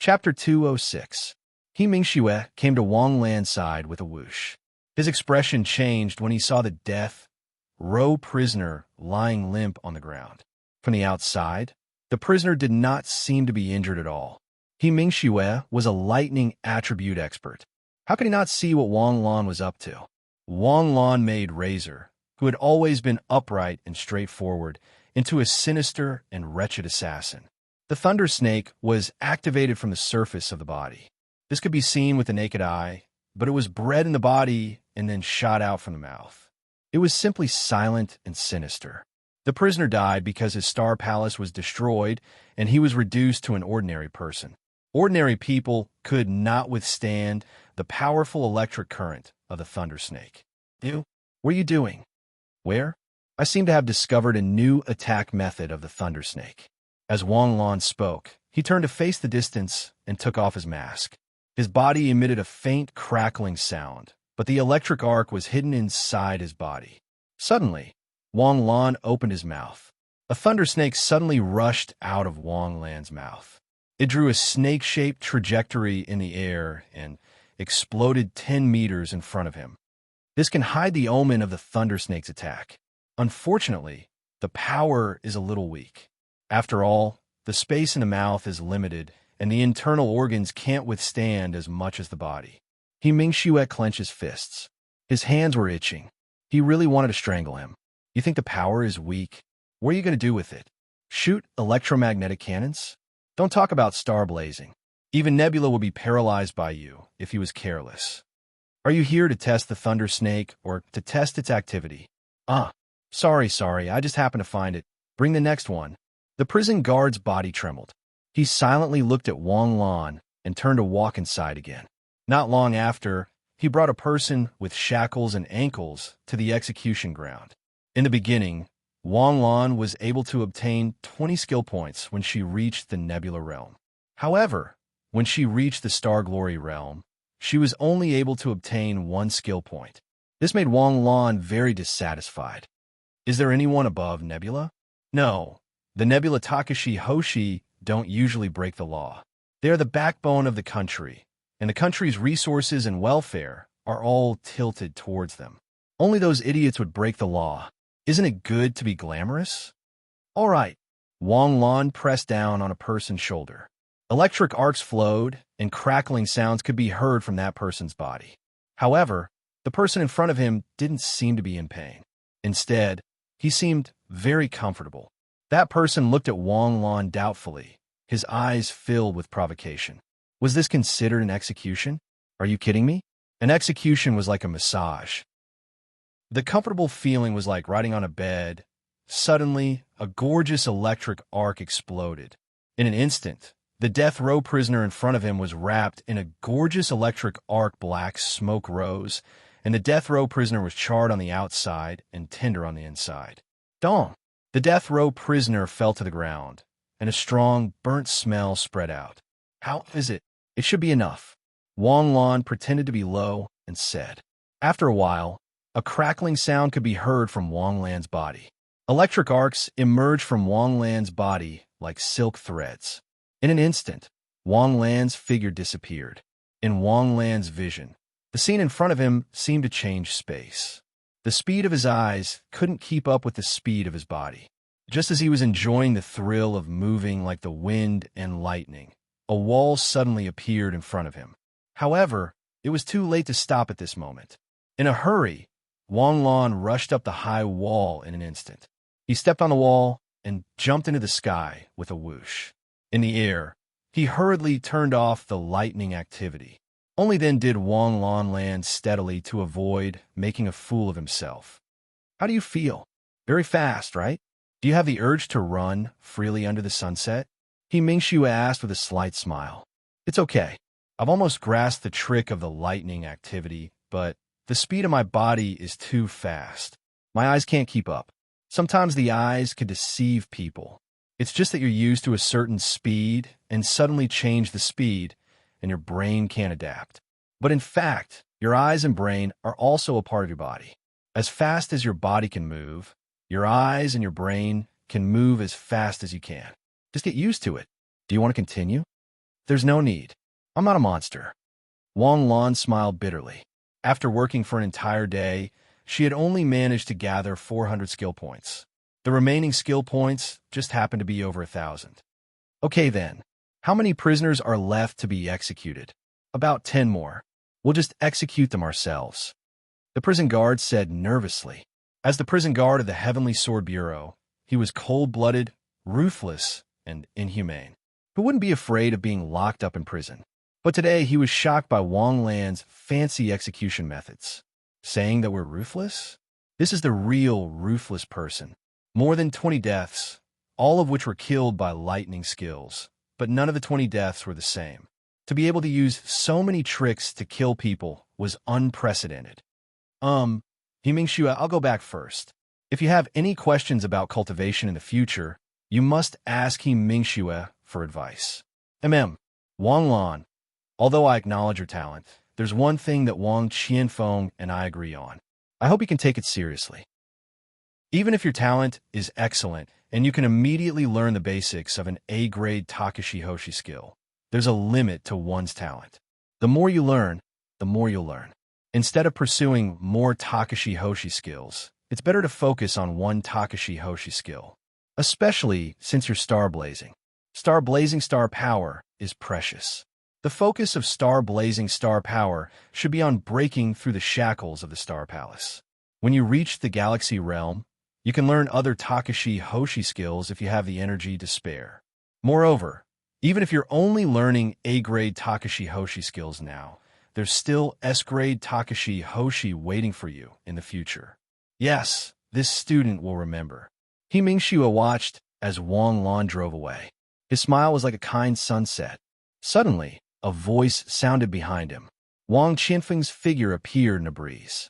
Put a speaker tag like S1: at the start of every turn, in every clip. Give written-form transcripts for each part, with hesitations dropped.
S1: Chapter 206. He Mingxue came to Wang Lan's side with a whoosh. His expression changed when he saw the death row prisoner lying limp on the ground. From the outside, the prisoner did not seem to be injured at all. He Mingxue was a lightning attribute expert. How could he not see what Wang Lan was up to? Wang Lan made Razor, who had always been upright and straightforward, into a sinister and wretched assassin. The thunder snake was activated from the surface of the body. This could be seen with the naked eye, but it was bred in the body and then shot out from the mouth. It was simply silent and sinister. The prisoner died because his star palace was destroyed and he was reduced to an ordinary person. Ordinary people could not withstand the powerful electric current of the thunder snake. You? What are you doing? Where? I seem to have discovered a new attack method of the thunder snake. As Wang Lan spoke, he turned to face the distance and took off his mask. His body emitted a faint crackling sound, but the electric arc was hidden inside his body. Suddenly, Wang Lan opened his mouth. A thunder snake suddenly rushed out of Wang Lan's mouth. It drew a snake-shaped trajectory in the air and exploded 10 meters in front of him. This can hide the omen of the thunder snake's attack. Unfortunately, the power is a little weak. After all, the space in the mouth is limited, and the internal organs can't withstand as much as the body. He Mingxue clenched his fists. His hands were itching. He really wanted to strangle him. You think the power is weak? What are you going to do with it? Shoot electromagnetic cannons? Don't talk about star blazing. Even Nebula would be paralyzed by you if he was careless. Are you here to test the thunder snake or to test its activity? Sorry, I just happened to find it. Bring the next one. The prison guard's body trembled. He silently looked at Wang Lan and turned to walk inside again. Not long after, he brought a person with shackles and ankles to the execution ground. In the beginning, Wang Lan was able to obtain 20 skill points when she reached the Nebula realm. However, when she reached the Star Glory realm, she was only able to obtain 1 skill point. This made Wang Lan very dissatisfied. Is there anyone above Nebula? No. The Nebula Takashi Hoshi don't usually break the law. They are the backbone of the country, and the country's resources and welfare are all tilted towards them. Only those idiots would break the law. Isn't it good to be glamorous? All right. Wang Lan pressed down on a person's shoulder. Electric arcs flowed, and crackling sounds could be heard from that person's body. However, the person in front of him didn't seem to be in pain. Instead, he seemed very comfortable. That person looked at Wang Lan doubtfully, his eyes filled with provocation. Was this considered an execution? Are you kidding me? An execution was like a massage. The comfortable feeling was like riding on a bed. Suddenly, a gorgeous electric arc exploded. In an instant, the death row prisoner in front of him was wrapped in a gorgeous electric arc. Black smoke rose, and the death row prisoner was charred on the outside and tender on the inside. Dong! The death row prisoner fell to the ground, and a strong, burnt smell spread out. How is it? It should be enough. Wang Lan pretended to be low and said. After a while, a crackling sound could be heard from Wang Lan's body. Electric arcs emerged from Wang Lan's body like silk threads. In an instant, Wang Lan's figure disappeared. In Wang Lan's vision, the scene in front of him seemed to change space. The speed of his eyes couldn't keep up with the speed of his body. Just as he was enjoying the thrill of moving like the wind and lightning, a wall suddenly appeared in front of him. However, it was too late to stop at this moment. In a hurry, Wang Lan rushed up the high wall in an instant. He stepped on the wall and jumped into the sky with a whoosh. In the air, he hurriedly turned off the lightning activity. Only then did Wang Lan land steadily to avoid making a fool of himself. How do you feel? Very fast, right? Do you have the urge to run freely under the sunset? He Mingxue asked with a slight smile. It's okay. I've almost grasped the trick of the lightning activity, but the speed of my body is too fast. My eyes can't keep up. Sometimes the eyes can deceive people. It's just that you're used to a certain speed and suddenly change the speed, and your brain can't adapt. But in fact, your eyes and brain are also a part of your body. As fast as your body can move, your eyes and your brain can move as fast as you can. Just get used to it. Do you want to continue? There's no need. I'm not a monster. Wang Lan smiled bitterly. After working for an entire day, she had only managed to gather 400 skill points. The remaining skill points just happened to be over 1,000. Okay then, how many prisoners are left to be executed? About 10 more. We'll just execute them ourselves. The prison guard said nervously. As the prison guard of the Heavenly Sword Bureau, he was cold-blooded, ruthless, and inhumane. Who wouldn't be afraid of being locked up in prison? But today he was shocked by Wang Lan's fancy execution methods. Saying that we're ruthless? This is the real ruthless person. More than 20 deaths, all of which were killed by lightning skills, but none of the 20 deaths were the same. To be able to use so many tricks to kill people was unprecedented. Himingxue, I'll go back first. If you have any questions about cultivation in the future, you must ask Himingxue for advice. Wang Lan, although I acknowledge your talent, there's one thing that Wang Qianfeng and I agree on. I hope you can take it seriously. Even if your talent is excellent and you can immediately learn the basics of an A-grade Takashi Hoshi skill, there's a limit to one's talent. The more you learn, the more you'll learn. Instead of pursuing more Takashi Hoshi skills, it's better to focus on one Takashi Hoshi skill, especially since you're star blazing. Star blazing star power is precious. The focus of star blazing star power should be on breaking through the shackles of the Star Palace. When you reach the Galaxy Realm, you can learn other Takashi Hoshi skills if you have the energy to spare. Moreover, even if you're only learning A-grade Takashi Hoshi skills now, there's still S-grade Takashi Hoshi waiting for you in the future. Yes, this student will remember. Himingxue watched as Wang Lan drove away. His smile was like a kind sunset. Suddenly, a voice sounded behind him. Wang Qianfeng's figure appeared in a breeze.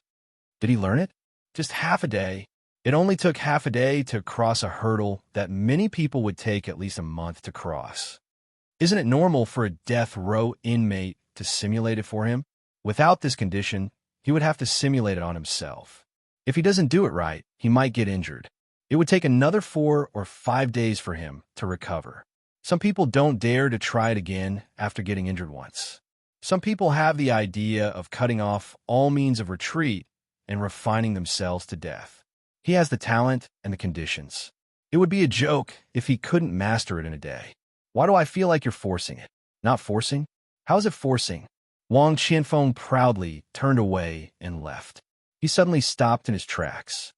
S1: Did he learn it? Just half a day. It only took half a day to cross a hurdle that many people would take at least a month to cross. Isn't it normal for a death row inmate to simulate it for him? Without this condition, he would have to simulate it on himself. If he doesn't do it right, he might get injured. It would take another 4 or 5 days for him to recover. Some people don't dare to try it again after getting injured once. Some people have the idea of cutting off all means of retreat and refining themselves to death. He has the talent and the conditions. It would be a joke if he couldn't master it in a day. Why do I feel like you're forcing it? Not forcing? How is it forcing? Wang Qianfeng proudly turned away and left. He suddenly stopped in his tracks.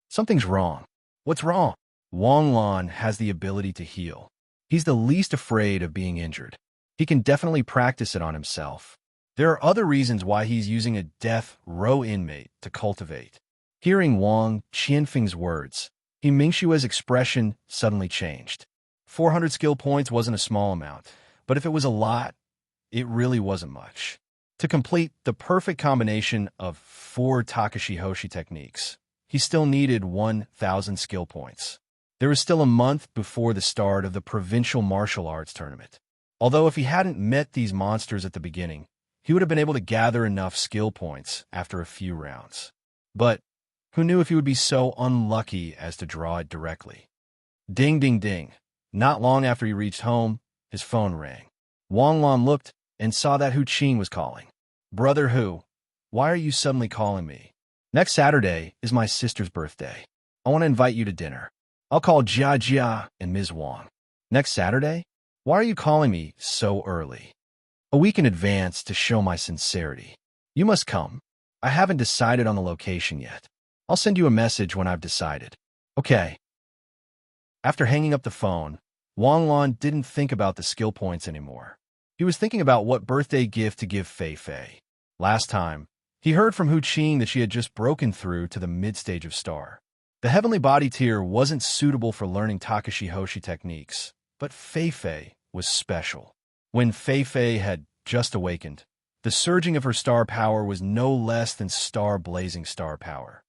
S1: Something's wrong. What's wrong? Wang Lan has the ability to heal. He's the least afraid of being injured. He can definitely practice it on himself. There are other reasons why he's using a death row inmate to cultivate. Hearing Wang Qianfeng's words, Himingxue's expression suddenly changed. 400 skill points wasn't a small amount, but if it was a lot, it really wasn't much. To complete the perfect combination of 4 Takashi Hoshi techniques, he still needed 1,000 skill points. There was still a month before the start of the provincial martial arts tournament. Although if he hadn't met these monsters at the beginning, he would have been able to gather enough skill points after a few rounds. But who knew if he would be so unlucky as to draw it directly? Ding, ding, ding. Not long after he reached home, his phone rang. Wang Lan looked and saw that Hu Qing was calling. Brother Hu, why are you suddenly calling me? Next Saturday is my sister's birthday. I want to invite you to dinner. I'll call Jia Jia and Ms. Wang. Next Saturday? Why are you calling me so early? A week in advance to show my sincerity. You must come. I haven't decided on the location yet. I'll send you a message when I've decided. Okay. After hanging up the phone, Wang Lan didn't think about the skill points anymore. He was thinking about what birthday gift to give Fei Fei. Last time, he heard from Hu Qing that she had just broken through to the mid-stage of Star. The heavenly body tier wasn't suitable for learning Takashi Hoshi techniques, but Fei Fei was special. When Fei Fei had just awakened, the surging of her star power was no less than star-blazing star power.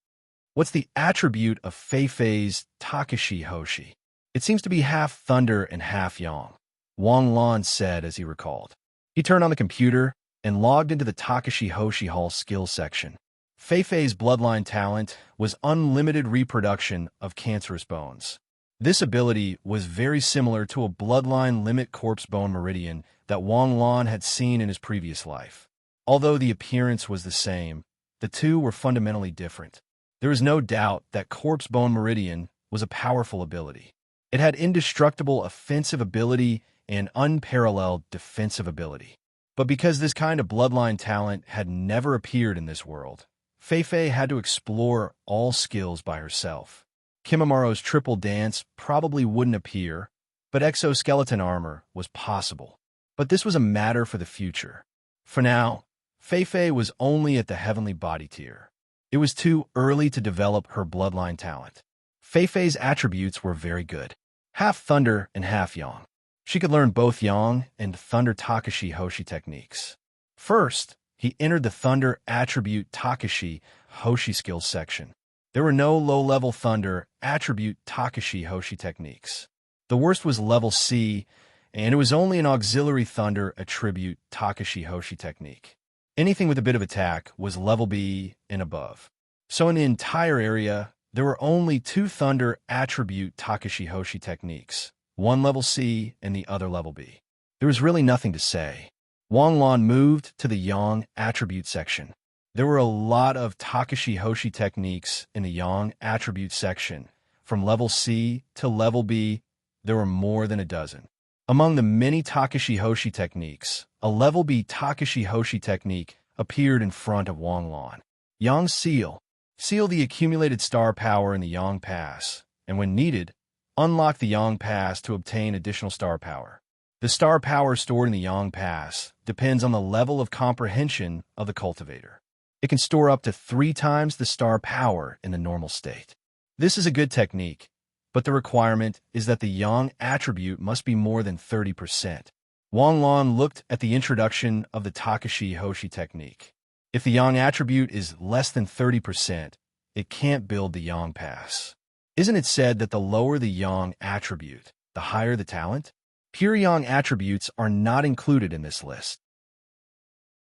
S1: What's the attribute of Fei Fei's Takashi Hoshi? It seems to be half thunder and half yang, Wang Lan said as he recalled. He turned on the computer and logged into the Takashi Hoshi Hall skill section. Fei Fei's bloodline talent was unlimited reproduction of cancerous bones. This ability was very similar to a bloodline limit corpse bone meridian that Wang Lan had seen in his previous life. Although the appearance was the same, the two were fundamentally different. There is no doubt that Corpse Bone Meridian was a powerful ability. It had indestructible offensive ability and unparalleled defensive ability. But because this kind of bloodline talent had never appeared in this world, Fei Fei had to explore all skills by herself. Kimamaro's triple dance probably wouldn't appear, but exoskeleton armor was possible. But this was a matter for the future. For now, Fei Fei was only at the heavenly body tier. It was too early to develop her bloodline talent. Fei Fei's attributes were very good. Half thunder and half yang. She could learn both yang and thunder Takashi Hoshi techniques. First, he entered the thunder attribute Takashi Hoshi skills section. There were no low-level thunder attribute Takashi Hoshi techniques. The worst was level C, and it was only an auxiliary thunder attribute Takashi Hoshi technique. Anything with a bit of attack was level B and above. So in the entire area, there were only 2 thunder attribute Takashi Hoshi techniques, one level C and the other level B. There was really nothing to say. Wang Lan moved to the yang attribute section. There were a lot of Takashi Hoshi techniques in the yang attribute section. From level C to level B, there were more than a dozen. Among the many Takashi Hoshi techniques, a level B Takashi Hoshi technique appeared in front of Wang Lan. Yang Seal. Seal the accumulated star power in the Yang Pass, and when needed, unlock the Yang Pass to obtain additional star power. The star power stored in the Yang Pass depends on the level of comprehension of the cultivator. It can store up to 3 times the star power in the normal state. This is a good technique, but the requirement is that the yang attribute must be more than 30%. Wang Lan looked at the introduction of the Takashi Hoshi technique. If the yang attribute is less than 30%, it can't build the Yang Pass. Isn't it said that the lower the yang attribute, the higher the talent? Pure yang attributes are not included in this list.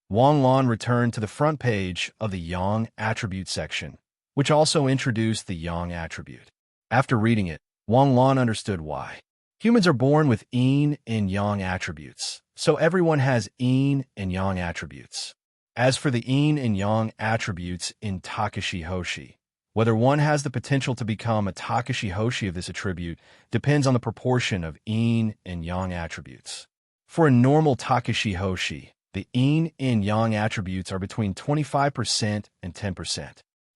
S1: Wang Lan returned to the front page of the yang attribute section, which also introduced the yang attribute. After reading it, Wang Lan understood why. Humans are born with yin and yang attributes, so everyone has yin and yang attributes. As for the yin and yang attributes in Takashi Hoshi, whether one has the potential to become a Takashi Hoshi of this attribute depends on the proportion of yin and yang attributes. For a normal Takashi Hoshi, the yin and yang attributes are between 25% and 10%.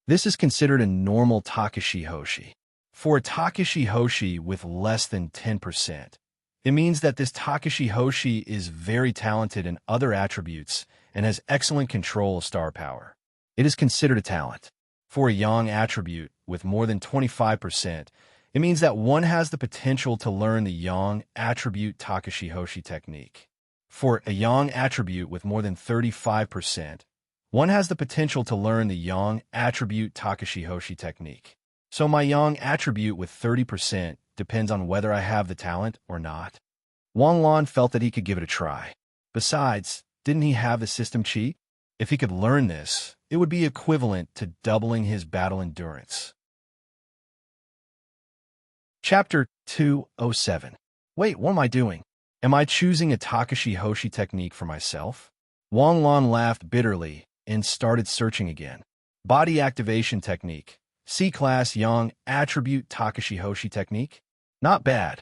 S1: This is considered a normal Takashi Hoshi. For a Takashi Hoshi with less than 10%, it means that this Takashi Hoshi is very talented in other attributes and has excellent control of star power. It is considered a talent. For a yang attribute with more than 25%, it means that one has the potential to learn the yang attribute Takashi Hoshi technique. For a yang attribute with more than 35%, one has the potential to learn the yang attribute Takashi Hoshi technique. So my yang attribute with 30% depends on whether I have the talent or not. Wang Lan felt that he could give it a try. Besides, didn't he have the system cheat? If he could learn this, it would be equivalent to doubling his battle endurance. Chapter 207. Wait, what am I doing? Am I choosing a Takashi Hoshi technique for myself? Wang Lan laughed bitterly and started searching again. Body activation technique. C-class yang attribute Takashi Hoshi technique? Not bad.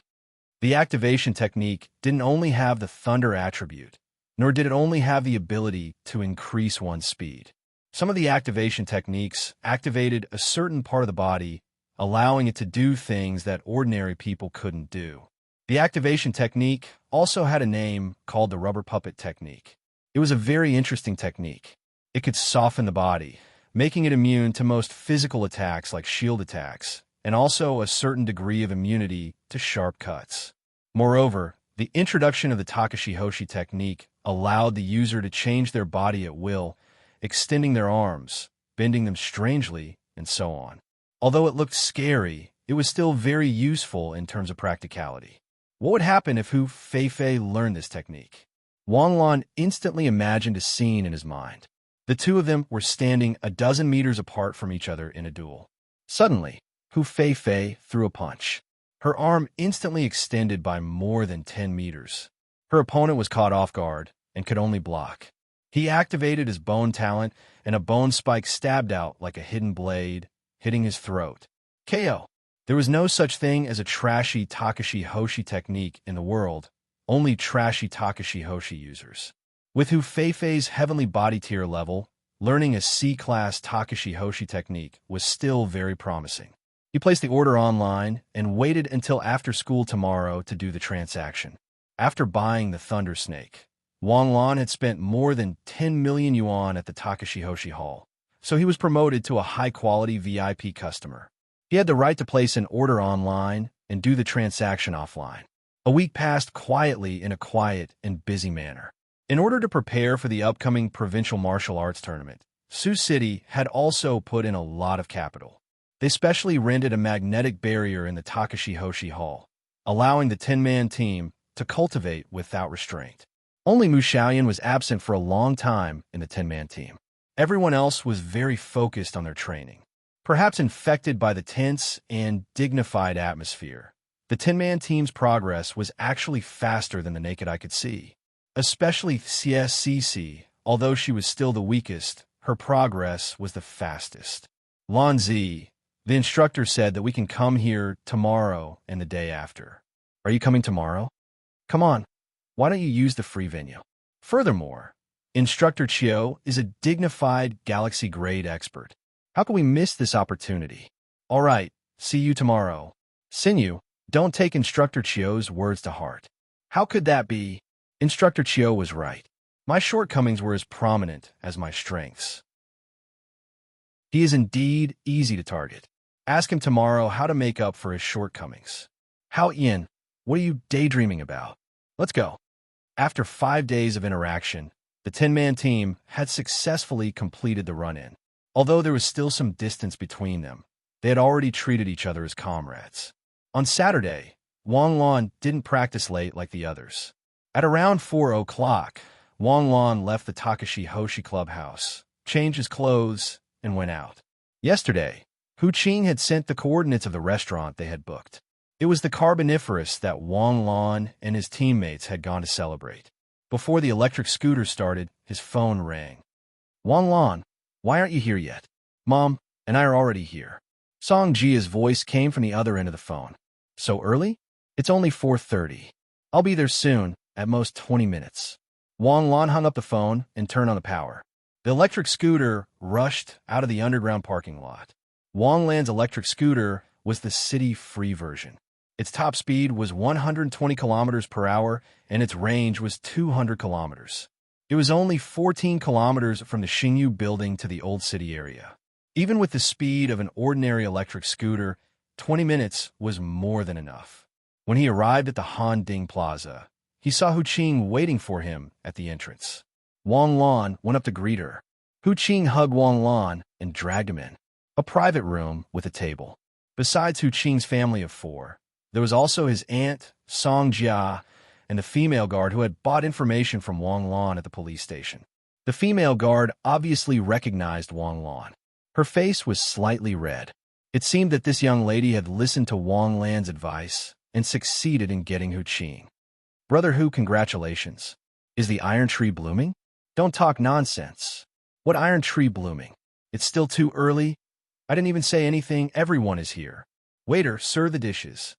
S1: The activation technique didn't only have the thunder attribute, nor did it only have the ability to increase one's speed. Some of the activation techniques activated a certain part of the body, allowing it to do things that ordinary people couldn't do. The activation technique also had a name called the rubber puppet technique. It was a very interesting technique. It could soften the body, making it immune to most physical attacks like shield attacks, and also a certain degree of immunity to sharp cuts. Moreover, the introduction of the Takashi Hoshi technique allowed the user to change their body at will, extending their arms, bending them strangely, and so on. Although it looked scary, it was still very useful in terms of practicality. What would happen if Fei Fei learned this technique? Wang Lan instantly imagined a scene in his mind. The two of them were standing a dozen meters apart from each other in a duel. Suddenly, Fei Fei threw a punch. Her arm instantly extended by more than 10 meters. Her opponent was caught off guard and could only block. He activated his bone talent, and a bone spike stabbed out like a hidden blade, hitting his throat. KO. There was no such thing as a trashy Takashi Hoshi technique in the world, only trashy Takashi Hoshi users. With Hu Feifei's heavenly body tier level, learning a C-class Takashi Hoshi technique was still very promising. He placed the order online and waited until after school tomorrow to do the transaction. After buying the Thunder Snake, Wang Lan had spent more than 10 million yuan at the Takashi Hoshi Hall, so he was promoted to a high-quality VIP customer. He had the right to place an order online and do the transaction offline. A week passed quietly in a quiet and busy manner. In order to prepare for the upcoming provincial martial arts tournament, Sioux City had also put in a lot of capital. They specially rented a magnetic barrier in the Takashi Hoshi Hall, allowing the 10-man team to cultivate without restraint. Only Mu Xiaoyan was absent for a long time in the 10-man team. Everyone else was very focused on their training. Perhaps infected by the tense and dignified atmosphere, the 10-man team's progress was actually faster than the naked eye could see. Especially CSCC, although she was still the weakest, her progress was the fastest. Lan Zi, the instructor, said that we can come here tomorrow and the day after. Are you coming tomorrow? Come on, why don't you use the free venue? Furthermore, Instructor Chiu is a dignified galaxy-grade expert. How can we miss this opportunity? All right, see you tomorrow. Sinew, don't take Instructor Chiu's words to heart. How could that be? Instructor Chiu was right. My shortcomings were as prominent as my strengths. He is indeed easy to target. Ask him tomorrow how to make up for his shortcomings. Hao Yin, what are you daydreaming about? Let's go. After 5 days of interaction, the 10-man team had successfully completed the run-in. Although there was still some distance between them, they had already treated each other as comrades. On Saturday, Wang Lan didn't practice late like the others. At around 4 o'clock, Wang Lan left the Takashi Hoshi clubhouse, changed his clothes, and went out. Yesterday, Hu Qing had sent the coordinates of the restaurant they had booked. It was the Carboniferous that Wang Lan and his teammates had gone to celebrate. Before the electric scooter started, his phone rang. Wang Lan, why aren't you here yet? Mom and I are already here. Song Jia's voice came from the other end of the phone. So early? It's only 4:30. I'll be there soon, at most 20 minutes. Wang Lan hung up the phone and turned on the power. The electric scooter rushed out of the underground parking lot. Wang Lan's electric scooter was the city-free version. Its top speed was 120 kilometers per hour, and its range was 200 kilometers. It was only 14 kilometers from the Xingyu building to the Old City area. Even with the speed of an ordinary electric scooter, 20 minutes was more than enough. When he arrived at the Han Ding Plaza, he saw Hu Qing waiting for him at the entrance. Wang Lan went up to greet her. Hu Qing hugged Wang Lan and dragged him in. A private room with a table. Besides Hu Qing's family of 4, there was also his aunt, Song Jia, and the female guard who had bought information from Wang Lan at the police station. The female guard obviously recognized Wang Lan. Her face was slightly red. It seemed that this young lady had listened to Wang Lan's advice and succeeded in getting Hu Qing. Brother Hu, congratulations. Is the iron tree blooming? Don't talk nonsense. What iron tree blooming? It's still too early. I didn't even say anything. Everyone is here. Waiter, serve the dishes.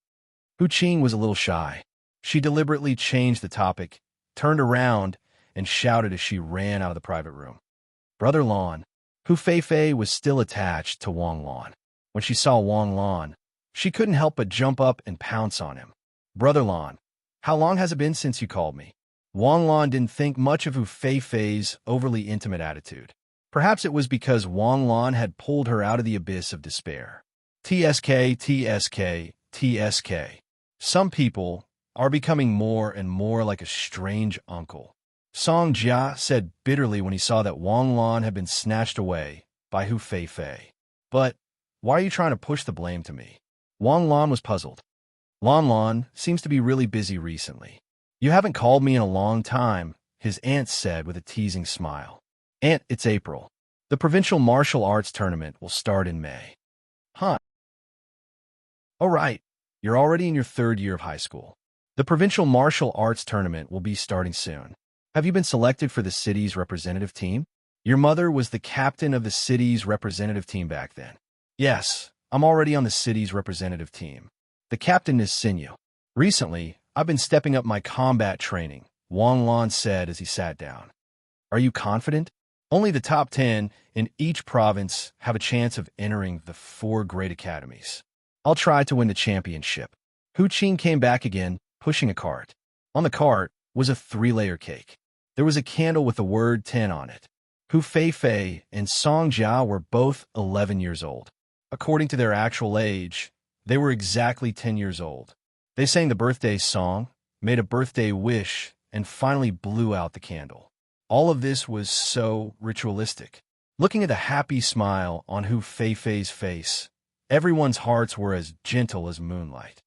S1: Hu Qing was a little shy. She deliberately changed the topic, turned around, and shouted as she ran out of the private room. Brother Lan. Hu Feifei was still attached to Wang Lan. When she saw Wang Lan, she couldn't help but jump up and pounce on him. Brother Lan, how long has it been since you called me? Wang Lan didn't think much of Hu Feifei's overly intimate attitude. Perhaps it was because Wang Lan had pulled her out of the abyss of despair. TSK, TSK, TSK. Some people are becoming more and more like a strange uncle. Song Jia said bitterly when he saw that Wang Lan had been snatched away by Hu Feifei. But why are you trying to push the blame to me? Wang Lan was puzzled. Lan seems to be really busy recently. You haven't called me in a long time, his aunt said with a teasing smile. Aunt, it's April. The provincial martial arts tournament will start in May. Huh. Oh, right. You're already in your 3rd year of high school. The provincial martial arts tournament will be starting soon. Have you been selected for the city's representative team? Your mother was the captain of the city's representative team back then. Yes, I'm already on the city's representative team. The captain is Sinew. Recently, I've been stepping up my combat training, Wang Lan said as he sat down. Are you confident? Only the top 10 in each province have a chance of entering the 4 great academies. I'll try to win the championship. Hu Qing came back again, pushing a cart. On the cart was a 3-layer cake. There was a candle with the word 10 on it. Hu Feifei and Song Jia were both 11 years old. According to their actual age, they were exactly 10 years old. They sang the birthday song, made a birthday wish, and finally blew out the candle. All of this was so ritualistic. Looking at the happy smile on Hu Feifei's face, everyone's hearts were as gentle as moonlight.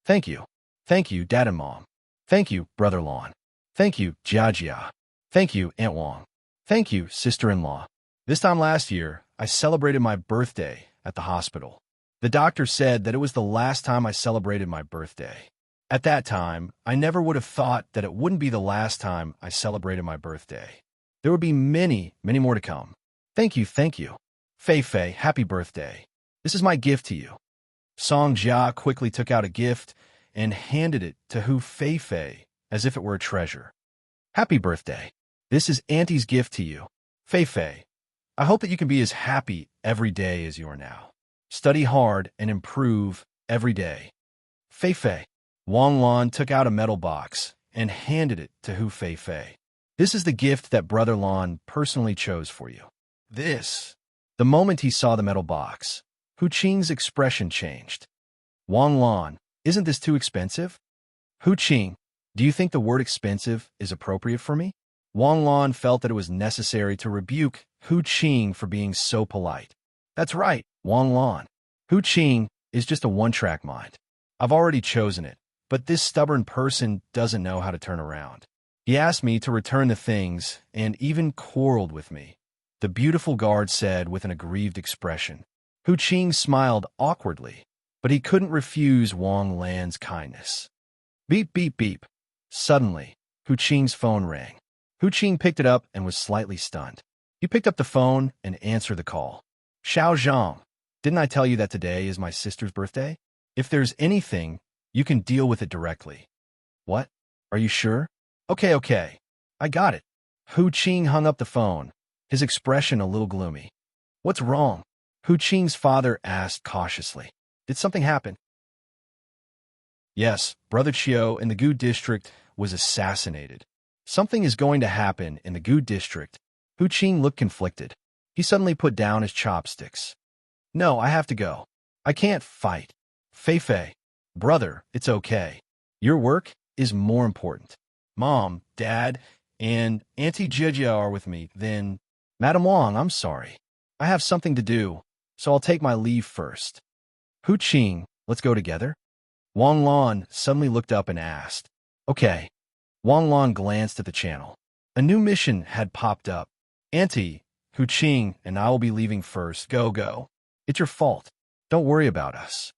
S1: Thank you. Thank you, Dad and Mom. Thank you, Brother Lon. Thank you, Jia. Thank you, Aunt Wang. Thank you, sister-in-law. This time last year, I celebrated my birthday at the hospital. The doctor said that it was the last time I celebrated my birthday. At that time, I never would have thought that it wouldn't be the last time I celebrated my birthday. There would be many, many more to come. Thank you, thank you. Feifei, happy birthday. This is my gift to you. Song Jia quickly took out a gift and handed it to Hu Feifei as if it were a treasure. Happy birthday. This is Auntie's gift to you. Feifei, I hope that you can be as happy every day as you are now. Study hard and improve every day. Feifei. Wang Lan took out a metal box and handed it to Hu Feifei. This is the gift that Brother Lon personally chose for you. This. The moment he saw the metal box, Hu Qing's expression changed. Wang Lan, isn't this too expensive? Hu Qing, do you think the word expensive is appropriate for me? Wang Lan felt that it was necessary to rebuke Hu Qing for being so polite. That's right, Wang Lan. Hu Qing is just a one-track mind. I've already chosen it, but this stubborn person doesn't know how to turn around. He asked me to return the things and even quarreled with me, the beautiful guard said with an aggrieved expression. Hu Qing smiled awkwardly, but he couldn't refuse Wang Lan's kindness. Beep, beep, beep. Suddenly, Hu Qing's phone rang. Hu Qing picked it up and was slightly stunned. He picked up the phone and answered the call. Xiao Zhang, didn't I tell you that today is my sister's birthday? If there's anything, you can deal with it directly. What? Are you sure? Okay. I got it. Hu Qing hung up the phone, his expression a little gloomy. What's wrong? Hu Qing's father asked cautiously. Did something happen? Yes, Brother Chiu in the Gu district was assassinated. Something is going to happen in the Gu district. Hu Qing looked conflicted. He suddenly put down his chopsticks. No, I have to go. I can't fight. Feifei. Brother, it's okay. Your work is more important. Mom, Dad, and Auntie Jia are with me, then... Madam Wang, I'm sorry. I have something to do, so I'll take my leave first. Hu Qing, let's go together? Wang Lan suddenly looked up and asked. Okay. Wang Lan glanced at the channel. A new mission had popped up. Auntie, Hu Qing and I will be leaving first. Go. It's your fault. Don't worry about us.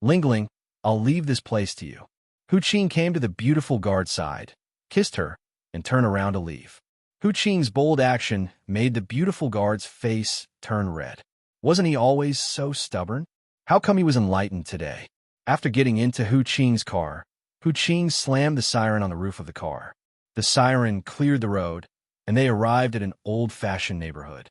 S1: Lingling, I'll leave this place to you. Hu Qing came to the beautiful guard side, kissed her, and turned around to leave. Hu Qing's bold action made the beautiful guard's face turn red. Wasn't he always so stubborn? How come he was enlightened today? After getting into Hu Qing's car, Hu Qing slammed the siren on the roof of the car. The siren cleared the road, and they arrived at an old-fashioned neighborhood.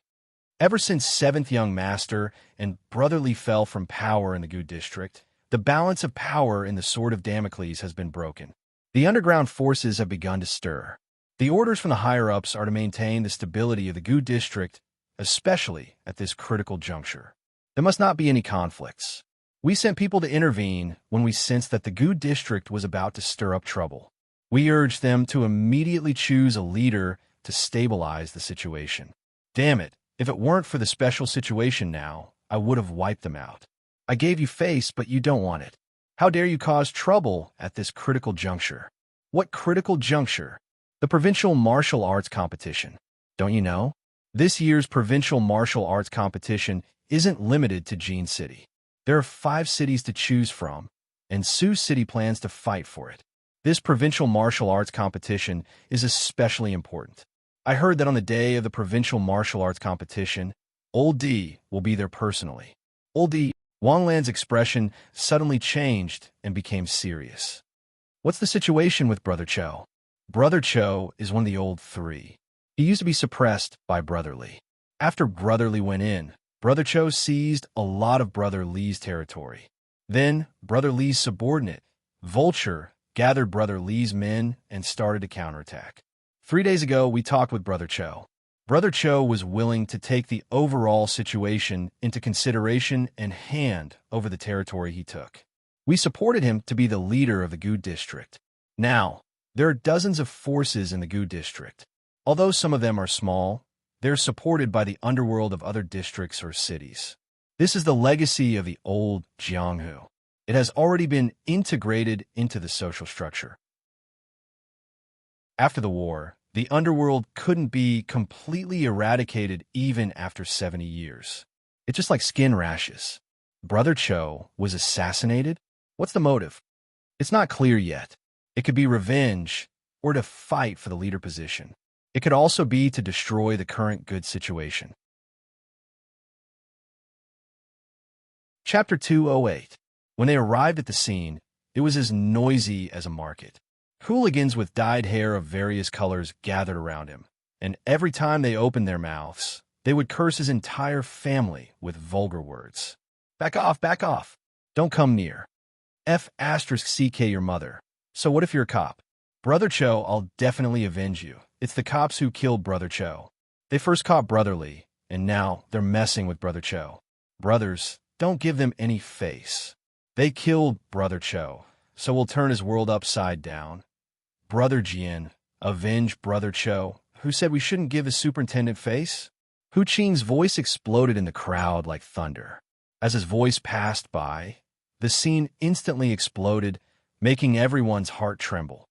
S1: Ever since 7th Young Master and Brotherly fell from power in the Gu district, the balance of power in the Sword of Damocles has been broken. The underground forces have begun to stir. The orders from the higher-ups are to maintain the stability of the Gu district, especially at this critical juncture. There must not be any conflicts. We sent people to intervene when we sensed that the Gu district was about to stir up trouble. We urged them to immediately choose a leader to stabilize the situation. Damn it, if it weren't for the special situation now, I would have wiped them out. I gave you face, but you don't want it. How dare you cause trouble at this critical juncture? What critical juncture? The provincial martial arts competition. Don't you know? This year's provincial martial arts competition isn't limited to Jin City. There are 5 cities to choose from, and Sioux City plans to fight for it. This provincial martial arts competition is especially important. I heard that on the day of the provincial martial arts competition, Old D will be there personally. Old D, Wang Lan's expression suddenly changed and became serious. What's the situation with Brother Cho? Brother Cho is one of the old three. He used to be suppressed by Brother Li. After Brother Li went in, Brother Cho seized a lot of Brother Li's territory. Then, Brother Li's subordinate, Vulture, gathered Brother Li's men and started a counterattack. 3 days ago, we talked with Brother Cho. Brother Cho was willing to take the overall situation into consideration and hand over the territory he took. We supported him to be the leader of the Gu district. Now, there are dozens of forces in the Gu district. Although some of them are small, they're supported by the underworld of other districts or cities. This is the legacy of the old Jianghu. It has already been integrated into the social structure. After the war, the underworld couldn't be completely eradicated even after 70 years. It's just like skin rashes. Brother Cho was assassinated? What's the motive? It's not clear yet. It could be revenge or to fight for the leader position. It could also be to destroy the current good situation. Chapter 208. When they arrived at the scene, it was as noisy as a market. Hooligans with dyed hair of various colors gathered around him, and every time they opened their mouths, they would curse his entire family with vulgar words. Back off, back off. Don't come near. F***CK your mother. So what if you're a cop? Brother Cho, I'll definitely avenge you. It's the cops who killed Brother Cho. They first caught Brother Li, and now they're messing with Brother Cho. Brothers, don't give them any face. They killed Brother Cho, so we'll turn his world upside down. Brother Jian, avenge Brother Cho, who said we shouldn't give his superintendent face? Hu Qing's voice exploded in the crowd like thunder. As his voice passed by, the scene instantly exploded, making everyone's heart tremble.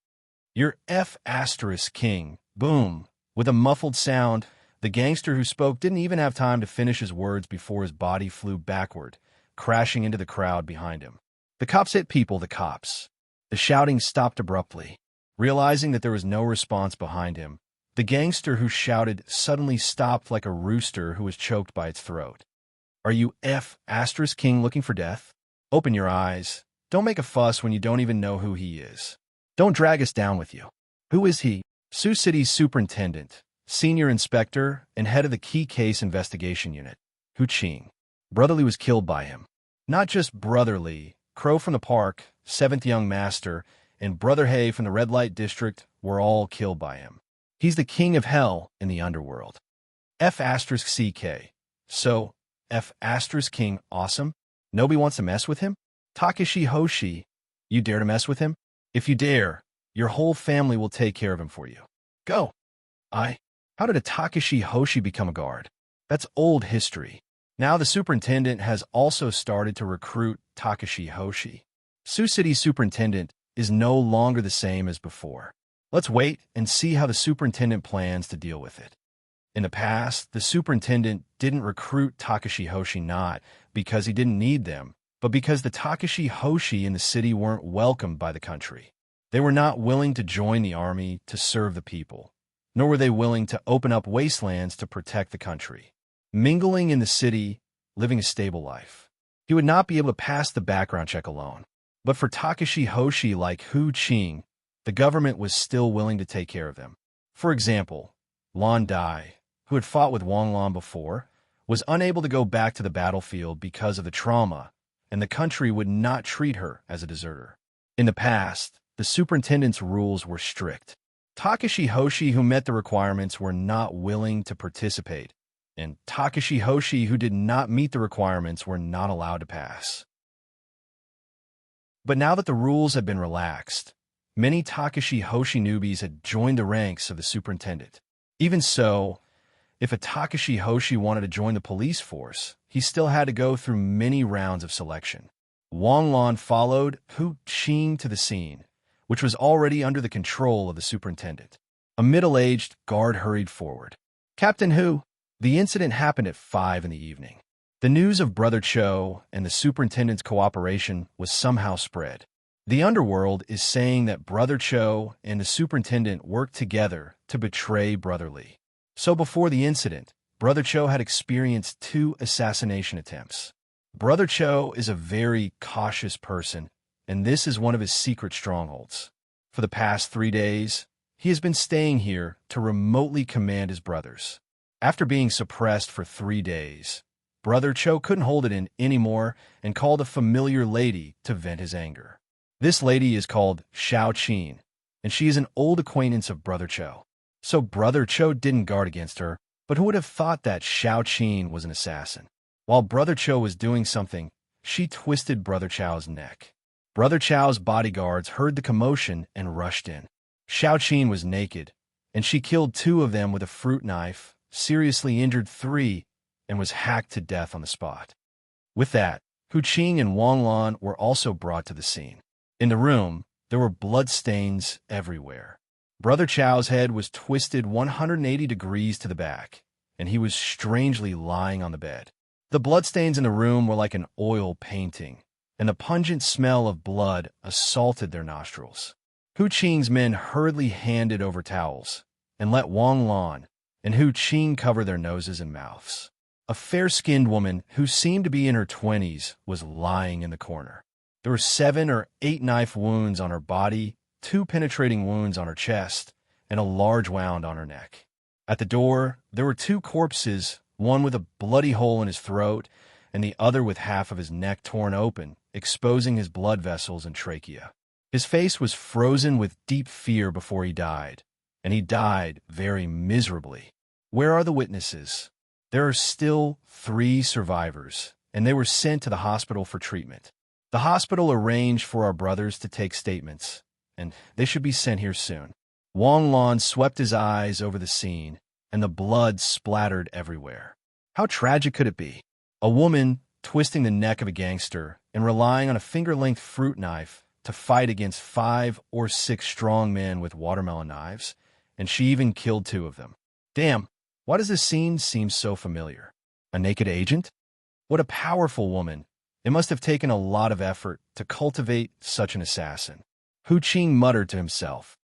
S1: You're F***king. Boom. With a muffled sound, the gangster who spoke didn't even have time to finish his words before his body flew backward, crashing into the crowd behind him. The cops hit people, the cops. The shouting stopped abruptly. Realizing that there was no response behind him, the gangster who shouted suddenly stopped like a rooster who was choked by its throat. Are you F***king looking for death? Open your eyes. Don't make a fuss when you don't even know who he is. Don't drag us down with you. Who is he? Sioux City's superintendent, senior inspector, and head of the Key Case Investigation Unit, Hu Qing. Brother Li was killed by him. Not just Brother Li, Crow from the Park, 7th Young Master, and Brother Hay from the Red Light District were all killed by him. He's the king of hell in the underworld. F***CK. So, F***king awesome? Nobody wants to mess with him? Takeshi Hoshi, you dare to mess with him? If you dare, your whole family will take care of him for you. Go. How did a Takeshi Hoshi become a guard? That's old history. Now the superintendent has also started to recruit Takeshi Hoshi. Sioux City's superintendent is no longer the same as before. Let's wait and see how the superintendent plans to deal with it. In the past, the superintendent didn't recruit Takeshi Hoshi not because he didn't need them, but because the Takeshi Hoshi in the city weren't welcomed by the country. They were not willing to join the army to serve the people, nor were they willing to open up wastelands to protect the country. Mingling in the city, living a stable life. He would not be able to pass the background check alone. But for Takeshi Hoshi like Hu Qing, the government was still willing to take care of them. For example, Lan Dai, who had fought with Wang Lan before, was unable to go back to the battlefield because of the trauma, and the country would not treat her as a deserter. In the past, the superintendent's rules were strict. Takeshi Hoshi, who met the requirements, were not willing to participate, and Takeshi Hoshi, who did not meet the requirements, were not allowed to pass. But now that the rules had been relaxed, many Takeshi Hoshi newbies had joined the ranks of the superintendent. Even so, if a Takeshi Hoshi wanted to join the police force, he still had to go through many rounds of selection. Wang Lan followed Hu Qing to the scene, which was already under the control of the superintendent. A middle-aged guard hurried forward. Captain Hu, the incident happened at 5 in the evening. The news of Brother Cho and the superintendent's cooperation was somehow spread. The underworld is saying that Brother Cho and the superintendent worked together to betray Brother Lee. So before the incident, Brother Cho had experienced 2 assassination attempts. Brother Cho is a very cautious person, and this is one of his secret strongholds. For the past 3 days, he has been staying here to remotely command his brothers. After being suppressed for 3 days, Brother Cho couldn't hold it in anymore and called a familiar lady to vent his anger. This lady is called Xiao Qin, and she is an old acquaintance of Brother Cho. So Brother Cho didn't guard against her, but who would have thought that Xiao Qin was an assassin? While Brother Cho was doing something, she twisted Brother Cho's neck. Brother Cho's bodyguards heard the commotion and rushed in. Xiao Qin was naked, and she killed 2 of them with a fruit knife, seriously injured 3, and was hacked to death on the spot. With that, Hu Qing and Wang Lan were also brought to the scene. In the room, there were bloodstains everywhere. Brother Chow's head was twisted 180 degrees to the back, and he was strangely lying on the bed. The bloodstains in the room were like an oil painting, and the pungent smell of blood assaulted their nostrils. Hu Qing's men hurriedly handed over towels and let Wang Lan and Hu Qing cover their noses and mouths. A fair-skinned woman who seemed to be in her 20s was lying in the corner. There were 7 or 8 knife wounds on her body, 2 penetrating wounds on her chest, and a large wound on her neck. At the door, there were 2 corpses, one with a bloody hole in his throat, and the other with half of his neck torn open, exposing his blood vessels and trachea. His face was frozen with deep fear before he died, and he died very miserably. Where are the witnesses? There are still 3 survivors, and they were sent to the hospital for treatment. The hospital arranged for our brothers to take statements, and they should be sent here soon. Wang Lan swept his eyes over the scene, and the blood splattered everywhere. How tragic could it be? A woman twisting the neck of a gangster and relying on a finger-length fruit knife to fight against 5 or 6 strong men with watermelon knives, and she even killed 2 of them. Damn, why does this scene seem so familiar? A naked agent? What a powerful woman. It must have taken a lot of effort to cultivate such an assassin. Hu Qing muttered to himself.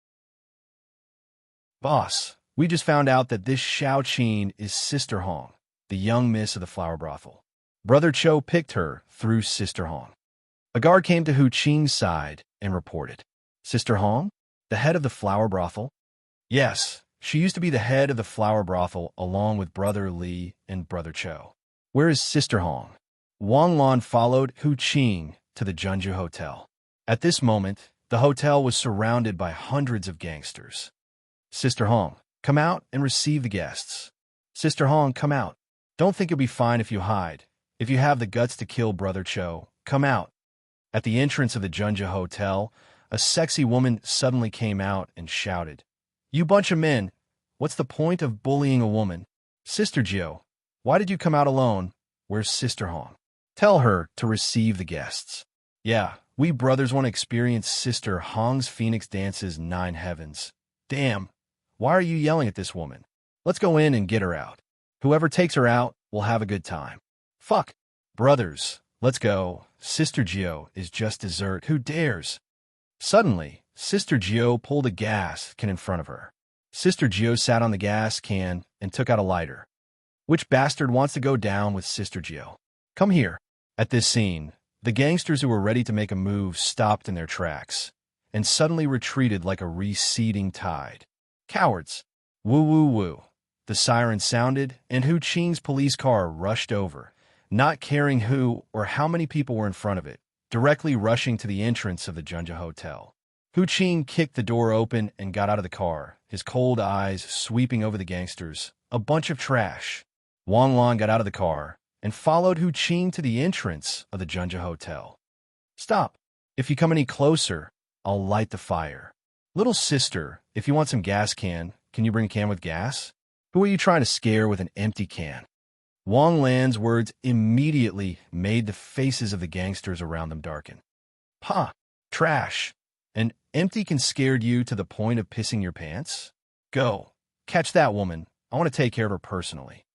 S1: Boss, we just found out that this Xiao Qin is Sister Hong, the young miss of the flower brothel. Brother Cho picked her through Sister Hong. A guard came to Hu Qing's side and reported. Sister Hong? The head of the flower brothel? Yes, she used to be the head of the flower brothel along with Brother Lee and Brother Cho. Where is Sister Hong? Wang Lan followed Hu Qing to the Jeonju Hotel. At this moment, the hotel was surrounded by hundreds of gangsters. Sister Hong, come out and receive the guests. Sister Hong, come out. Don't think you'll be fine if you hide. If you have the guts to kill Brother Cho, come out. At the entrance of the Jeonju Hotel, a sexy woman suddenly came out and shouted, You bunch of men, what's the point of bullying a woman? Sister Jio, why did you come out alone? Where's Sister Hong? Tell her to receive the guests. Yeah, we brothers want to experience Sister Hong's Phoenix Dance's 9 heavens. Damn, why are you yelling at this woman? Let's go in and get her out. Whoever takes her out will have a good time. Fuck. Brothers, let's go. Sister Jio is just dessert. Who dares? Suddenly, Sister Jio pulled a gas can in front of her. Sister Jio sat on the gas can and took out a lighter. Which bastard wants to go down with Sister Jio? Come here. At this scene, the gangsters who were ready to make a move stopped in their tracks and suddenly retreated like a receding tide. Cowards! Woo woo woo. The siren sounded, and Hu Qing's police car rushed over, not caring who or how many people were in front of it, directly rushing to the entrance of the Jeonju Hotel. Hu Qing kicked the door open and got out of the car, his cold eyes sweeping over the gangsters. A bunch of trash. Wang Lan got out of the car and followed Hu Qing to the entrance of the Jeonju Hotel. Stop. If you come any closer, I'll light the fire. Little sister, if you want some gas can you bring a can with gas? Who are you trying to scare with an empty can? Wang Lan's words immediately made the faces of the gangsters around them darken. Ha! Trash! An empty can scared you to the point of pissing your pants? Go. Catch that woman. I want to take care of her personally.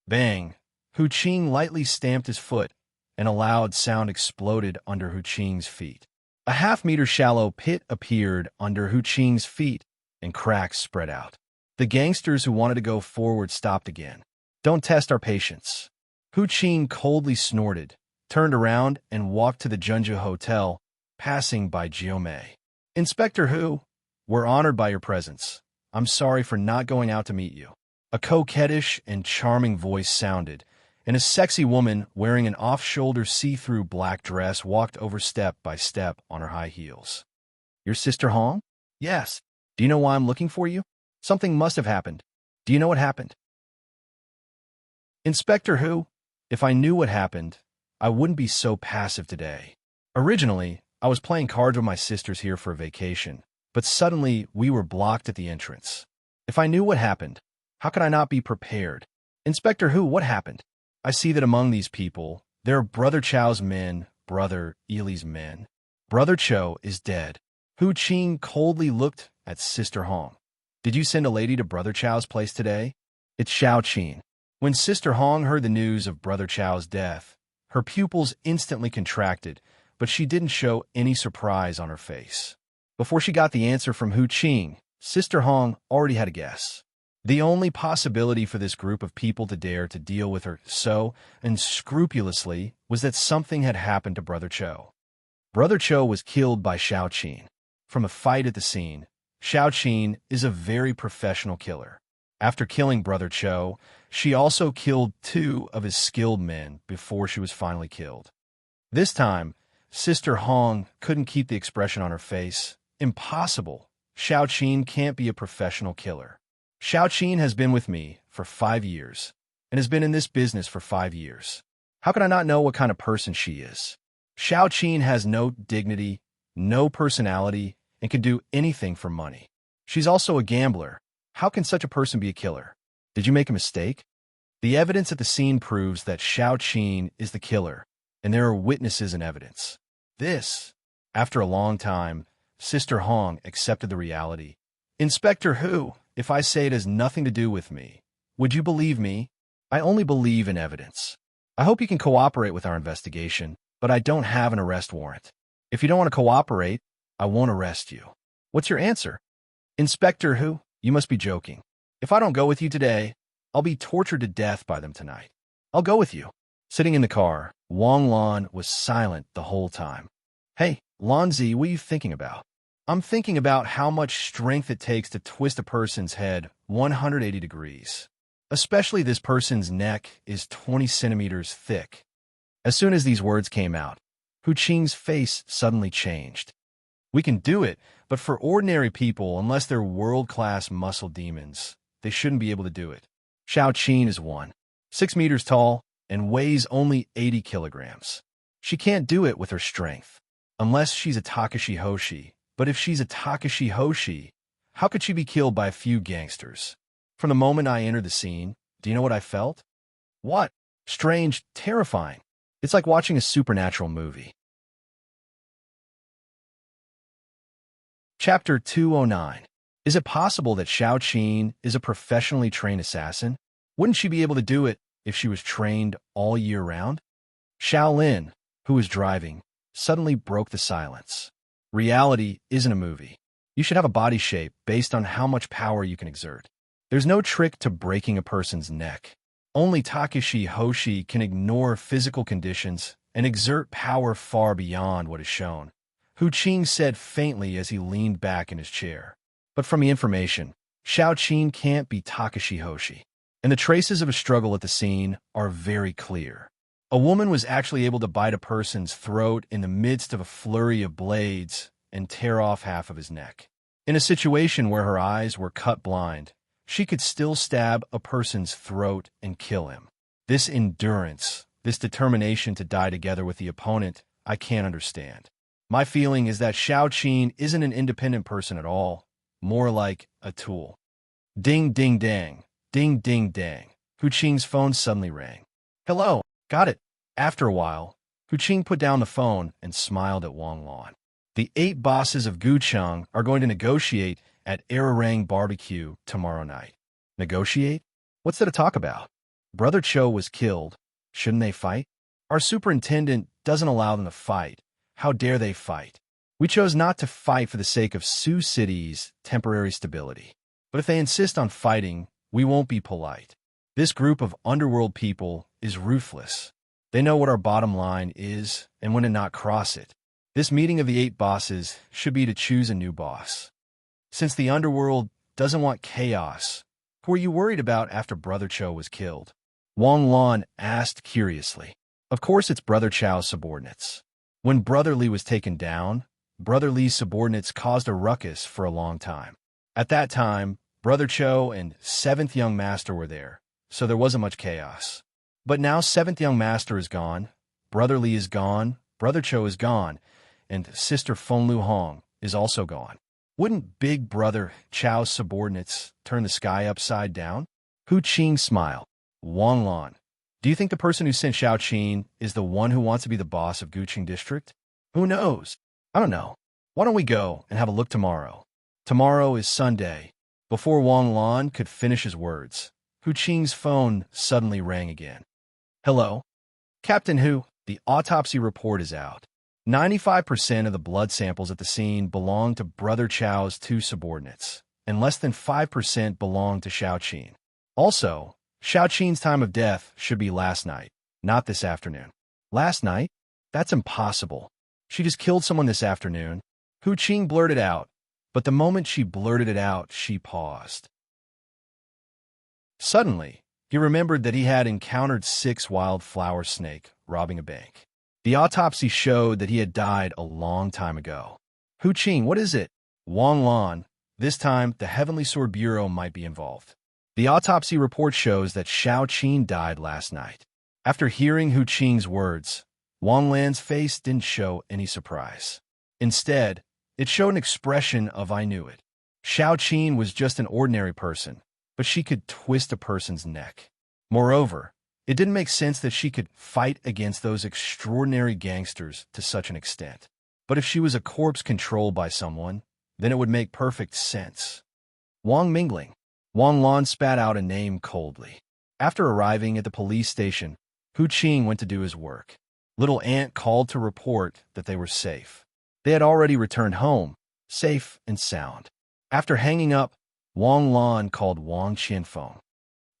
S1: Bang! Hu Qing lightly stamped his foot, and a loud sound exploded under Hu Qing's feet. A half-meter shallow pit appeared under Hu Qing's feet, and cracks spread out. The gangsters who wanted to go forward stopped again. Don't test our patience. Hu Qing coldly snorted, turned around, and walked to the Junju Hotel, passing by Jiomei. Inspector Hu, we're honored by your presence. I'm sorry for not going out to meet you. A coquettish and charming voice sounded, and a sexy woman wearing an off-shoulder see-through black dress walked over step by step on her high heels. Your sister Hong? Yes. Do you know why I'm looking for you? Something must have happened. Do you know what happened? Inspector Hu, if I knew what happened, I wouldn't be so passive today. Originally, I was playing cards with my sisters here for a vacation, but suddenly we were blocked at the entrance. If I knew what happened, how could I not be prepared? Inspector Hu, what happened? I see that among these people, there are Brother Chow's men, Brother Ili's men. Brother Cho is dead. Hu Qing coldly looked at Sister Hong. Did you send a lady to Brother Chow's place today? It's Xiao Qing. When Sister Hong heard the news of Brother Chow's death, her pupils instantly contracted, but she didn't show any surprise on her face. Before she got the answer from Hu Qing, Sister Hong already had a guess. The only possibility for this group of people to dare to deal with her so unscrupulously was that something had happened to Brother Cho. Brother Cho was killed by Xiao Qing. From a fight at the scene, Xiao Qing is a very professional killer. After killing Brother Cho, she also killed 2 of his skilled men before she was finally killed. This time, Sister Hong couldn't keep the expression on her face. Impossible. Xiao Qing can't be a professional killer. Xiao Qing has been with me for 5 years and has been in this business for 5 years. How could I not know what kind of person she is? Xiao Qing has no dignity, no personality, and can do anything for money. She's also a gambler. How can such a person be a killer? Did you make a mistake? The evidence at the scene proves that Xiao Qing is the killer, and there are witnesses and evidence. This, after a long time, Sister Hong accepted the reality. Inspector Hu, if I say it has nothing to do with me, would you believe me? I only believe in evidence. I hope you can cooperate with our investigation, but I don't have an arrest warrant. If you don't want to cooperate, I won't arrest you. What's your answer? Inspector Hu, you must be joking. If I don't go with you today, I'll be tortured to death by them tonight. I'll go with you. Sitting in the car, Wang Lan was silent the whole time. Hey, Lanzi, what are you thinking about? I'm thinking about how much strength it takes to twist a person's head 180 degrees. Especially this person's neck is 20 centimeters thick. As soon as these words came out, Hu Qing's face suddenly changed. We can do it, but for ordinary people, unless they're world-class muscle demons, they shouldn't be able to do it. Xiao Qing is 6 meters tall and weighs only 80 kilograms. She can't do it with her strength, unless she's a Takashi Hoshi. But if she's a Takashi Hoshi, how could she be killed by a few gangsters? From the moment I entered the scene, do you know what I felt? What? Strange, terrifying. It's like watching a supernatural movie. Chapter 209. Is it possible that Xiao Qing is a professionally trained assassin? Wouldn't she be able to do it if she was trained all year round? Xiao Lin, who was driving, suddenly broke the silence. Reality isn't a movie. You should have a body shape based on how much power you can exert. There's no trick to breaking a person's neck. Only Takashi Hoshi can ignore physical conditions and exert power far beyond what is shown, Hu Qing said faintly as he leaned back in his chair. But from the information, Xiao Qing can't be Takashi Hoshi, and the traces of a struggle at the scene are very clear. A woman was actually able to bite a person's throat in the midst of a flurry of blades and tear off half of his neck. In a situation where her eyes were cut blind, she could still stab a person's throat and kill him. This endurance, this determination to die together with the opponent, I can't understand. My feeling is that Xiao Qing isn't an independent person at all, more like a tool. Ding, ding, dang. Ding, ding, dang. Hu Qing's phone suddenly rang. Hello, got it. After a while, Hu Qing put down the phone and smiled at Wang Lan. The 8 bosses of Gucheng are going to negotiate at Ararang Barbecue tomorrow night. Negotiate? What's there to talk about? Brother Cho was killed. Shouldn't they fight? Our superintendent doesn't allow them to fight. How dare they fight? We chose not to fight for the sake of Sioux City's temporary stability. But if they insist on fighting, we won't be polite. This group of underworld people is ruthless. They know what our bottom line is and when to not cross it. This meeting of the 8 bosses should be to choose a new boss. Since the underworld doesn't want chaos, who were you worried about after Brother Cho was killed? Wang Lan asked curiously. Of course it's Brother Chow's subordinates. When Brother Li was taken down, Brother Li's subordinates caused a ruckus for a long time. At that time, Brother Cho and 7th Young Master were there, so there wasn't much chaos. But now 7th Young Master is gone, Brother Li is gone, Brother Cho is gone, and Sister Feng Lu Hong is also gone. Wouldn't Big Brother Chow's subordinates turn the sky upside down? Hu Qing smiled. Wang Lan, do you think the person who sent Xiao Qin is the one who wants to be the boss of Guqing District? Who knows? I don't know. Why don't we go and have a look tomorrow? Tomorrow is Sunday. Before Wang Lan could finish his words, Hu Qing's phone suddenly rang again. Hello? Captain Hu, the autopsy report is out. 95% of the blood samples at the scene belong to Brother Chow's 2 subordinates, and less than 5% belong to Xiao Qin. Also, Xiao Qin's time of death should be last night, not this afternoon. Last night? That's impossible. She just killed someone this afternoon. Hu Qing blurted out, but the moment she blurted it out, she paused. Suddenly, he remembered that he had encountered 6 wildflower snake robbing a bank. The autopsy showed that he had died a long time ago. Hu Qing, what is it? Wang Lan, this time the Heavenly Sword Bureau might be involved. The autopsy report shows that Xiao Qin died last night. After hearing Hu Qing's words, Wang Lan's face didn't show any surprise. Instead, it showed an expression of I knew it. Xiao Qin was just an ordinary person, but she could twist a person's neck. Moreover, it didn't make sense that she could fight against those extraordinary gangsters to such an extent. But if she was a corpse controlled by someone, then it would make perfect sense. Wang Mingling. Wang Lan spat out a name coldly. After arriving at the police station, Hu Qing went to do his work. Little Ant called to report that they were safe. They had already returned home, safe and sound. After hanging up, Wang Lan called Wang Qianfeng.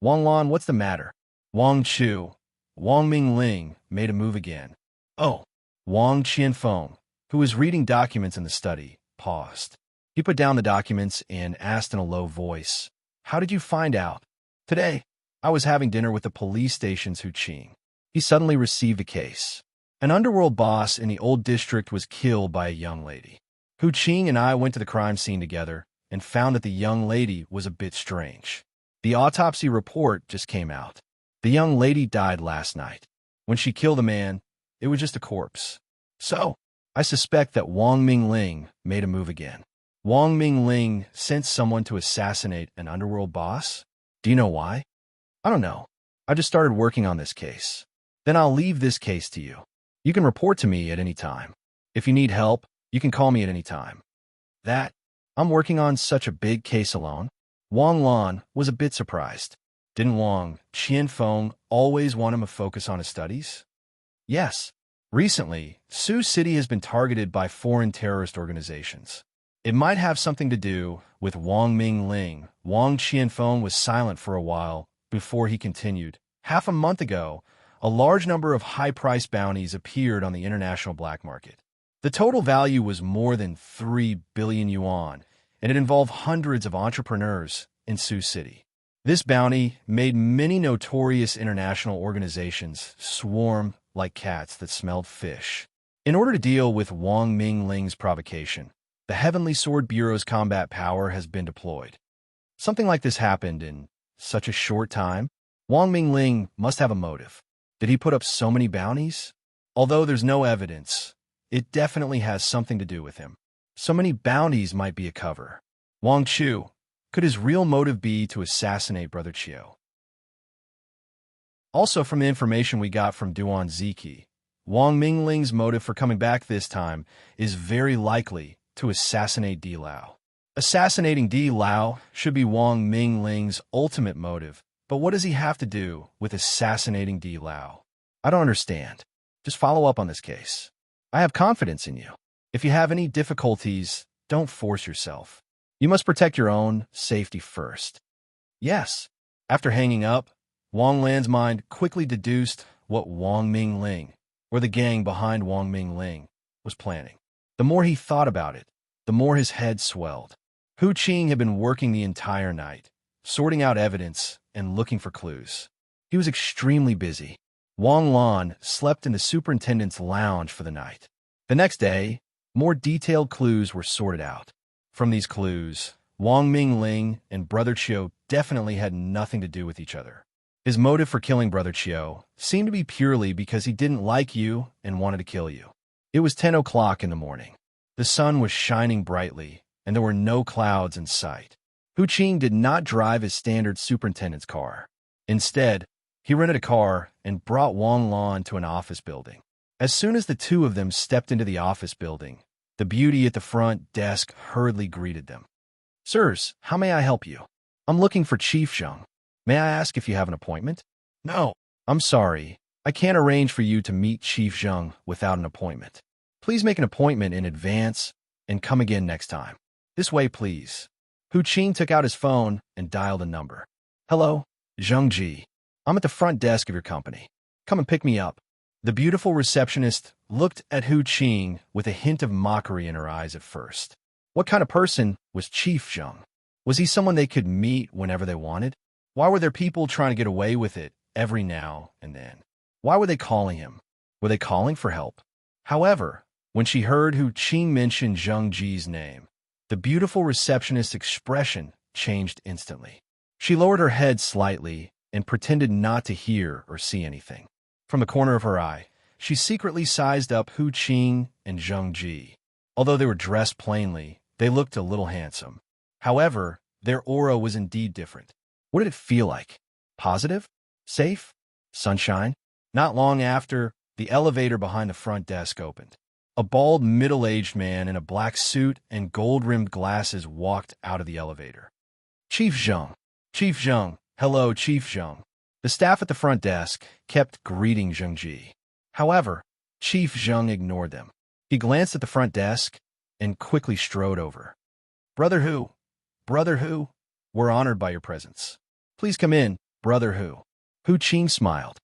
S1: Wang Lan, what's the matter? Wang Chu. Wang Mingling made a move again. Oh. Wang Qianfeng, who was reading documents in the study, paused. He put down the documents and asked in a low voice, How did you find out? Today, I was having dinner with the police station's Hu Qing. He suddenly received a case. An underworld boss in the old district was killed by a young lady. Hu Qing and I went to the crime scene together and found that the young lady was a bit strange. The autopsy report just came out. The young lady died last night. When she killed a man, it was just a corpse. So, I suspect that Wang Mingling made a move again. Wang Mingling sent someone to assassinate an underworld boss? Do you know why? I don't know. I just started working on this case. Then I'll leave this case to you. You can report to me at any time. If you need help, you can call me at any time. I'm working on such a big case alone. Wang Lan was a bit surprised. Didn't Wang Qianfeng always want him to focus on his studies? Yes. Recently, Sioux City has been targeted by foreign terrorist organizations. It might have something to do with Wang Mingling. Wang Qianfeng was silent for a while before he continued. Half a month ago, a large number of high-priced bounties appeared on the international black market. The total value was more than 3 billion yuan, and it involved hundreds of entrepreneurs in Sioux City. This bounty made many notorious international organizations swarm like cats that smelled fish. In order to deal with Wang Mingling's provocation, the Heavenly Sword Bureau's combat power has been deployed. Something like this happened in such a short time. Wang Mingling must have a motive. Did he put up so many bounties? Although there's no evidence, it definitely has something to do with him. So many bounties might be a cover. Wang Chu, could his real motive be to assassinate Brother Chiu? Also, from the information we got from Duan Ziki, Wang Mingling's motive for coming back this time is very likely to assassinate Di Lao. Assassinating Di Lao should be Wang Mingling's ultimate motive, but what does he have to do with assassinating Di Lao? I don't understand. Just follow up on this case. I have confidence in you. If you have any difficulties, don't force yourself. You must protect your own safety first. Yes. After hanging up, Wang Lan's mind quickly deduced what Wang Mingling, or the gang behind Wang Mingling, was planning. The more he thought about it, the more his head swelled. Hu Qing had been working the entire night, sorting out evidence and looking for clues. He was extremely busy. Wang Lan slept in the superintendent's lounge for the night. The next day, more detailed clues were sorted out. From these clues, Wang Mingling and Brother Chiu definitely had nothing to do with each other. His motive for killing Brother Chiu seemed to be purely because he didn't like you and wanted to kill you. It was 10 o'clock in the morning. The sun was shining brightly, and there were no clouds in sight. Hu Qing did not drive his standard superintendent's car. Instead, he rented a car and brought Wang Lan to an office building. As soon as the two of them stepped into the office building, the beauty at the front desk hurriedly greeted them. "Sirs, how may I help you? I'm looking for Chief Zheng. May I ask if you have an appointment?" "No, I'm sorry. I can't arrange for you to meet Chief Zheng without an appointment. Please make an appointment in advance and come again next time. This way, please." Hu Qing took out his phone and dialed a number. "Hello, Zheng Ji. I'm at the front desk of your company. Come and pick me up." The beautiful receptionist looked at Hu Qing with a hint of mockery in her eyes at first. What kind of person was Chief Zheng? Was he someone they could meet whenever they wanted? Why were there people trying to get away with it every now and then? Why were they calling him? Were they calling for help? However, when she heard Hu Qing mention Zheng Ji's name, the beautiful receptionist's expression changed instantly. She lowered her head slightly and pretended not to hear or see anything. From the corner of her eye, she secretly sized up Hu Qing and Zheng Ji. Although they were dressed plainly, they looked a little handsome. However, their aura was indeed different. What did it feel like? Positive? Safe? Sunshine? Not long after, the elevator behind the front desk opened. A bald, middle-aged man in a black suit and gold-rimmed glasses walked out of the elevator. "Chief Zheng. Chief Zheng. Hello, Chief Zheng." The staff at the front desk kept greeting Zheng Ji. However, Chief Zheng ignored them. He glanced at the front desk and quickly strode over. Brother Hu, we're honored by your presence. Please come in, Brother Hu." Hu Qing smiled.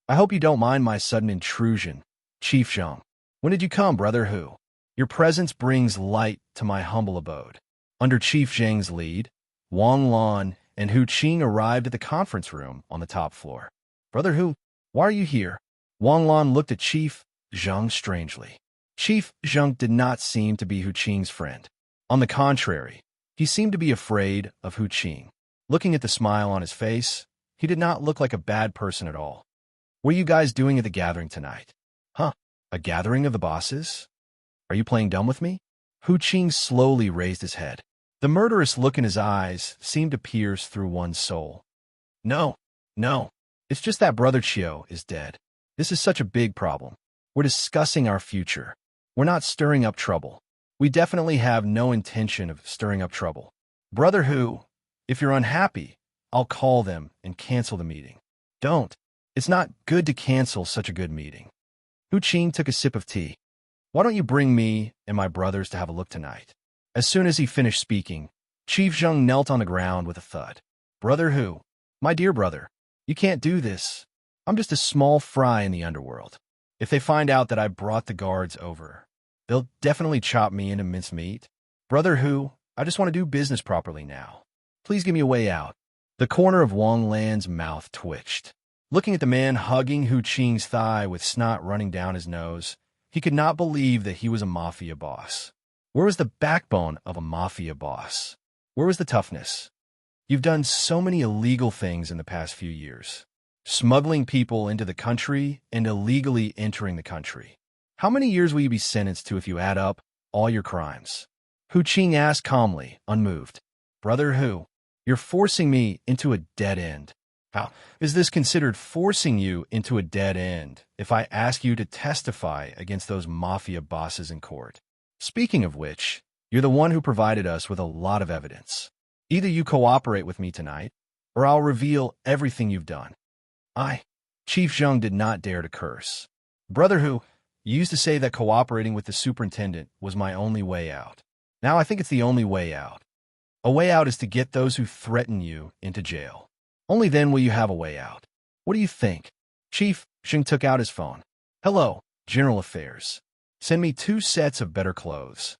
S1: "I hope you don't mind my sudden intrusion, Chief Zheng. When did you come, Brother Hu? Your presence brings light to my humble abode." Under Chief Zheng's lead, Wang Lan and Hu Qing arrived at the conference room on the top floor. "Brother Hu, why are you here?" Wang Lan looked at Chief Zheng strangely. Chief Zheng did not seem to be Hu Qing's friend. On the contrary, he seemed to be afraid of Hu Qing. Looking at the smile on his face, he did not look like a bad person at all. "What are you guys doing at the gathering tonight?" "Huh, a gathering of the bosses? Are you playing dumb with me?" Hu Qing slowly raised his head. The murderous look in his eyes seemed to pierce through one's soul. No, it's just that Brother Chiu is dead. This is such a big problem. We're discussing our future. We're not stirring up trouble. We definitely have no intention of stirring up trouble. Brother Hu, if you're unhappy, I'll call them and cancel the meeting." "Don't. It's not good to cancel such a good meeting." Hu Qing took a sip of tea. "Why don't you bring me and my brothers to have a look tonight?" As soon as he finished speaking, Chief Zheng knelt on the ground with a thud. "Brother Hu, my dear brother, you can't do this. I'm just a small fry in the underworld. If they find out that I brought the guards over, they'll definitely chop me into mincemeat. Brother Hu, I just want to do business properly now. Please give me a way out." The corner of Wang Lan's mouth twitched. Looking at the man hugging Hu Qing's thigh with snot running down his nose, he could not believe that he was a mafia boss. Where was the backbone of a mafia boss? Where was the toughness? You've done so many illegal things in the past few years. Smuggling people into the country and illegally entering the country. How many years will you be sentenced to if you add up all your crimes? Hu Qing asked calmly, unmoved. "Brother Hu, you're forcing me into a dead end." "How is this considered forcing you into a dead end if I ask you to testify against those mafia bosses in court? Speaking of which, you're the one who provided us with a lot of evidence. Either you cooperate with me tonight, or I'll reveal everything you've done." Chief Zheng did not dare to curse. "Brother Hu, You used to say that cooperating with the superintendent was my only way out. Now I think it's the only way out. A way out is to get those who threaten you into jail. Only then will you have a way out. What do you think? Chief Xing took out his phone. Hello, General Affairs. Send me 2 sets of better clothes.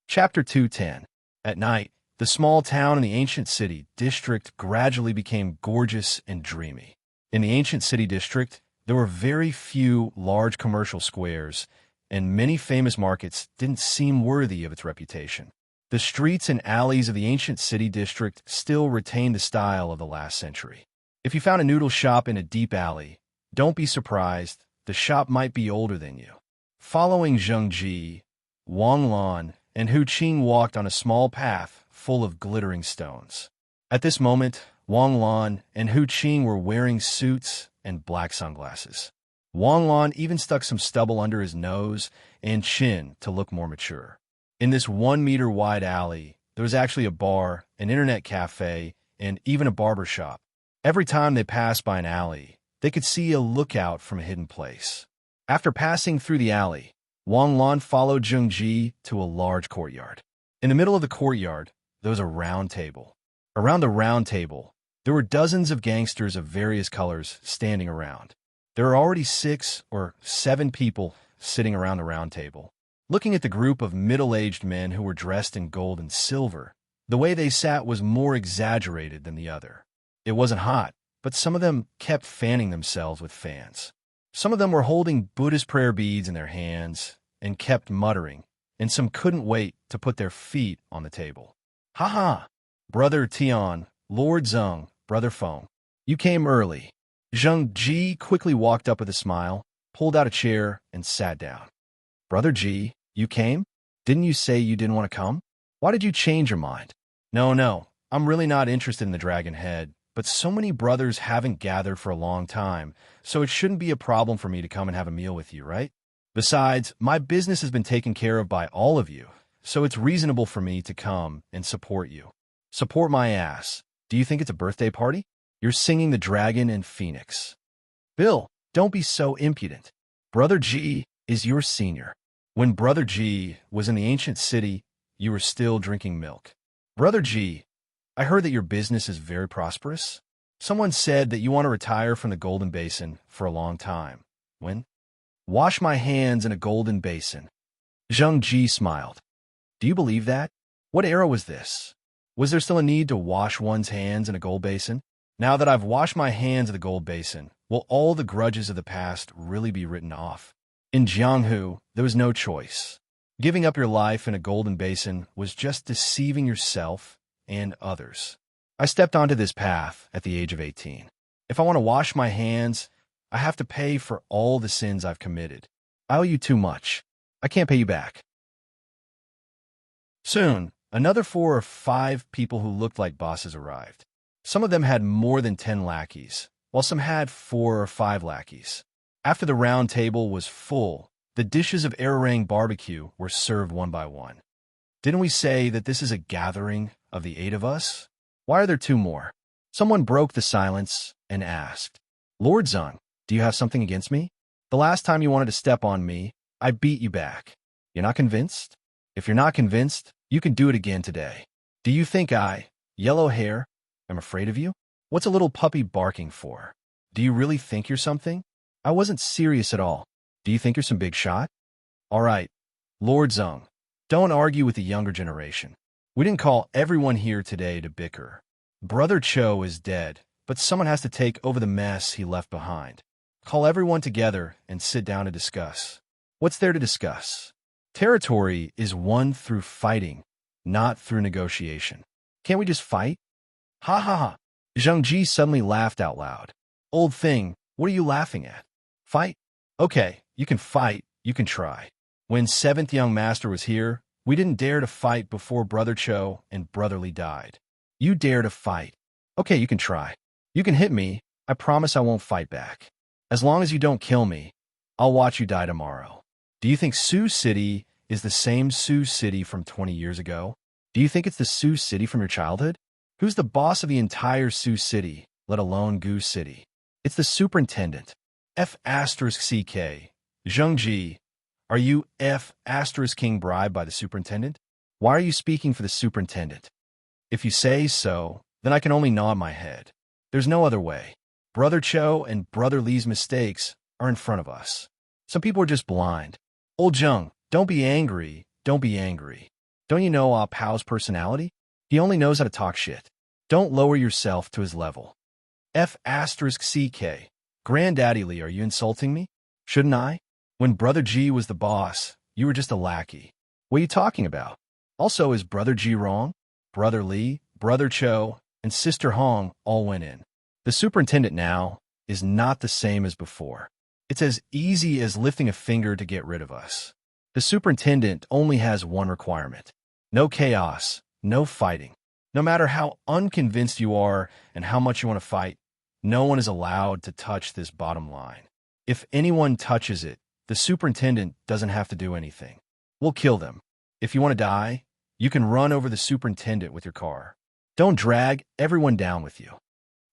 S1: Chapter 210. At night, the small town in the ancient city district gradually became gorgeous and dreamy. In the ancient city district, there were very few large commercial squares, and many famous markets didn't seem worthy of its reputation. The streets and alleys of the ancient city district still retained the style of the last century. If you found a noodle shop in a deep alley, don't be surprised, the shop might be older than you. Following Zheng Ji, Wang Lan, and Hu Qing walked on a small path full of glittering stones. At this moment, Wang Lan and Hu Qing were wearing suits and black sunglasses. Wang Lan even stuck some stubble under his nose and chin to look more mature. In this 1-meter-wide alley, there was actually a bar, an internet cafe, and even a barber shop. Every time they passed by an alley, they could see a lookout from a hidden place. After passing through the alley, Wang Lan followed Zheng Ji to a large courtyard. In the middle of the courtyard, there was a round table. Around the round table, there were dozens of gangsters of various colors standing around. There were already 6 or 7 people sitting around the round table. Looking at the group of middle-aged men who were dressed in gold and silver, the way they sat was more exaggerated than the other. It wasn't hot, but some of them kept fanning themselves with fans. Some of them were holding Buddhist prayer beads in their hands and kept muttering, and some couldn't wait to put their feet on the table. Ha ha! Brother Tian, Lord Zheng, Brother Feng. You came early. Zheng Ji quickly walked up with a smile, pulled out a chair, and sat down. Brother Ji, you came? Didn't you say you didn't want to come? Why did you change your mind? No, I'm really not interested in the dragon head, but so many brothers haven't gathered for a long time, so it shouldn't be a problem for me to come and have a meal with you, right? Besides, my business has been taken care of by all of you, so it's reasonable for me to come and support you. Support my ass. Do you think it's a birthday party? You're singing the dragon and phoenix. Bill, don't be so impudent. Brother Ji is your senior. When Brother Ji was in the ancient city, you were still drinking milk. Brother Ji, I heard that your business is very prosperous. Someone said that you want to retire from the golden basin for a long time. When? Wash my hands in a golden basin. Zheng Ji smiled. Do you believe that? What era was this? Was there still a need to wash one's hands in a gold basin? Now that I've washed my hands in the gold basin, will all the grudges of the past really be written off? In Jianghu, there was no choice. Giving up your life in a golden basin was just deceiving yourself and others. I stepped onto this path at the age of 18. If I want to wash my hands, I have to pay for all the sins I've committed. I owe you too much. I can't pay you back. Soon, another 4 or 5 people who looked like bosses arrived. Some of them had more than 10 lackeys, while some had 4 or 5 lackeys. After the round table was full, the dishes of Ararang barbecue were served one by one. Didn't we say that this is a gathering of the 8 of us? Why are there 2 more? Someone broke the silence and asked, Lord Zheng, do you have something against me? The last time you wanted to step on me, I beat you back. You're not convinced? If you're not convinced, you can do it again today. Do you think I, yellow hair, am afraid of you? What's a little puppy barking for? Do you really think you're something? I wasn't serious at all. Do you think you're some big shot? All right, Lord Zheng, don't argue with the younger generation. We didn't call everyone here today to bicker. Brother Cho is dead, but someone has to take over the mess he left behind. Call everyone together and sit down to discuss. What's there to discuss? Territory is won through fighting, not through negotiation. Can't we just fight? Ha ha ha. Zheng Ji suddenly laughed out loud. Old thing, what are you laughing at? Fight? Okay, you can fight, you can try. When 7th Young Master was here, we didn't dare to fight before Brother Cho and Brother Li died. You dare to fight. Okay, you can try. You can hit me, I promise I won't fight back. As long as you don't kill me, I'll watch you die tomorrow. Do you think Sioux City is the same Sioux City from 20 years ago? Do you think it's the Sioux City from your childhood? Who's the boss of the entire Sioux City, let alone Goose City? It's the superintendent. F asterisk CK. Zhengji, are you F asterisk king bribed by the superintendent? Why are you speaking for the superintendent? If you say so, then I can only nod my head. There's no other way. Brother Cho and Brother Li's mistakes are in front of us. Some people are just blind. Old Jung, don't be angry. Don't be angry. Don't you know Ah Pao's personality? He only knows how to talk shit. Don't lower yourself to his level. F asterisk CK. Granddaddy Li, are you insulting me? Shouldn't I? When Brother G was the boss, you were just a lackey. What are you talking about? Also, is Brother G wrong? Brother Li, Brother Cho, and Sister Hong all went in. The superintendent now is not the same as before. It's as easy as lifting a finger to get rid of us. The superintendent only has one requirement. No chaos, no fighting. No matter how unconvinced you are and how much you want to fight, no one is allowed to touch this bottom line. If anyone touches it, the superintendent doesn't have to do anything. We'll kill them. If you want to die, you can run over the superintendent with your car. Don't drag everyone down with you.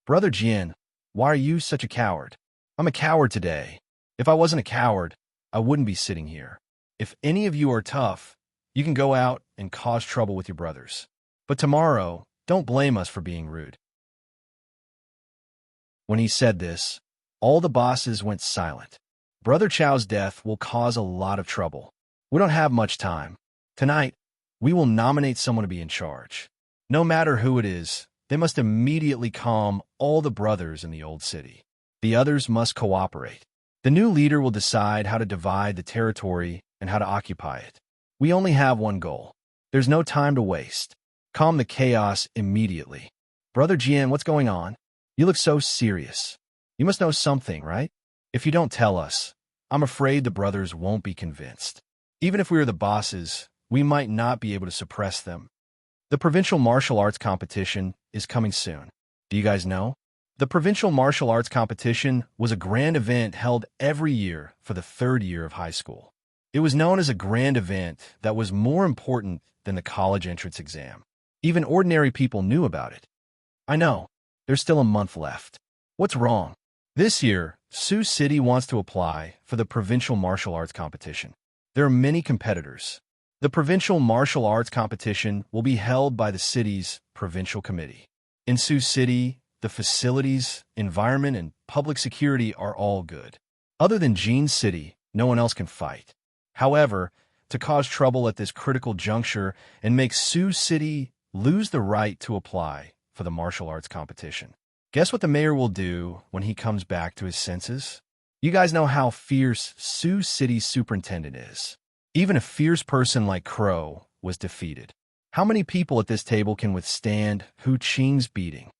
S1: Brother Jian, why are you such a coward? I'm a coward today. If I wasn't a coward, I wouldn't be sitting here. If any of you are tough, you can go out and cause trouble with your brothers. But tomorrow, don't blame us for being rude. When he said this, all the bosses went silent. Brother Chao's death will cause a lot of trouble. We don't have much time. Tonight, we will nominate someone to be in charge. No matter who it is, they must immediately calm all the brothers in the old city. The others must cooperate. The new leader will decide how to divide the territory and how to occupy it. We only have one goal. There's no time to waste. Calm the chaos immediately. Brother Jian, what's going on? You look so serious. You must know something, right? If you don't tell us, I'm afraid the brothers won't be convinced. Even if we were the bosses, we might not be able to suppress them. The provincial martial arts competition is coming soon. Do you guys know? The provincial martial arts competition was a grand event held every year for the third year of high school. It was known as a grand event that was more important than the college entrance exam. Even ordinary people knew about it. I know. There's still a month left. What's wrong? This year, Sioux City wants to apply for the provincial martial arts competition. There are many competitors. The provincial martial arts competition will be held by the city's provincial committee. In Sioux City, the facilities, environment, and public security are all good. Other than Jean City, no one else can fight. However, to cause trouble at this critical juncture and make Sioux City lose the right to apply for the martial arts competition. Guess what the mayor will do when he comes back to his senses? You guys know how fierce Sioux City's superintendent is. Even a fierce person like Crow was defeated. How many people at this table can withstand Hu Qing's beating?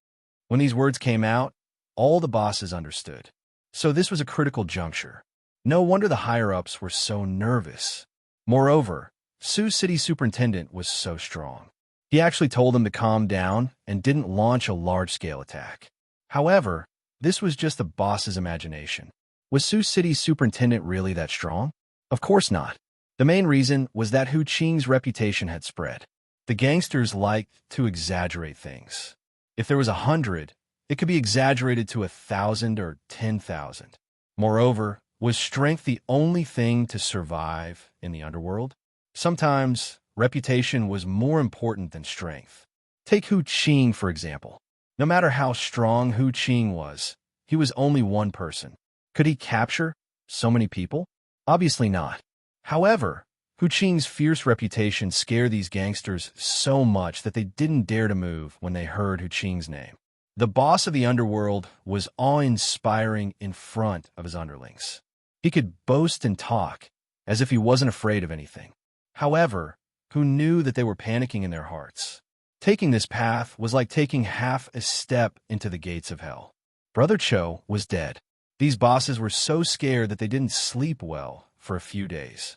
S1: When these words came out, all the bosses understood. So this was a critical juncture. No wonder the higher-ups were so nervous. Moreover, Sioux City superintendent was so strong. He actually told them to calm down and didn't launch a large-scale attack. However, this was just the boss's imagination. Was Sioux City's superintendent really that strong? Of course not. The main reason was that Hu Qing's reputation had spread. The gangsters liked to exaggerate things. If there was 100, it could be exaggerated to 1,000 or 10,000. Moreover, was strength the only thing to survive in the underworld? Sometimes, reputation was more important than strength. Take Hu Qing, for example. No matter how strong Hu Qing was, he was only one person. Could he capture so many people? Obviously not. However, Hu Qing's fierce reputation scared these gangsters so much that they didn't dare to move when they heard Hu Qing's name. The boss of the underworld was awe-inspiring in front of his underlings. He could boast and talk as if he wasn't afraid of anything. However, Hu knew that they were panicking in their hearts. Taking this path was like taking half a step into the gates of hell. Brother Cho was dead. These bosses were so scared that they didn't sleep well for a few days.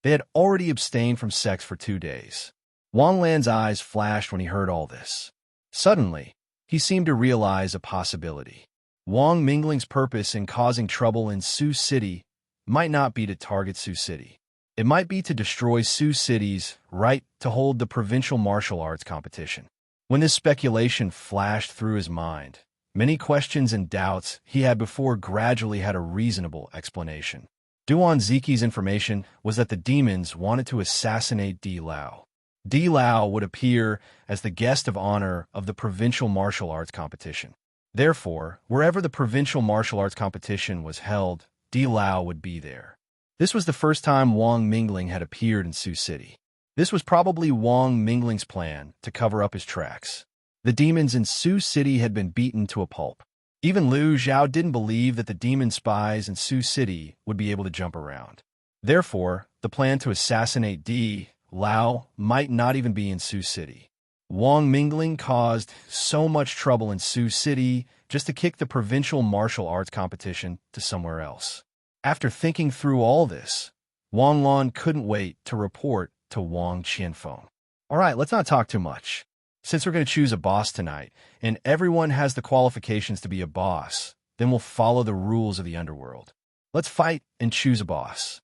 S1: They had already abstained from sex for 2 days. Wang Lan's eyes flashed when he heard all this. Suddenly, he seemed to realize a possibility. Wang Mingling's purpose in causing trouble in Sioux City might not be to target Sioux City. It might be to destroy Sioux City's right to hold the provincial martial arts competition. When this speculation flashed through his mind, Many questions and doubts he had before gradually had a reasonable explanation. Duan Ziki's information was that the demons wanted to assassinate Di Lao. Di Lao would appear as the guest of honor of the provincial martial arts competition. Therefore, wherever the provincial martial arts competition was held, Di Lao would be there. This was the first time Wang Mingling had appeared in Sioux City. This was probably Wang Mingling's plan to cover up his tracks. The demons in Sioux City had been beaten to a pulp. Even Liu Zhao didn't believe that the demon spies in Sioux City would be able to jump around. Therefore, the plan to assassinate Di Lao might not even be in Sioux City. Wang Mingling caused so much trouble in Sioux City just to kick the provincial martial arts competition to somewhere else. After thinking through all this, Wang Lan couldn't wait to report to Wang Qianfeng. All right, let's not talk too much. Since we're going to choose a boss tonight, and everyone has the qualifications to be a boss, then we'll follow the rules of the underworld. Let's fight and choose a boss.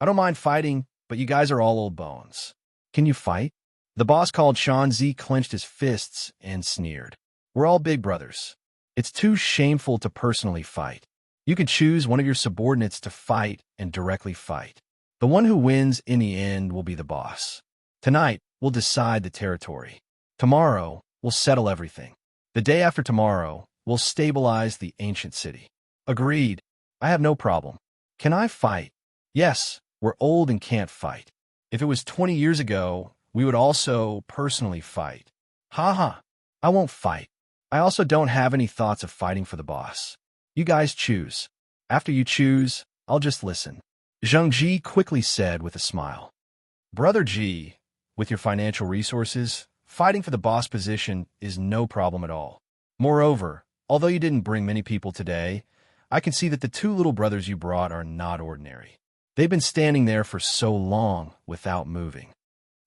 S1: I don't mind fighting, but you guys are all old bones. Can you fight? The boss called Shanzi clenched his fists and sneered. We're all big brothers. It's too shameful to personally fight. You can choose one of your subordinates to fight and directly fight. The one who wins in the end will be the boss. Tonight, we'll decide the territory. Tomorrow, we'll settle everything. The day after tomorrow, we'll stabilize the ancient city. Agreed. I have no problem. Can I fight? Yes, we're old and can't fight. If it was 20 years ago, we would also personally fight. Haha, I won't fight. I also don't have any thoughts of fighting for the boss. You guys choose. After you choose, I'll just listen. Zheng Ji quickly said with a smile. Brother Ji, with your financial resources, fighting for the boss position is no problem at all. Moreover, although you didn't bring many people today, I can see that the two little brothers you brought are not ordinary. They've been standing there for so long without moving.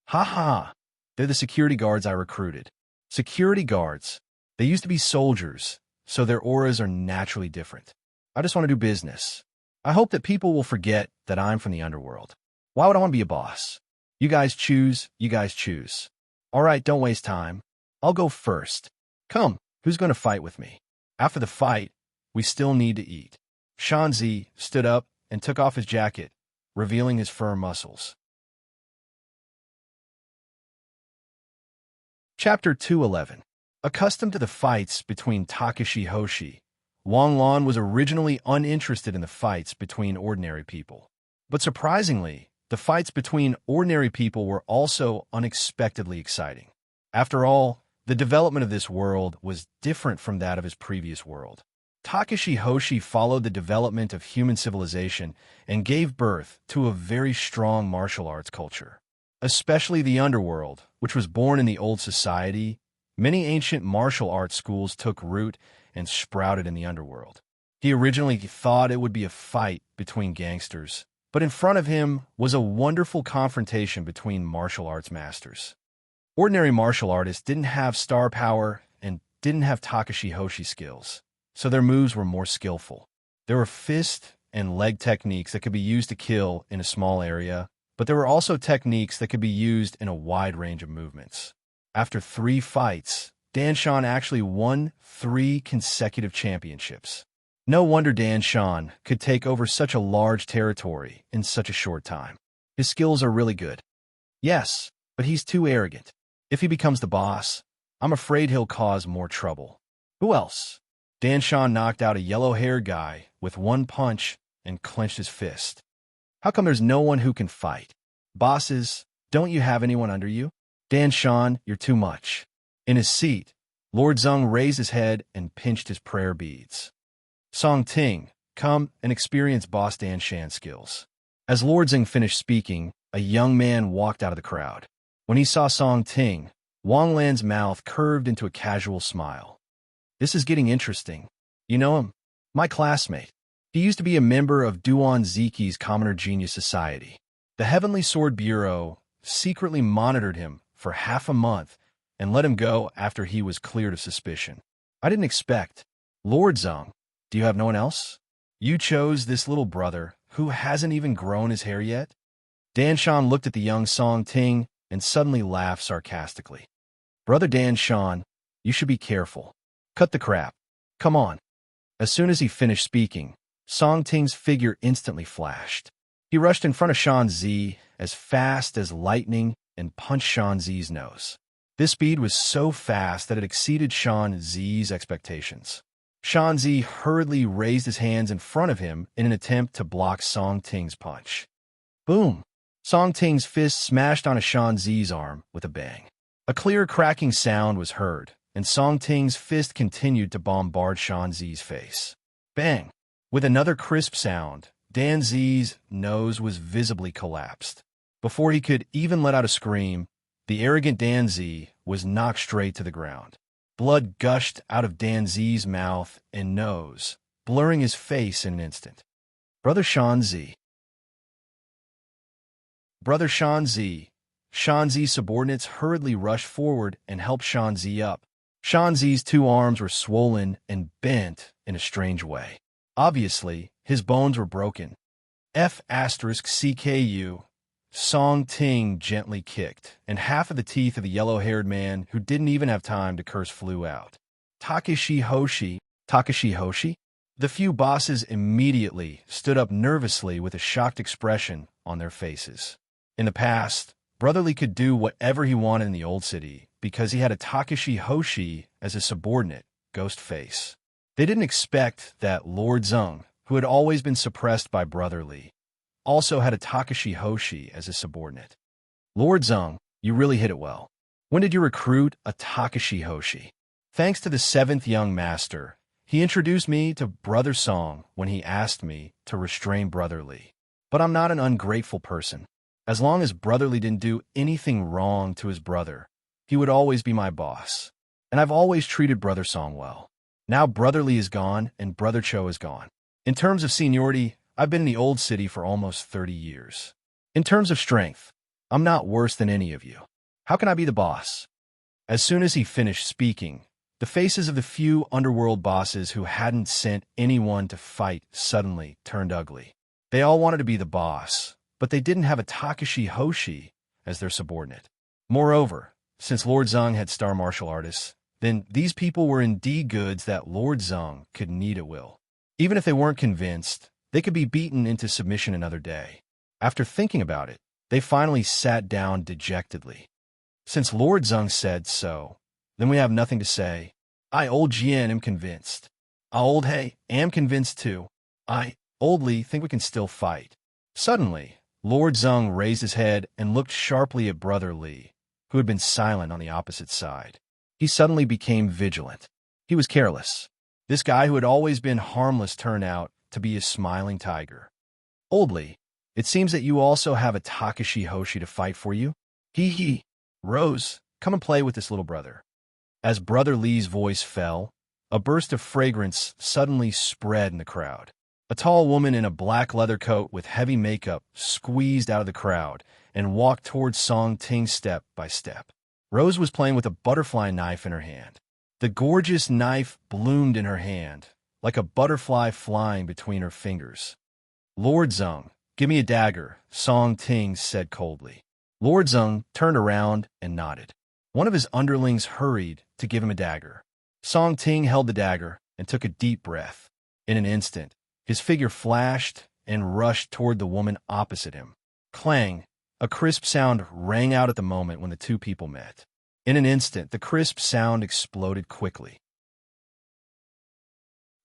S1: Ha! They're the security guards I recruited. Security guards. They used to be soldiers, so their auras are naturally different. I just want to do business. I hope that people will forget that I'm from the underworld. Why would I want to be a boss? You guys choose, you guys choose. All right, don't waste time. I'll go first. Come, who's going to fight with me? After the fight, we still need to eat. Shanzi stood up and took off his jacket, revealing his firm muscles. Chapter 211. Accustomed to the fights between Takashi Hoshi, Wang Lan was originally uninterested in the fights between ordinary people. But surprisingly, the fights between ordinary people were also unexpectedly exciting. After all, the development of this world was different from that of his previous world. Takashi Hoshi followed the development of human civilization and gave birth to a very strong martial arts culture. Especially the underworld, which was born in the old society, many ancient martial arts schools took root and sprouted in the underworld. He originally thought it would be a fight between gangsters, but in front of him was a wonderful confrontation between martial arts masters. Ordinary martial artists didn't have star power and didn't have Takashi Hoshi skills, so their moves were more skillful. There were fist and leg techniques that could be used to kill in a small area, but there were also techniques that could be used in a wide range of movements. After 3 fights, Dan Shan actually won 3 consecutive championships. No wonder Dan Shan could take over such a large territory in such a short time. His skills are really good. Yes, but he's too arrogant. If he becomes the boss, I'm afraid he'll cause more trouble. Who else? Dan Shan knocked out a yellow-haired guy with 1 punch and clenched his fist. How come there's no one who can fight? Bosses, don't you have anyone under you? Dan Shan, you're too much. In his seat, Lord Zeng raised his head and pinched his prayer beads. Song Ting, come and experience Boss Dan Shan's skills. As Lord Zeng finished speaking, a young man walked out of the crowd. When he saw Song Ting, Wang Lan's mouth curved into a casual smile. This is getting interesting. You know him? My classmate. He used to be a member of Duan Ziki's Commoner Genius Society. The Heavenly Sword Bureau secretly monitored him for half a month and let him go after he was cleared of suspicion. I didn't expect. Lord Zeng, do you have no one else? You chose this little brother who hasn't even grown his hair yet? Dan Shan looked at the young Song Ting and suddenly laughed sarcastically. Brother Dan Shan, you should be careful. Cut the crap. Come on. As soon as he finished speaking, Song Ting's figure instantly flashed. He rushed in front of Shan Zi as fast as lightning and punched Shan Zi's nose. This speed was so fast that it exceeded Shan Zi's expectations. Shan Zi hurriedly raised his hands in front of him in an attempt to block Song Ting's punch. Boom! Song Ting's fist smashed onto Shan Zi's arm with a bang. A clear cracking sound was heard, and Song Ting's fist continued to bombard Shan Zi's face. Bang! With another crisp sound, Dan Zi's nose was visibly collapsed. Before he could even let out a scream, the arrogant Dan Zi was knocked straight to the ground. Blood gushed out of Dan Zi's mouth and nose, blurring his face in an instant. Brother Shan Zi. Brother Shan Zi. Shan Zi's subordinates hurriedly rushed forward and helped Shan Zi up. Shan Zi's two arms were swollen and bent in a strange way. Obviously, his bones were broken. F***CKU. Song Ting gently kicked, and half of the teeth of the yellow-haired man who didn't even have time to curse flew out. Takeshi Hoshi. Takeshi Hoshi? The few bosses immediately stood up nervously with a shocked expression on their faces. In the past, Brotherly could do whatever he wanted in the old city because he had a Takeshi Hoshi as a subordinate, Ghostface. They didn't expect that Lord Zeng, who had always been suppressed by Brotherly, also had a Takeshi Hoshi as a subordinate. Lord Zeng, you really hit it well. When did you recruit a Takeshi Hoshi? Thanks to the seventh young master, he introduced me to Brother Song when he asked me to restrain Brotherly. But I'm not an ungrateful person. As long as Brotherly didn't do anything wrong to his brother, he would always be my boss. And I've always treated Brother Song well. Now Brotherly is gone and Brother Cho is gone. In terms of seniority, I've been in the old city for almost 30 years. In terms of strength, I'm not worse than any of you. How can I be the boss? As soon as he finished speaking, the faces of the few underworld bosses who hadn't sent anyone to fight suddenly turned ugly. They all wanted to be the boss, but they didn't have a Takeshi Hoshi as their subordinate. Moreover, since Lord Zeng had star martial artists, then these people were indeed goods that Lord Zeng could knead at will. Even if they weren't convinced, they could be beaten into submission another day. After thinking about it, they finally sat down dejectedly. Since Lord Zeng said so, then we have nothing to say. I, Old Jian, am convinced. I, Old He, am convinced too. I, Old Li, think we can still fight. Suddenly, Lord Zeng raised his head and looked sharply at Brother Li, who had been silent on the opposite side. He suddenly became vigilant. He was careless. This guy who had always been harmless turned out to be a smiling tiger. Old Li, it seems that you also have a Takeshi Hoshi to fight for you. Hee. Rose, come and play with this little brother. As Brother Li's voice fell, a burst of fragrance suddenly spread in the crowd. A tall woman in a black leather coat with heavy makeup squeezed out of the crowd and walked towards Song Ting step by step. Rose was playing with a butterfly knife in her hand. The gorgeous knife bloomed in her hand, like a butterfly flying between her fingers. Lord Zeng, give me a dagger, Song Ting said coldly. Lord Zeng turned around and nodded. One of his underlings hurried to give him a dagger. Song Ting held the dagger and took a deep breath. In an instant, his figure flashed and rushed toward the woman opposite him. Clang! A crisp sound rang out at the moment when the two people met. In an instant, the crisp sound exploded quickly.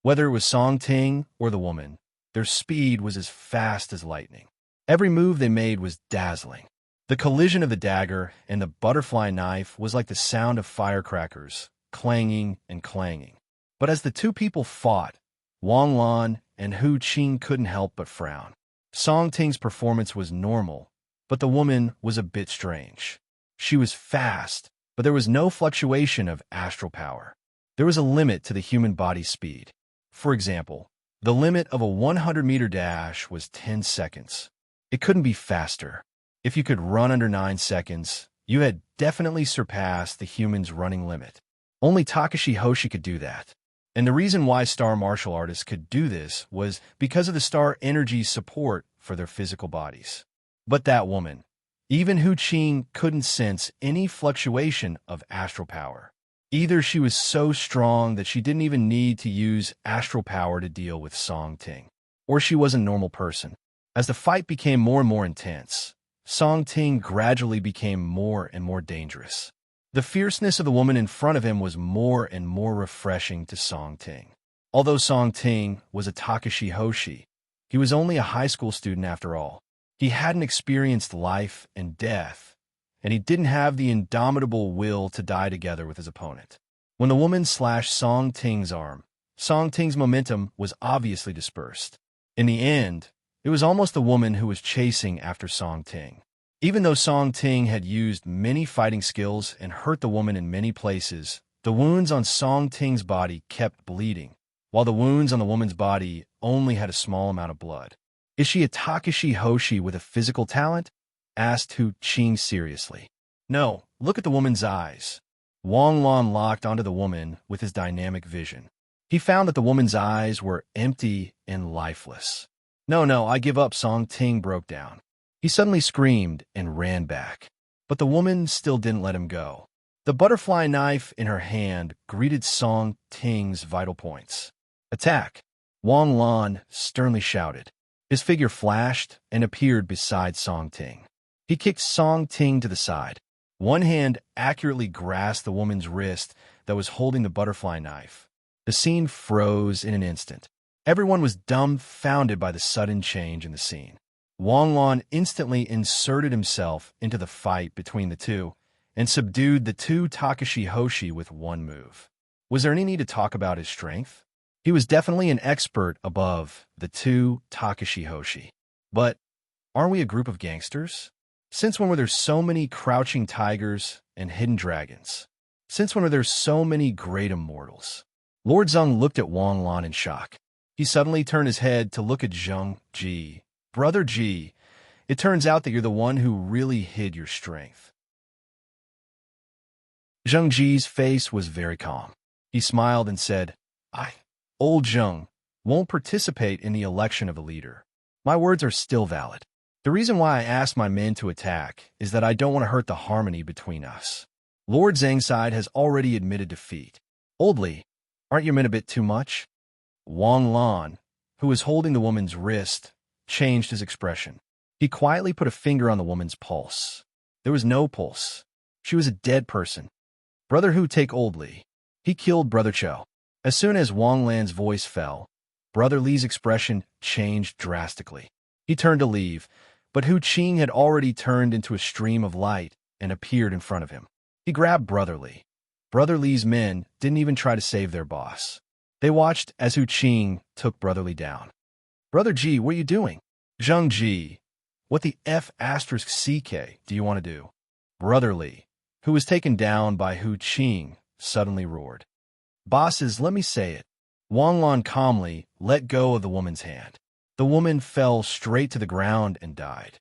S1: Whether it was Song Ting or the woman, their speed was as fast as lightning. Every move they made was dazzling. The collision of the dagger and the butterfly knife was like the sound of firecrackers, clanging and clanging. But as the two people fought, Wang Lan and Hu Qing couldn't help but frown. Song Ting's performance was normal, but the woman was a bit strange. She was fast, but there was no fluctuation of astral power. There was a limit to the human body's speed. For example, the limit of a 100-meter dash was 10 seconds. It couldn't be faster. If you could run under 9 seconds, you had definitely surpassed the human's running limit. Only Takeshi Hoshi could do that. And the reason why star martial artists could do this was because of the star energy's support for their physical bodies. But that woman, even Hu Qing, couldn't sense any fluctuation of astral power. Either she was so strong that she didn't even need to use astral power to deal with Song Ting, or she was a normal person. As the fight became more and more intense, Song Ting gradually became more and more dangerous. The fierceness of the woman in front of him was more and more refreshing to Song Ting. Although Song Ting was a Takashi Hoshi, he was only a high school student after all. He hadn't experienced life and death, and he didn't have the indomitable will to die together with his opponent. When the woman slashed Song Ting's arm, Song Ting's momentum was obviously dispersed. In the end, it was almost the woman who was chasing after Song Ting. Even though Song Ting had used many fighting skills and hurt the woman in many places, the wounds on Song Ting's body kept bleeding, while the wounds on the woman's body only had a small amount of blood. "Is she a Takashi Hoshi with a physical talent?" asked Hu Qing seriously. "No, look at the woman's eyes." Wang Lan locked onto the woman with his dynamic vision. He found that the woman's eyes were empty and lifeless. No, I give up," Song Ting broke down. He suddenly screamed and ran back. But the woman still didn't let him go. The butterfly knife in her hand greeted Song Ting's vital points. "Attack!" Wang Lan sternly shouted. His figure flashed and appeared beside Song Ting. He kicked Song Ting to the side. One hand accurately grasped the woman's wrist that was holding the butterfly knife. The scene froze in an instant. Everyone was dumbfounded by the sudden change in the scene. Wang Lan instantly inserted himself into the fight between the two and subdued the two Takashi Hoshi with one move. Was there any need to talk about his strength? He was definitely an expert above the two Takashi Hoshi. But aren't we a group of gangsters? Since when were there so many crouching tigers and hidden dragons? Since when were there so many great immortals? Lord Zheng looked at Wang Lan in shock. He suddenly turned his head to look at Zheng Ji. "Brother Ji, it turns out that you're the one who really hid your strength." Zheng Ji's face was very calm. He smiled and said, Old Zheng, won't participate in the election of a leader. My words are still valid. The reason why I asked my men to attack is that I don't want to hurt the harmony between us. Lord Zheng's side has already admitted defeat. Old Li, aren't your men a bit too much?" Wang Lan, who was holding the woman's wrist, changed his expression. He quietly put a finger on the woman's pulse. There was no pulse. She was a dead person. "Brother Hu, take Old Li. He killed Brother Cho." As soon as Wang Lan's voice fell, Brother Li's expression changed drastically. He turned to leave, but Hu Qing had already turned into a stream of light and appeared in front of him. He grabbed Brother Li. Brother Li's men didn't even try to save their boss. They watched as Hu Qing took Brother Li down. "Brother Ji, what are you doing?" "Zheng Ji, what the F***CK do you want to do?" Brother Li, who was taken down by Hu Qing, suddenly roared. "Bosses, let me say it." Wang Lan calmly let go of the woman's hand. The woman fell straight to the ground and died.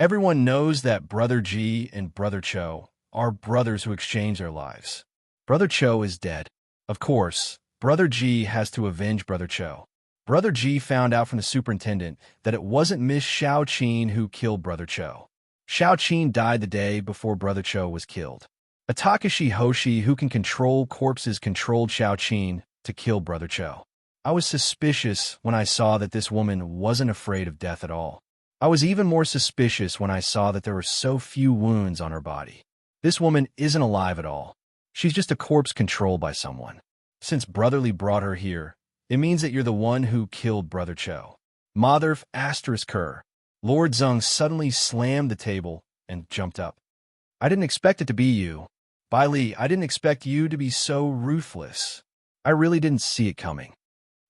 S1: Everyone knows that Brother Ji and Brother Cho are brothers who exchange their lives. Brother Cho is dead. Of course, Brother Ji has to avenge Brother Cho. Brother Ji found out from the superintendent that it wasn't Miss Xiao Qin who killed Brother Cho. Xiao Qin died the day before Brother Cho was killed. A Takashi Hoshi who can control corpses controlled Xiao Qin to kill Brother Cho. I was suspicious when I saw that this woman wasn't afraid of death at all. I was even more suspicious when I saw that there were so few wounds on her body. This woman isn't alive at all. She's just a corpse controlled by someone. Since Brotherly brought her here, it means that you're the one who killed Brother Cho. Motherf ***. Lord Zheng suddenly slammed the table and jumped up. "I didn't expect it to be you. Bai Li, I didn't expect you to be so ruthless. I really didn't see it coming."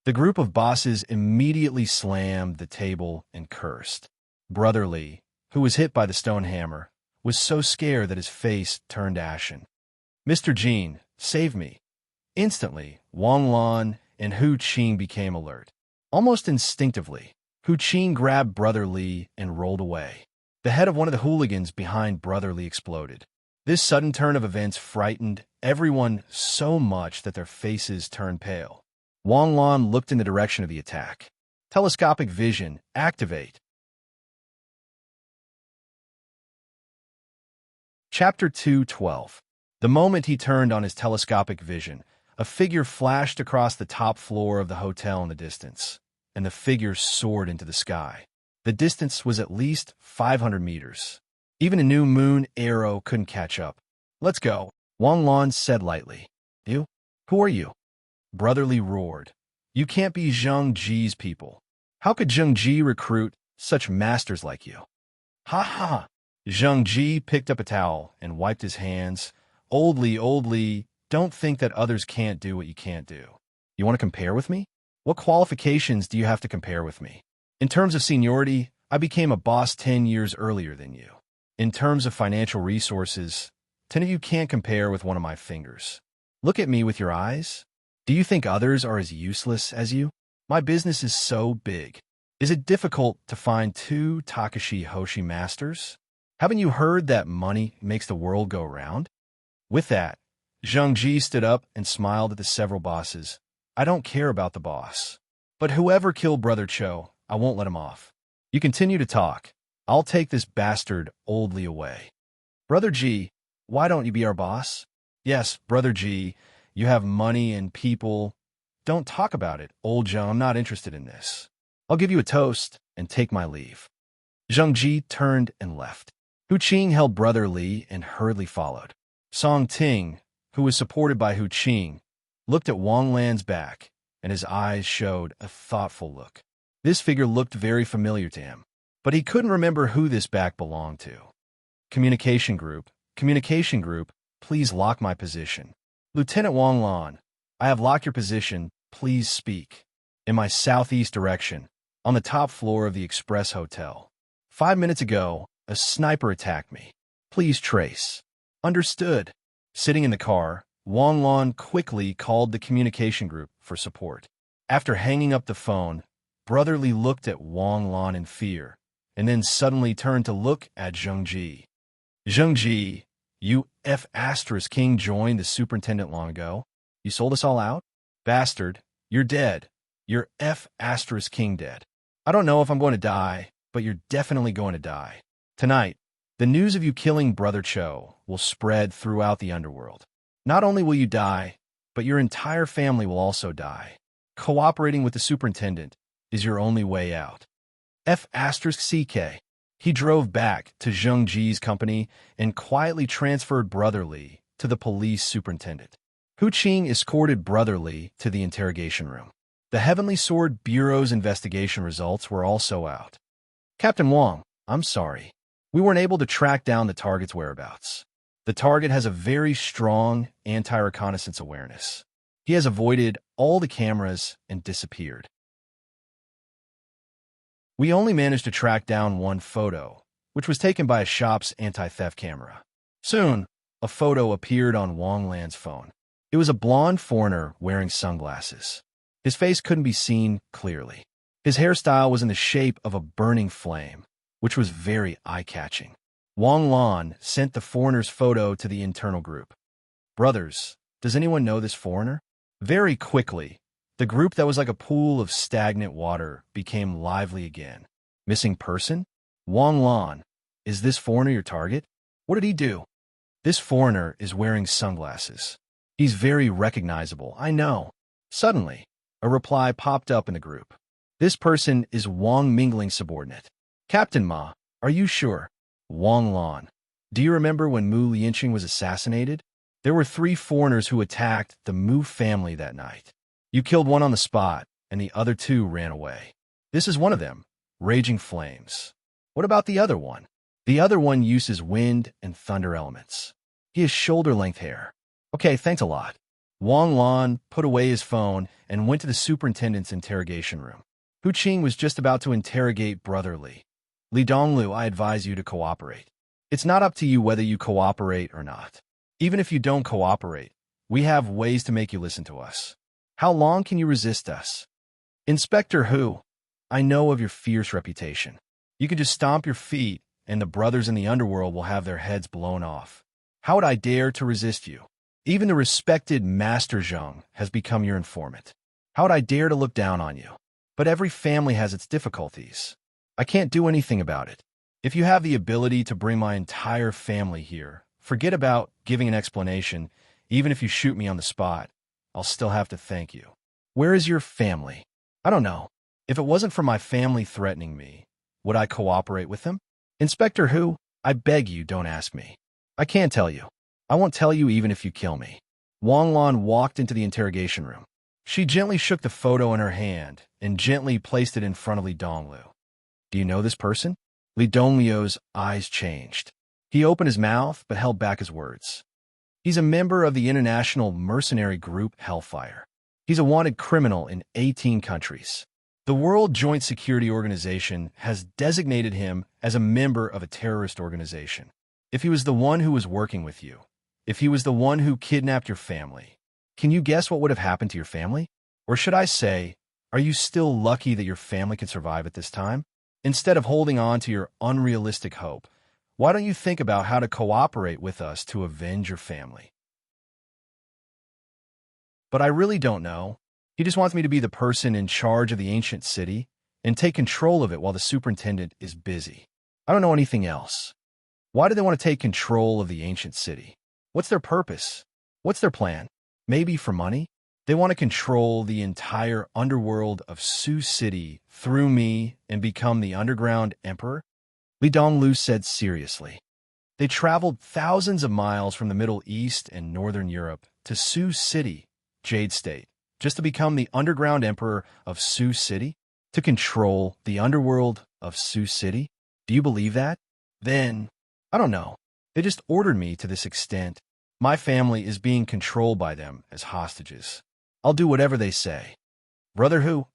S1: The group of bosses immediately slammed the table and cursed. Brother Li, who was hit by the stone hammer, was so scared that his face turned ashen. "Mr. Jean, save me." Instantly, Wang Lan and Hu Qing became alert. Almost instinctively, Hu Qing grabbed Brother Li and rolled away. The head of one of the hooligans behind Brother Li exploded. This sudden turn of events frightened everyone so much that their faces turned pale. Wang Lan looked in the direction of the attack. Telescopic vision, activate. Chapter 2:12. The moment he turned on his telescopic vision, a figure flashed across the top floor of the hotel in the distance, and the figure soared into the sky. The distance was at least 500 meters. Even a new moon arrow couldn't catch up. "Let's go," Wang Lan said lightly. "You? Who are you?" Brotherly roared. "You can't be Zheng Ji's people. How could Zheng Ji recruit such masters like you?" "Ha ha!" Zheng Ji picked up a towel and wiped his hands. Oldly, don't think that others can't do what you can't do. You want to compare with me? What qualifications do you have to compare with me? In terms of seniority, I became a boss 10 years earlier than you. In terms of financial resources, 10 of you can't compare with one of my fingers. Look at me with your eyes. Do you think others are as useless as you? My business is so big. Is it difficult to find 2 Takashi Hoshi masters? Haven't you heard that money makes the world go round? With that, Zheng Ji stood up and smiled at the several bosses. "I don't care about the boss. But whoever killed Brother Cho, I won't let him off. You continue to talk. I'll take this bastard oldly away. Brother Ji, why don't you be our boss?" "Yes, Brother Ji, you have money and people. Don't talk about it, old Zheng. I'm not interested in this. I'll give you a toast and take my leave." Zheng Ji turned and left. Hu Qing held Brother Li and hurriedly followed. Song Ting, who was supported by Hu Qing, looked at Wang Lan's back, and his eyes showed a thoughtful look. This figure looked very familiar to him, but he couldn't remember who this back belonged to. Communication group, please lock my position. Lieutenant Wang Lan, I have locked your position, please speak. In my southeast direction, on the top floor of the Express Hotel. 5 minutes ago, a sniper attacked me. Please trace. Understood. Sitting in the car, Wang Lan quickly called the communication group for support. After hanging up the phone, Brotherly looked at Wang Lan in fear, and then suddenly turned to look at Zheng Ji. "Zheng Ji, you King joined the superintendent long ago. You sold us all out? Bastard, you're dead. You're King dead. I don't know if I'm going to die, but you're definitely going to die. Tonight, the news of you killing Brother Cho will spread throughout the underworld. Not only will you die, but your entire family will also die. Cooperating with the superintendent is your only way out." CK. He drove back to Zheng Ji's company and quietly transferred Brotherly to the police superintendent. Hu Qing escorted Brotherly to the interrogation room. The Heavenly Sword Bureau's investigation results were also out. "Captain Wang, I'm sorry. We weren't able to track down the target's whereabouts. The target has a very strong anti-reconnaissance awareness. He has avoided all the cameras and disappeared. We only managed to track down one photo, which was taken by a shop's anti-theft camera. Soon, a photo appeared on Wang Lan's phone. It was a blonde foreigner wearing sunglasses. His face couldn't be seen clearly. His hairstyle was in the shape of a burning flame, which was very eye-catching. Wang Lan sent the foreigner's photo to the internal group. "Brothers, does anyone know this foreigner?" Very quickly, the group that was like a pool of stagnant water became lively again. "Missing person? Wang Lan, is this foreigner your target? What did he do?" "This foreigner is wearing sunglasses. He's very recognizable, I know." Suddenly, a reply popped up in the group. "This person is Wang Mingling's subordinate." "Captain Ma, are you sure?" Wang Lan, do you remember when Mu Lianqing was assassinated? There were 3 foreigners who attacked the Mu family that night. You killed one on the spot, and the other 2 ran away. This is one of them, Raging Flames. What about the other one? The other one uses wind and thunder elements. He has shoulder-length hair. Okay, thanks a lot. Wang Lan put away his phone and went to the superintendent's interrogation room. Hu Qing was just about to interrogate Brotherly. "Li Donglu, I advise you to cooperate. It's not up to you whether you cooperate or not. Even if you don't cooperate, we have ways to make you listen to us. How long can you resist us?" "Inspector Hu, I know of your fierce reputation. You can just stomp your feet, and the brothers in the underworld will have their heads blown off. How would I dare to resist you? Even the respected Master Zheng has become your informant. How would I dare to look down on you? But every family has its difficulties. I can't do anything about it. If you have the ability to bring my entire family here, Forget about giving an explanation. Even if you shoot me on the spot, I'll still have to thank you. Where is your family? I don't know. If it wasn't for my family threatening me, would I cooperate with them? Inspector who? I beg you, don't ask me. I can't tell you. I won't tell you even if you kill me. Wang Lan walked into the interrogation room. She gently shook the photo in her hand and gently placed it in front of Li Donglu. Do you know this person? Li Dongliu's eyes changed. He opened his mouth but held back his words. He's a member of the international mercenary group Hellfire. He's a wanted criminal in 18 countries. The World Joint Security Organization has designated him as a member of a terrorist organization. If he was the one who was working with you, if he was the one who kidnapped your family, can you guess what would have happened to your family? Or should I say, are you still lucky that your family can survive at this time? Instead of holding on to your unrealistic hope, why don't you think about how to cooperate with us to avenge your family? But I really don't know. He just wants me to be the person in charge of the ancient city and take control of it while the superintendent is busy. I don't know anything else. Why do they want to take control of the ancient city? What's their purpose? What's their plan? Maybe for money? They want to control the entire underworld of Sioux City through me and become the underground emperor? Li Donglu said seriously. They traveled thousands of miles from the Middle East and Northern Europe to Sioux City, Jade State, just to become the underground emperor of Sioux City? To control the underworld of Sioux City? Do you believe that? Then, I don't know. They just ordered me to this extent. My family is being controlled by them as hostages. I'll do whatever they say. Brother who?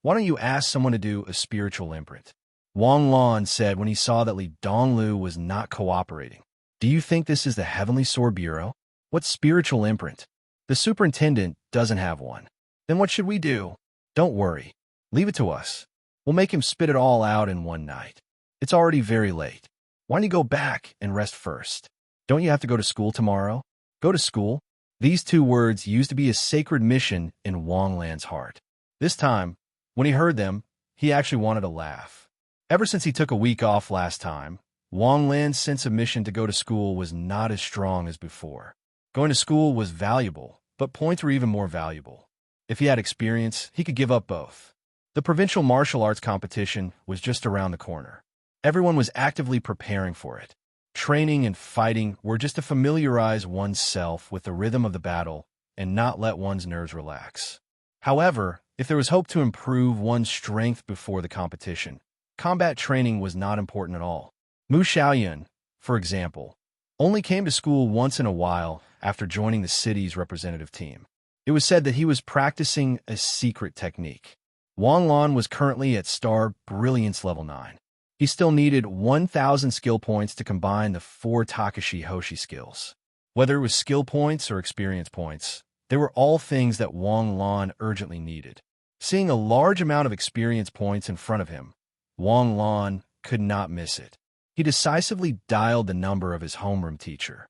S1: Why don't you ask someone to do a spiritual imprint? Wang Lan said when he saw that Li Donglu was not cooperating. Do you think this is the Heavenly Sword Bureau? What spiritual imprint? The superintendent doesn't have one. Then what should we do? Don't worry. Leave it to us. We'll make him spit it all out in one night. It's already very late. Why don't you go back and rest first? Don't you have to go to school tomorrow? Go to school? These two words used to be a sacred mission in Wang Lan's heart. This time, when he heard them, he actually wanted to laugh. Ever since he took a week off last time, Wang Lan's sense of mission to go to school was not as strong as before. Going to school was valuable, but points were even more valuable. If he had experience, he could give up both. The provincial martial arts competition was just around the corner. Everyone was actively preparing for it. Training and fighting were just to familiarize oneself with the rhythm of the battle and not let one's nerves relax. However, if there was hope to improve one's strength before the competition, combat training was not important at all. Mu Xiaoyun, for example, only came to school once in a while after joining the city's representative team. It was said that he was practicing a secret technique. Wang Lan was currently at Star Brilliance Level 9. He still needed 1,000 skill points to combine the 4 Takashi Hoshi skills. Whether it was skill points or experience points, they were all things that Wang Lan urgently needed. Seeing a large amount of experience points in front of him, Wang Lan could not miss it. He decisively dialed the number of his homeroom teacher.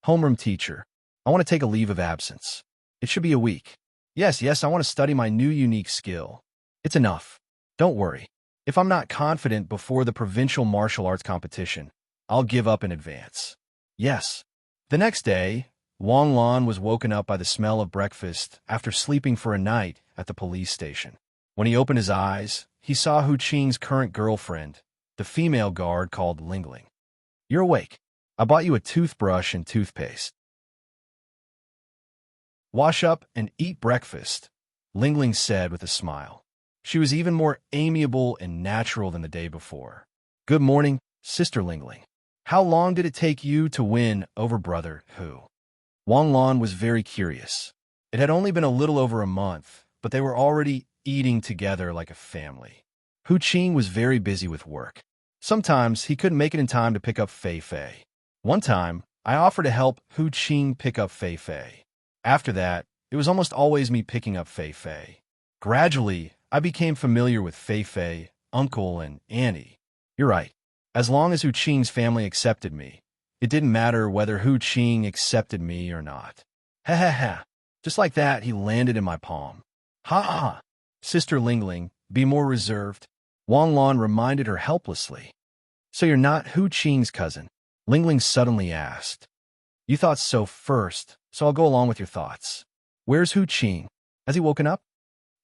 S1: Homeroom teacher, I want to take a leave of absence. It should be a week. Yes, I want to study my new unique skill. It's enough. Don't worry. If I'm not confident before the provincial martial arts competition, I'll give up in advance. Yes. The next day, Wang Lan was woken up by the smell of breakfast after sleeping for a night at the police station. When he opened his eyes, he saw Hu Qing's current girlfriend, the female guard called Lingling. You're awake. I bought you a toothbrush and toothpaste. Wash up and eat breakfast, Lingling said with a smile. She was even more amiable and natural than the day before. Good morning, Sister Lingling. How long did it take you to win over Brother Hu? Wang Lan was very curious. It had only been a little over a month, but they were already eating together like a family. Hu Qing was very busy with work. Sometimes he couldn't make it in time to pick up Fei Fei. One time, I offered to help Hu Qing pick up Fei Fei. After that, it was almost always me picking up Fei Fei. Gradually, I became familiar with Fei Fei, Uncle, and Annie. You're right. As long as Hu Qing's family accepted me, it didn't matter whether Hu Qing accepted me or not. Ha ha ha. Just like that, he landed in my palm. Ha ha. Sister Lingling, be more reserved. Wang Lan reminded her helplessly. So you're not Hu Qing's cousin? Lingling suddenly asked. You thought so first, so I'll go along with your thoughts. Where's Hu Qing? Has he woken up?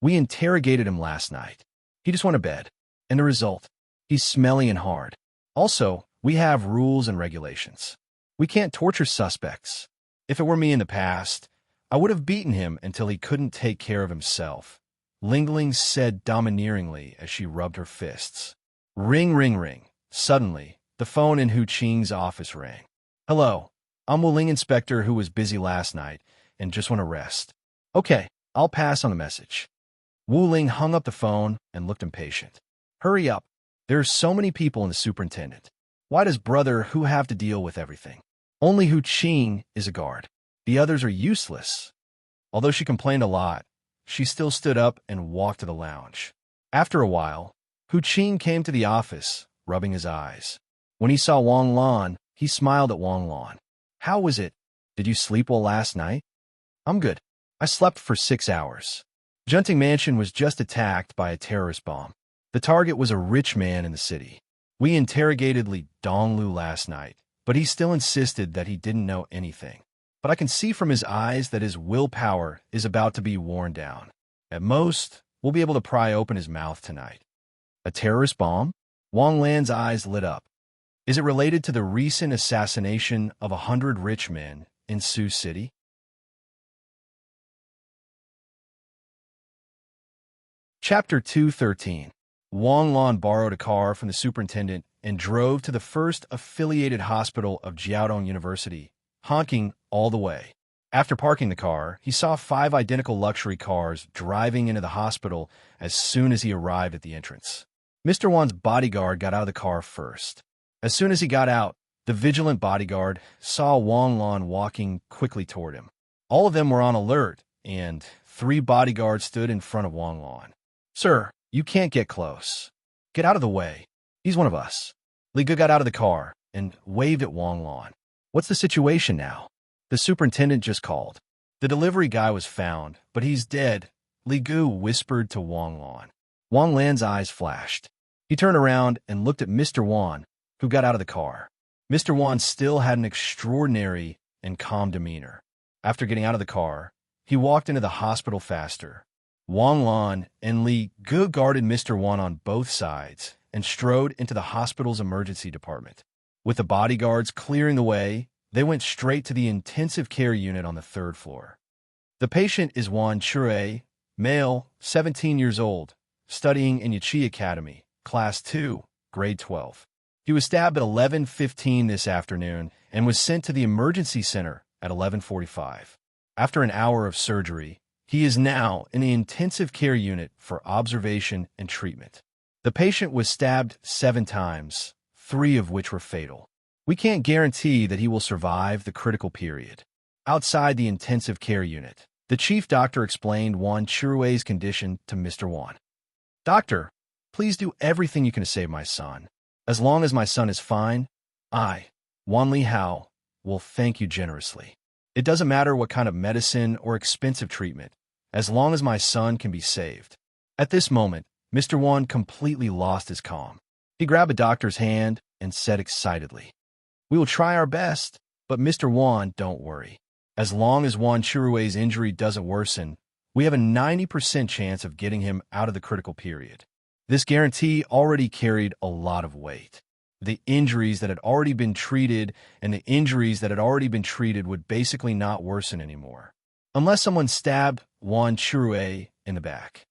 S1: We interrogated him last night. He just went to bed. And the result? He's smelly and hard. Also, we have rules and regulations. We can't torture suspects. If it were me in the past, I would have beaten him until he couldn't take care of himself. Ling Ling said domineeringly as she rubbed her fists. Ring, ring, ring. Suddenly, the phone in Hu Qing's office rang. Hello, I'm Wu Ling inspector who was busy last night and just want to rest. Okay, I'll pass on the message. Wu Ling hung up the phone and looked impatient. Hurry up. There are so many people in the superintendent. Why does brother Hu have to deal with everything? Only Hu Qing is a guard. The others are useless. Although she complained a lot, she still stood up and walked to the lounge. After a while, Hu Qing came to the office, rubbing his eyes. When he saw Wang Lan, he smiled at Wang Lan. How was it? Did you sleep well last night? I'm good. I slept for 6 hours. Junting Mansion was just attacked by a terrorist bomb. The target was a rich man in the city. We interrogated Li Donglu last night, but he still insisted that he didn't know anything. But I can see from his eyes that his willpower is about to be worn down. At most, we'll be able to pry open his mouth tonight. A terrorist bomb? Wang Lan's eyes lit up. Is it related to the recent assassination of 100 rich men in Sioux City? Chapter 213. Wang Lan borrowed a car from the superintendent and drove to the first affiliated hospital of Jiaodong University, honking all the way. After parking the car, he saw 5 identical luxury cars driving into the hospital as soon as he arrived at the entrance. Mr. Wan's bodyguard got out of the car first. As soon as he got out, the vigilant bodyguard saw Wang Lan walking quickly toward him. All of them were on alert, and 3 bodyguards stood in front of Wang Lan. Sir, you can't get close. Get out of the way. He's one of us. Li Gu got out of the car and waved at Wang Lan. What's the situation now? The superintendent just called. The delivery guy was found, but he's dead, Li Gu whispered to Wang Lan. Wang Lan's eyes flashed. He turned around and looked at Mr. Wan, who got out of the car. Mr. Wan still had an extraordinary and calm demeanor. After getting out of the car, he walked into the hospital faster. Wang Lan and Li Gu guarded Mr. Wan on both sides and strode into the hospital's emergency department. With the bodyguards clearing the way, they went straight to the intensive care unit on the 3rd floor. The patient is Wan Chure, male, 17 years old, studying in Yachi Academy, Class 2, Grade 12. He was stabbed at 11:15 this afternoon and was sent to the emergency center at 11:45. After an hour of surgery, he is now in the intensive care unit for observation and treatment. The patient was stabbed 7 times, 3 of which were fatal. We can't guarantee that he will survive the critical period. Outside the intensive care unit, the chief doctor explained Wan Chirue's condition to Mr. Wan. Doctor, please do everything you can to save my son. As long as my son is fine, I, Wan Li Hao, will thank you generously. It doesn't matter what kind of medicine or expensive treatment, as long as my son can be saved. At this moment, Mr. Wan completely lost his calm. He grabbed the doctor's hand and said excitedly, We will try our best, but Mr. Wan, don't worry. As long as Wan Chirue's injury doesn't worsen, we have a 90% chance of getting him out of the critical period. This guarantee already carried a lot of weight. The injuries that had already been treated and the injuries that had already been treated would basically not worsen anymore, unless someone stabbed Wan Chirue in the back.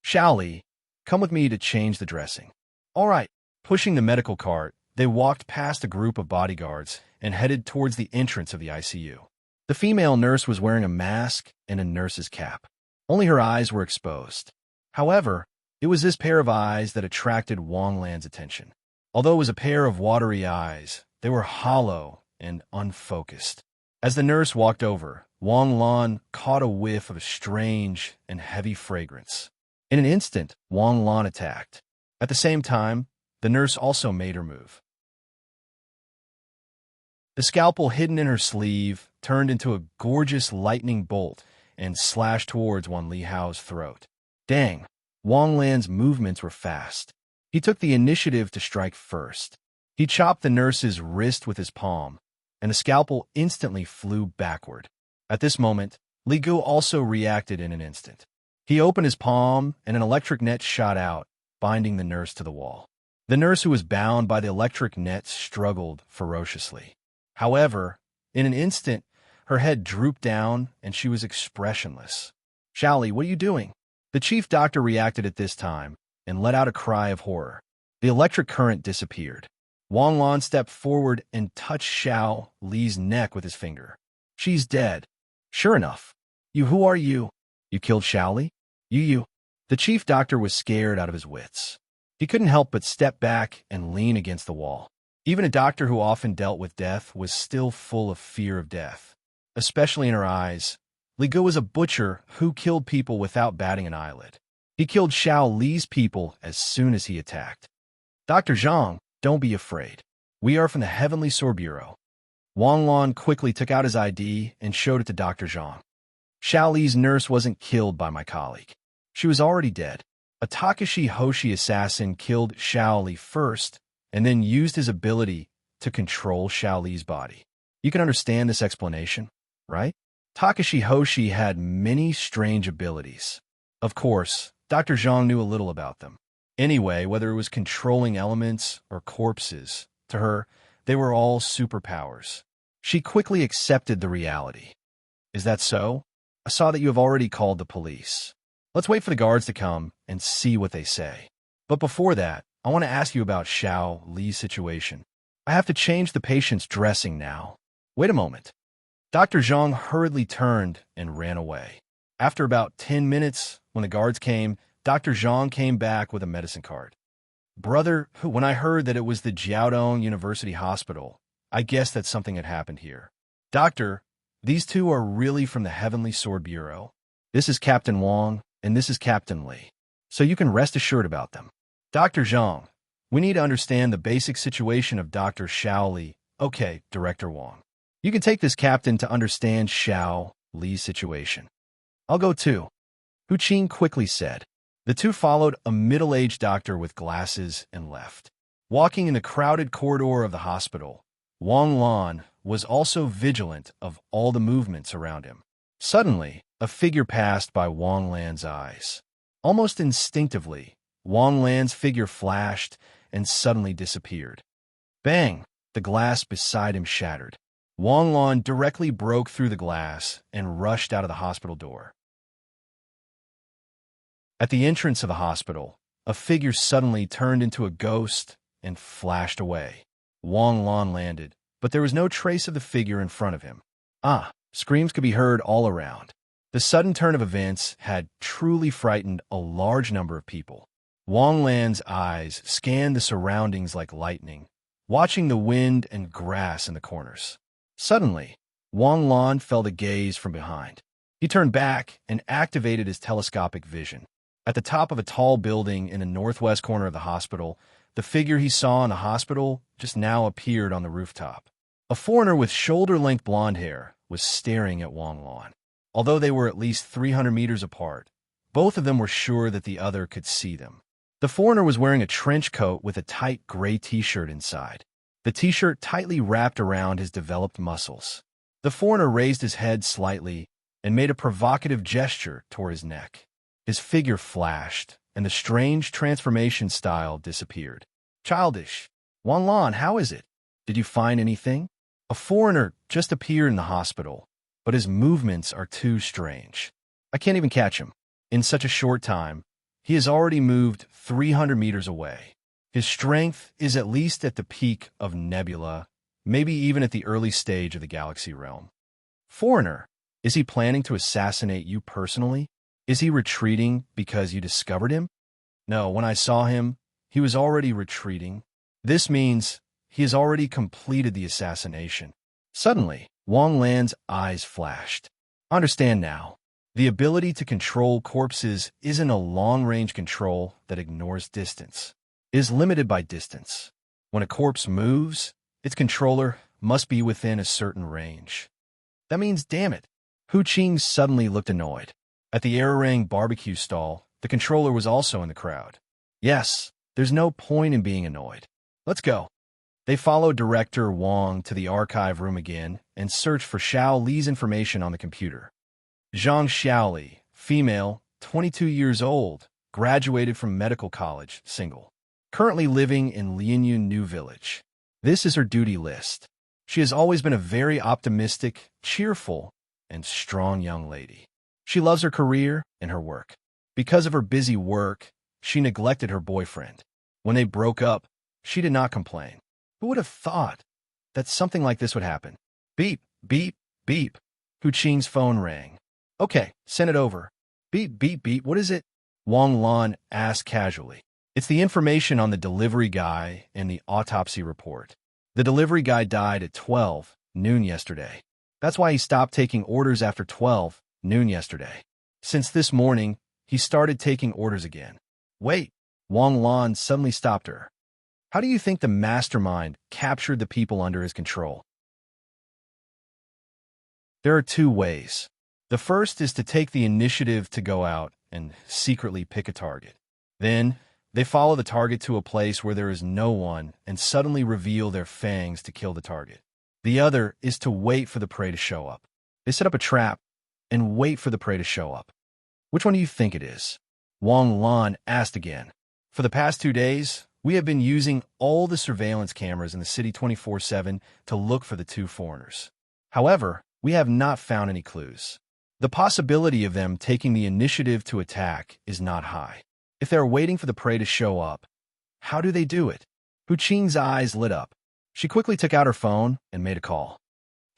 S1: Shaoli, come with me to change the dressing. All right. Pushing the medical cart, they walked past a group of bodyguards and headed towards the entrance of the ICU. The female nurse was wearing a mask and a nurse's cap. Only her eyes were exposed. However, it was this pair of eyes that attracted Wang Lan's attention. Although it was a pair of watery eyes, they were hollow and unfocused. As the nurse walked over, Wang Lan caught a whiff of a strange and heavy fragrance. In an instant, Wang Lan attacked. At the same time, the nurse also made her move. The scalpel hidden in her sleeve turned into a gorgeous lightning bolt and slashed towards Wan Li Hao's throat. Dang, Wang Lan's movements were fast. He took the initiative to strike first. He chopped the nurse's wrist with his palm, and the scalpel instantly flew backward. At this moment, Li Gu also reacted in an instant. He opened his palm, and an electric net shot out, binding the nurse to the wall. The nurse who was bound by the electric net struggled ferociously. However, in an instant, her head drooped down, and she was expressionless. "Xiaoli, what are you doing?" The chief doctor reacted at this time and let out a cry of horror. The electric current disappeared. Wang Lan stepped forward and touched Xiao Li's neck with his finger. "She's dead." "Sure enough." Who are you?" "You killed Xiao Li?" You. The chief doctor was scared out of his wits. He couldn't help but step back and lean against the wall. Even a doctor who often dealt with death was still full of fear of death, especially in her eyes. Li Gu was a butcher who killed people without batting an eyelid. He killed Xiao Li's people as soon as he attacked. "Dr. Zhang, don't be afraid. We are from the Heavenly Sword Bureau." Wang Lan quickly took out his ID and showed it to Dr. Zhang. "Xiao Li's nurse wasn't killed by my colleague. She was already dead. A Takashi Hoshi assassin killed Xiao Li first and then used his ability to control Xiao Li's body. You can understand this explanation, right? Takashi Hoshi had many strange abilities. Of course, Dr. Zhang knew a little about them. Anyway, whether it was controlling elements or corpses, to her, they were all superpowers. She quickly accepted the reality. "Is that so? I saw that you have already called the police. Let's wait for the guards to come and see what they say. But before that, I want to ask you about Xiao Li's situation. I have to change the patient's dressing now. Wait a moment." Dr. Zhang hurriedly turned and ran away. After about 10 minutes, when the guards came, Dr. Zhang came back with a medicine card. "Brother, when I heard that it was the Jiaodong University Hospital, I guessed that something had happened here. Doctor, these two are really from the Heavenly Sword Bureau. This is Captain Wang, and this is Captain Li. So you can rest assured about them. Dr. Zhang, we need to understand the basic situation of Dr. Xiao Li." "Okay, Director Wang. You can take this captain to understand Xiao Li's situation." "I'll go too," Hu Qing quickly said. The two followed a middle-aged doctor with glasses and left. Walking in the crowded corridor of the hospital, Wang Lan was also vigilant of all the movements around him. Suddenly, a figure passed by Wang Lan's eyes. Almost instinctively, Wang Lan's figure flashed and suddenly disappeared. Bang! The glass beside him shattered. Wang Lan directly broke through the glass and rushed out of the hospital door. At the entrance of the hospital, a figure suddenly turned into a ghost and flashed away. Wang Lan landed, but there was no trace of the figure in front of him. Screams could be heard all around. The sudden turn of events had truly frightened a large number of people. Wang Lan's eyes scanned the surroundings like lightning, watching the wind and grass in the corners. Suddenly, Wang Lan felt a gaze from behind. He turned back and activated his telescopic vision. At the top of a tall building in the northwest corner of the hospital, the figure he saw in the hospital just now appeared on the rooftop. A foreigner with shoulder-length blonde hair was staring at Wang Lan. Although they were at least 300 meters apart, both of them were sure that the other could see them. The foreigner was wearing a trench coat with a tight gray t-shirt inside. The t-shirt tightly wrapped around his developed muscles. The foreigner raised his head slightly and made a provocative gesture toward his neck. His figure flashed, and the strange transformation style disappeared. "Childish. Wang Lan, how is it? Did you find anything?" A foreigner just appeared in the hospital, but his movements are too strange. I can't even catch him. In such a short time, he has already moved 300 meters away. His strength is at least at the peak of Nebula, maybe even at the early stage of the galaxy realm. Foreigner, is he planning to assassinate you personally? Is he retreating because you discovered him? No, when I saw him, he was already retreating. This means he has already completed the assassination. Suddenly, Wang Lan's eyes flashed. Understand now. The ability to control corpses isn't a long-range control that ignores distance. It is limited by distance. When a corpse moves, its controller must be within a certain range. That means, damn it. Hu Qing suddenly looked annoyed. At the Ararang barbecue stall, the controller was also in the crowd. Yes, there's no point in being annoyed. Let's go. They followed Director Wang to the archive room again and searched for Xiao Li's information on the computer. Zhang Xiaoli, female, 22 years old, graduated from medical college, single. Currently living in Lianyun New Village. This is her duty list. She has always been a very optimistic, cheerful, and strong young lady. She loves her career and her work. Because of her busy work, she neglected her boyfriend. When they broke up, she did not complain. Who would have thought that something like this would happen? Beep, beep, beep. Hu Qing's phone rang. Okay, send it over. Beep, beep, beep, what is it? Wang Lan asked casually. It's the information on the delivery guy and the autopsy report. The delivery guy died at 12 noon yesterday. That's why he stopped taking orders after 12 noon yesterday. Since this morning, he started taking orders again. Wait, Wang Lan suddenly stopped her. How do you think the mastermind captured the people under his control? There are two ways. The first is to take the initiative to go out and secretly pick a target. Then, they follow the target to a place where there is no one and suddenly reveal their fangs to kill the target. The other is to wait for the prey to show up. They set up a trap and wait for the prey to show up. Which one do you think it is? Wang Lan asked again. For the past 2 days, we have been using all the surveillance cameras in the city 24/7 to look for the two foreigners. However, we have not found any clues. The possibility of them taking the initiative to attack is not high. If they are waiting for the prey to show up, how do they do it? Hu Qing's eyes lit up. She quickly took out her phone and made a call.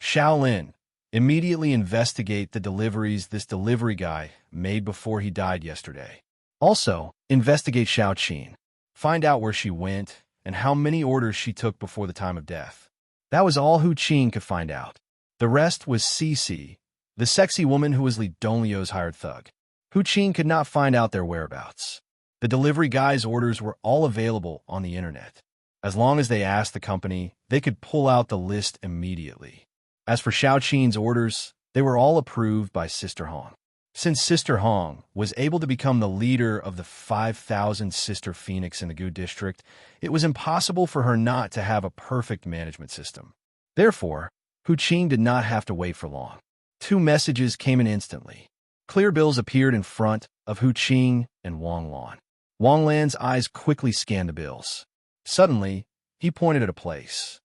S1: Shaolin, immediately investigate the deliveries this delivery guy made before he died yesterday. Also, investigate Xiao Qin. Find out where she went and how many orders she took before the time of death. That was all Hu Qing could find out. The rest was Cici, the sexy woman who was Li Donglio's hired thug. Hu Qing could not find out their whereabouts. The delivery guy's orders were all available on the internet. As long as they asked the company, they could pull out the list immediately. As for Xiao Qin's orders, they were all approved by Sister Hong. Since Sister Hong was able to become the leader of the 5,000 Sister Phoenix in the Gu district, it was impossible for her not to have a perfect management system. Therefore, Hu Qing did not have to wait for long. 2 messages came in instantly. Clear bills appeared in front of Hu Qing and Wang Lan. Wang Lan's eyes quickly scanned the bills. Suddenly, he pointed at a place.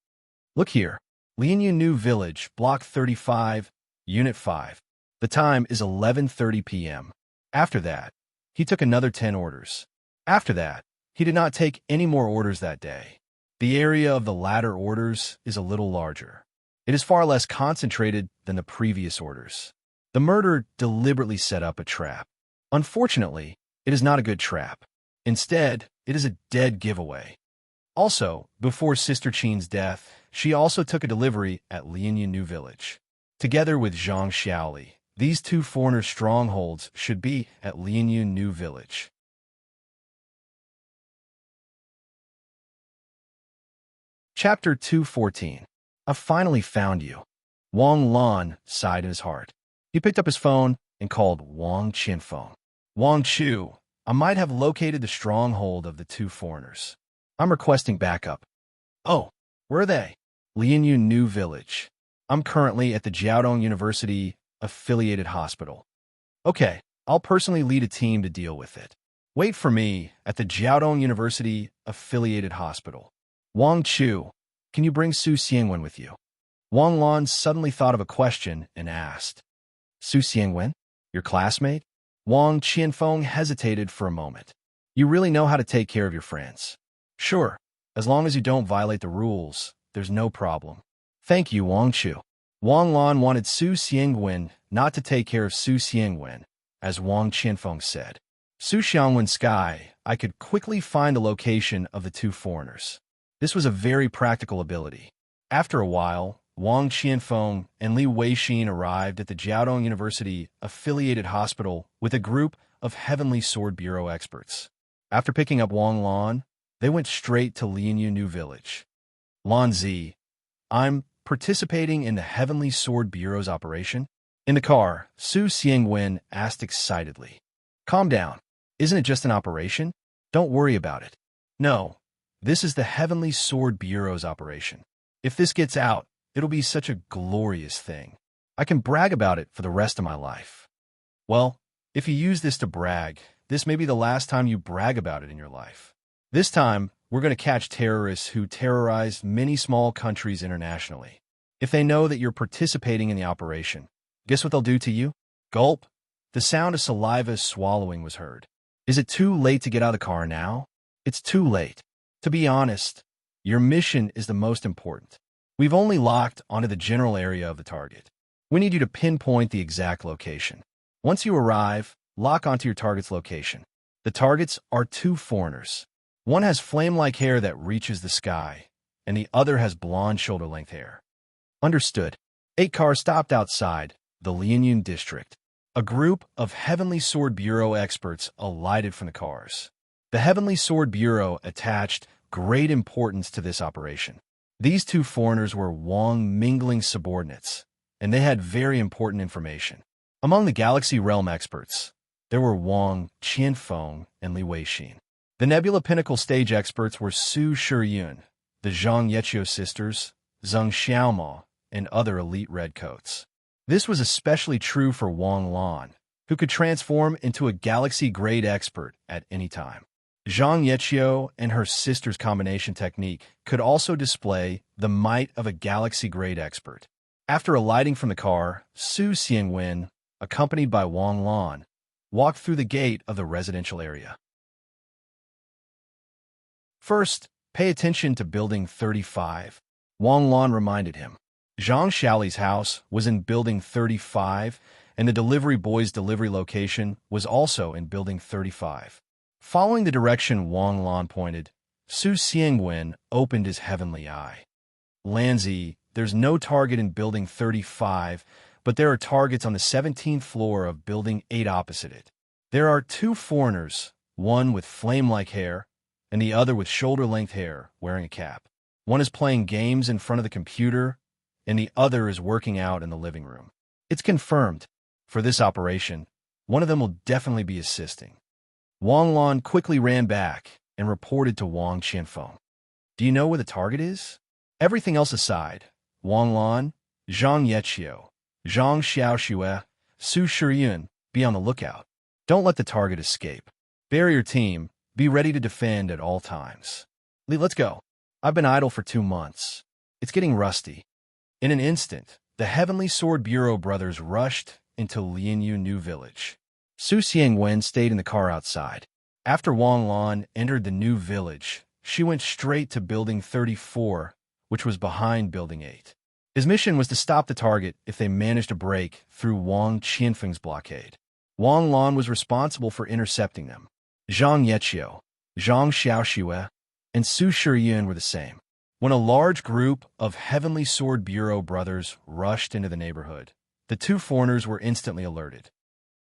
S1: Look here, Lianyun New Village, Block 35, Unit 5. The time is 11:30 p.m. After that, he took another 10 orders. After that, he did not take any more orders that day. The area of the latter orders is a little larger. It is far less concentrated than the previous orders. The murderer deliberately set up a trap. Unfortunately, it is not a good trap. Instead, it is a dead giveaway. Also, before Sister Qin's death, she also took a delivery at Lianyun New Village. Together with Zhang Xiaoli, these 2 foreigner strongholds should be at Lianyun New Village. Chapter 214. I finally found you. Wang Lan sighed in his heart. He picked up his phone and called Wang Qianfeng. Wang Chu, I might have located the stronghold of the 2 foreigners. I'm requesting backup. Oh, where are they? Lianyun New Village. I'm currently at the Jiaodong University affiliated hospital. Okay, I'll personally lead a team to deal with it. Wait for me at the Jiaodong University affiliated hospital. Wang Chu, can you bring Su Xiangwen with you? Wang Lan suddenly thought of a question and asked. Su Xiangwen, your classmate? Wang Qianfeng hesitated for a moment. You really know how to take care of your friends. Sure, as long as you don't violate the rules, there's no problem. Thank you, Wang Chu. Wang Lan wanted Su Xiangwen not to take care of Su Xiangwen, as Wang Qianfeng said. Su Xiangwen's sky, I could quickly find the location of the 2 foreigners. This was a very practical ability. After a while, Wang Qianfeng and Li Weixin arrived at the Jiaodong University affiliated hospital with a group of Heavenly Sword Bureau experts. After picking up Wang Lan, they went straight to Lianyun New Village. Lan Zi, I'm participating in the Heavenly Sword Bureau's operation. In the car, Su Xiangwen asked excitedly. Calm down. Isn't it just an operation? Don't worry about it. No, This is the Heavenly Sword Bureau's operation. If this gets out, it'll be such a glorious thing. I can brag about it for the rest of my life. Well, if you use this to brag, this may be the last time you brag about it in your life. This time, we're going to catch terrorists who terrorized many small countries internationally. If they know that you're participating in the operation, guess what they'll do to you? Gulp. The sound of saliva swallowing was heard. Is it too late to get out of the car now? It's too late. To be honest, your mission is the most important. We've only locked onto the general area of the target. We need you to pinpoint the exact location. Once you arrive, lock onto your target's location. The targets are two foreigners. One has flame-like hair that reaches the sky, and the other has blonde shoulder-length hair. Understood. 8 cars stopped outside the Lianyun district. A group of Heavenly Sword Bureau experts alighted from the cars. The Heavenly Sword Bureau attached great importance to this operation. These two foreigners were Wang Mingling's subordinates, and they had very important information. Among the Galaxy Realm experts, there were Wang Qianfeng and Li Weixin. The Nebula Pinnacle stage experts were Su Shiyun, the Zhang Yeqiu sisters, Zheng Xiaomao, and other elite redcoats. This was especially true for Wang Lan, who could transform into a galaxy-grade expert at any time. Zhang Yeqiu and her sister's combination technique could also display the might of a galaxy-grade expert. After alighting from the car, Su Xiangwen, accompanied by Wang Lan, walked through the gate of the residential area. First, pay attention to Building 35, Wang Lan reminded him. Zhang Xiaoli's house was in Building 35, and the delivery boy's delivery location was also in Building 35. Following the direction Wang Lan pointed, Su Xiangwen opened his heavenly eye. Lanzi, there's no target in Building 35, but there are targets on the 17th floor of Building 8 opposite it. There are two foreigners, one with flame-like hair, and the other with shoulder-length hair, wearing a cap. One is playing games in front of the computer, and the other is working out in the living room. It's confirmed. For this operation, one of them will definitely be assisting. Wang Lan quickly ran back and reported to Wang Qianfeng. Do you know where the target is? Everything else aside, Wang Lan, Zhang Yeqiu, Zhang Xiaoxue, Su Shiyun, be on the lookout. Don't let the target escape. Barrier team, be ready to defend at all times. Li, let's go. I've been idle for 2 months. It's getting rusty. In an instant, the Heavenly Sword Bureau brothers rushed into Lianyun New Village. Su Xiangwen stayed in the car outside. After Wang Lan entered the new village, she went straight to Building 34, which was behind Building 8. His mission was to stop the target if they managed to break through Wang Qianfeng's blockade. Wang Lan was responsible for intercepting them. Zhang Yeqiu, Zhang Xiaoxue, and Su Shiyun were the same. When a large group of Heavenly Sword Bureau brothers rushed into the neighborhood, the two foreigners were instantly alerted.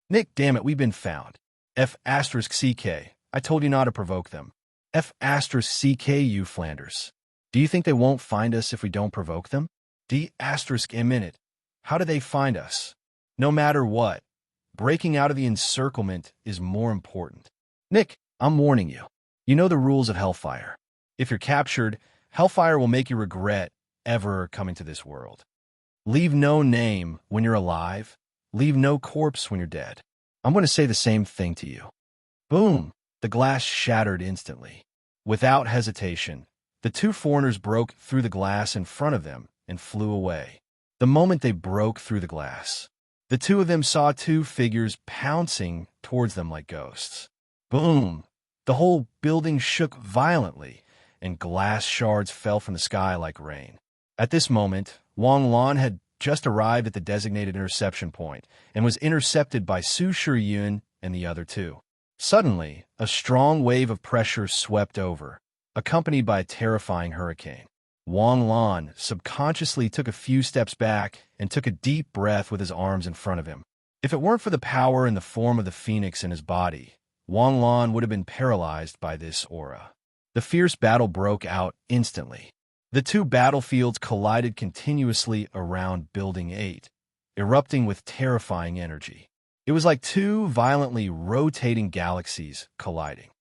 S1: Nick, damn it, we've been found. F***CK, I told you not to provoke them. F***CK, you Flanders. Do you think they won't find us if we don't provoke them? D***a minute. How do they find us? No matter what, breaking out of the encirclement is more important. Nick, I'm warning you. You know the rules of Hellfire. If you're captured, Hellfire will make you regret ever coming to this world. Leave no name when you're alive. Leave no corpse when you're dead. I'm going to say the same thing to you. Boom! The glass shattered instantly. Without hesitation, the two foreigners broke through the glass in front of them and flew away. The moment they broke through the glass, the two of them saw two figures pouncing towards them like ghosts. Boom! The whole building shook violently, and glass shards fell from the sky like rain. At this moment, Wang Lan had just arrived at the designated interception point and was intercepted by Su Shiyun and the other two. Suddenly, a strong wave of pressure swept over, accompanied by a terrifying hurricane. Wang Lan subconsciously took a few steps back and took a deep breath with his arms in front of him. If it weren't for the power in the form of the phoenix in his body, Wang Lan would have been paralyzed by this aura. The fierce battle broke out instantly. The two battlefields collided continuously around Building 8, erupting with terrifying energy. It was like two violently rotating galaxies colliding.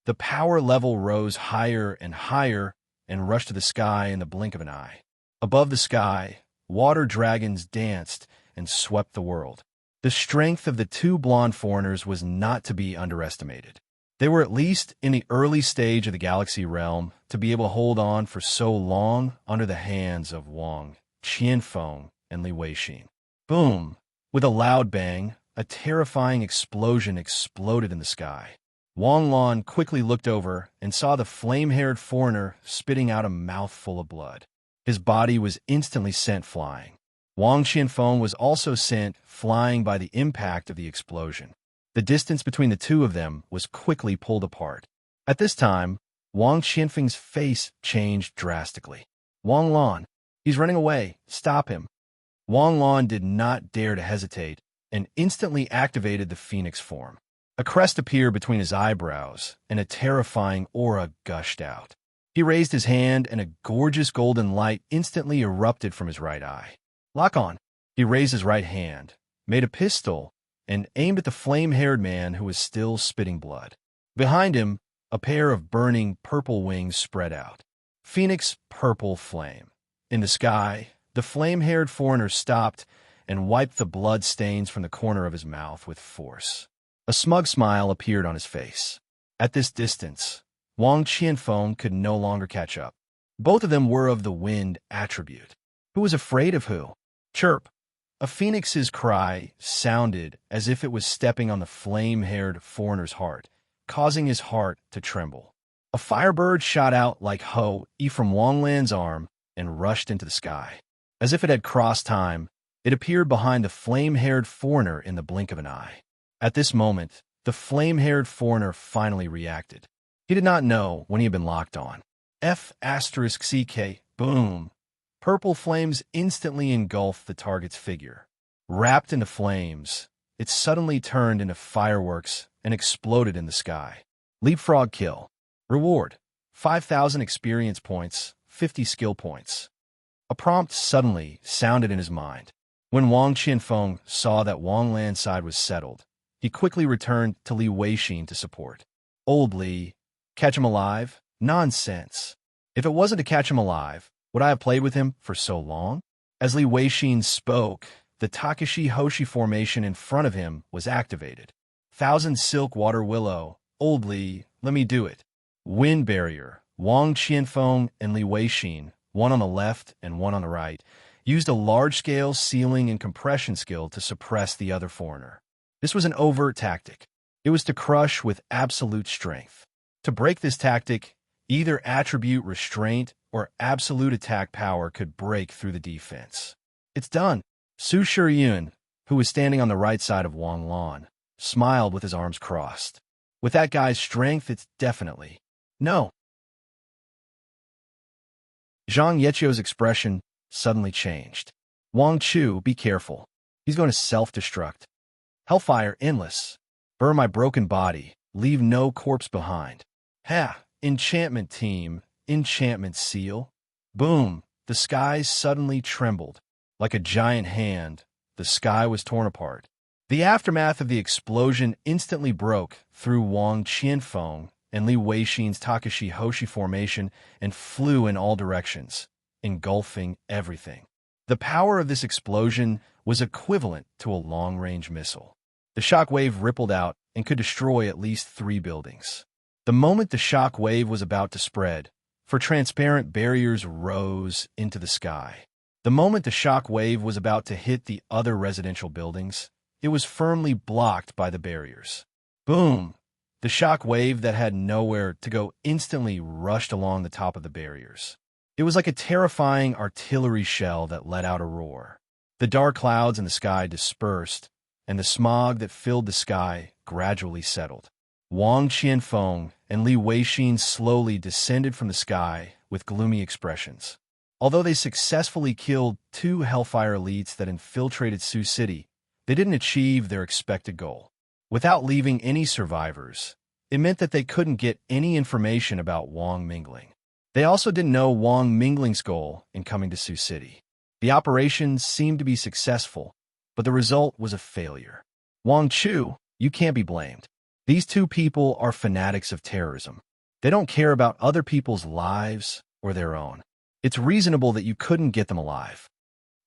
S1: The power level rose higher and higher and rushed to the sky in the blink of an eye. Above the sky, water dragons danced and swept the world. The strength of the two blonde foreigners was not to be underestimated. They were at least in the early stage of the galaxy realm to be able to hold on for so long under the hands of Wang, Qianfeng, and Li Weixin. Boom! With a loud bang, a terrifying explosion exploded in the sky. Wang Lan quickly looked over and saw the flame-haired foreigner spitting out a mouthful of blood. His body was instantly sent flying. Wang Qianfeng was also sent flying by the impact of the explosion. The distance between the two of them was quickly pulled apart. At this time, Wang Qianfeng's face changed drastically. Wang Lan, he's running away. Stop him. Wang Lan did not dare to hesitate and instantly activated the phoenix form. A crest appeared between his eyebrows, and a terrifying aura gushed out. He raised his hand, and a gorgeous golden light instantly erupted from his right eye. Lock on. He raised his right hand, made a pistol, and aimed at the flame-haired man who was still spitting blood. Behind him, a pair of burning purple wings spread out. Phoenix purple flame. In the sky, the flame-haired foreigner stopped and wiped the blood stains from the corner of his mouth with force. A smug smile appeared on his face. At this distance, Wang Qianfeng could no longer catch up. Both of them were of the wind attribute. Who was afraid of who? Chirp. A phoenix's cry sounded as if it was stepping on the flame-haired foreigner's heart, causing his heart to tremble. A firebird shot out like Ho-E from Wang Lan's arm and rushed into the sky. As if it had crossed time, it appeared behind the flame-haired foreigner in the blink of an eye. At this moment, the flame-haired foreigner finally reacted. He did not know when he had been locked on. F***CK, boom. Purple flames instantly engulfed the target's figure. Wrapped into flames, it suddenly turned into fireworks and exploded in the sky. Leapfrog kill. Reward: 5,000 experience points, 50 skill points. A prompt suddenly sounded in his mind. When Wang Qianfeng saw that Wang Lan's side was settled, he quickly returned to Li Weixin to support. Old Li, catch him alive? Nonsense. If it wasn't to catch him alive, would I have played with him for so long? As Li Weixin spoke, the Takashi Hoshi formation in front of him was activated. Thousand Silk Water Willow. Old Li, let me do it. Wind Barrier. Wang Qianfeng and Li Weixin, one on the left and one on the right, used a large-scale sealing and compression skill to suppress the other foreigner. This was an overt tactic. It was to crush with absolute strength. To break this tactic, either attribute restraint or absolute attack power could break through the defense. It's done. Su Shiyun, who was standing on the right side of Wang Lan, smiled with his arms crossed. With that guy's strength, it's definitely... No. Zhang Yeqiu's expression suddenly changed. Wang Chu, be careful. He's going to self-destruct. Hellfire endless. Burn my broken body. Leave no corpse behind. Ha! Enchantment team. Enchantment seal. Boom! The skies suddenly trembled. Like a giant hand, the sky was torn apart. The aftermath of the explosion instantly broke through Wang Qianfeng and Li Weixin's Takashi Hoshi formation and flew in all directions, engulfing everything. The power of this explosion was equivalent to a long-range missile. The shock wave rippled out and could destroy at least 3 buildings. The moment the shock wave was about to spread, for transparent barriers rose into the sky. The moment the shock wave was about to hit the other residential buildings, it was firmly blocked by the barriers. Boom! The shock wave that had nowhere to go instantly rushed along the top of the barriers. It was like a terrifying artillery shell that let out a roar. The dark clouds in the sky dispersed, and the smog that filled the sky gradually settled. Wang Qianfeng and Li Weixin slowly descended from the sky with gloomy expressions. Although they successfully killed 2 Hellfire elites that infiltrated Sioux City, they didn't achieve their expected goal. Without leaving any survivors, it meant that they couldn't get any information about Wang Mingling. They also didn't know Wang Mingling's goal in coming to Sioux City. The operation seemed to be successful, but the result was a failure. Wang Chu, you can't be blamed. These two people are fanatics of terrorism. They don't care about other people's lives or their own. It's reasonable that you couldn't get them alive.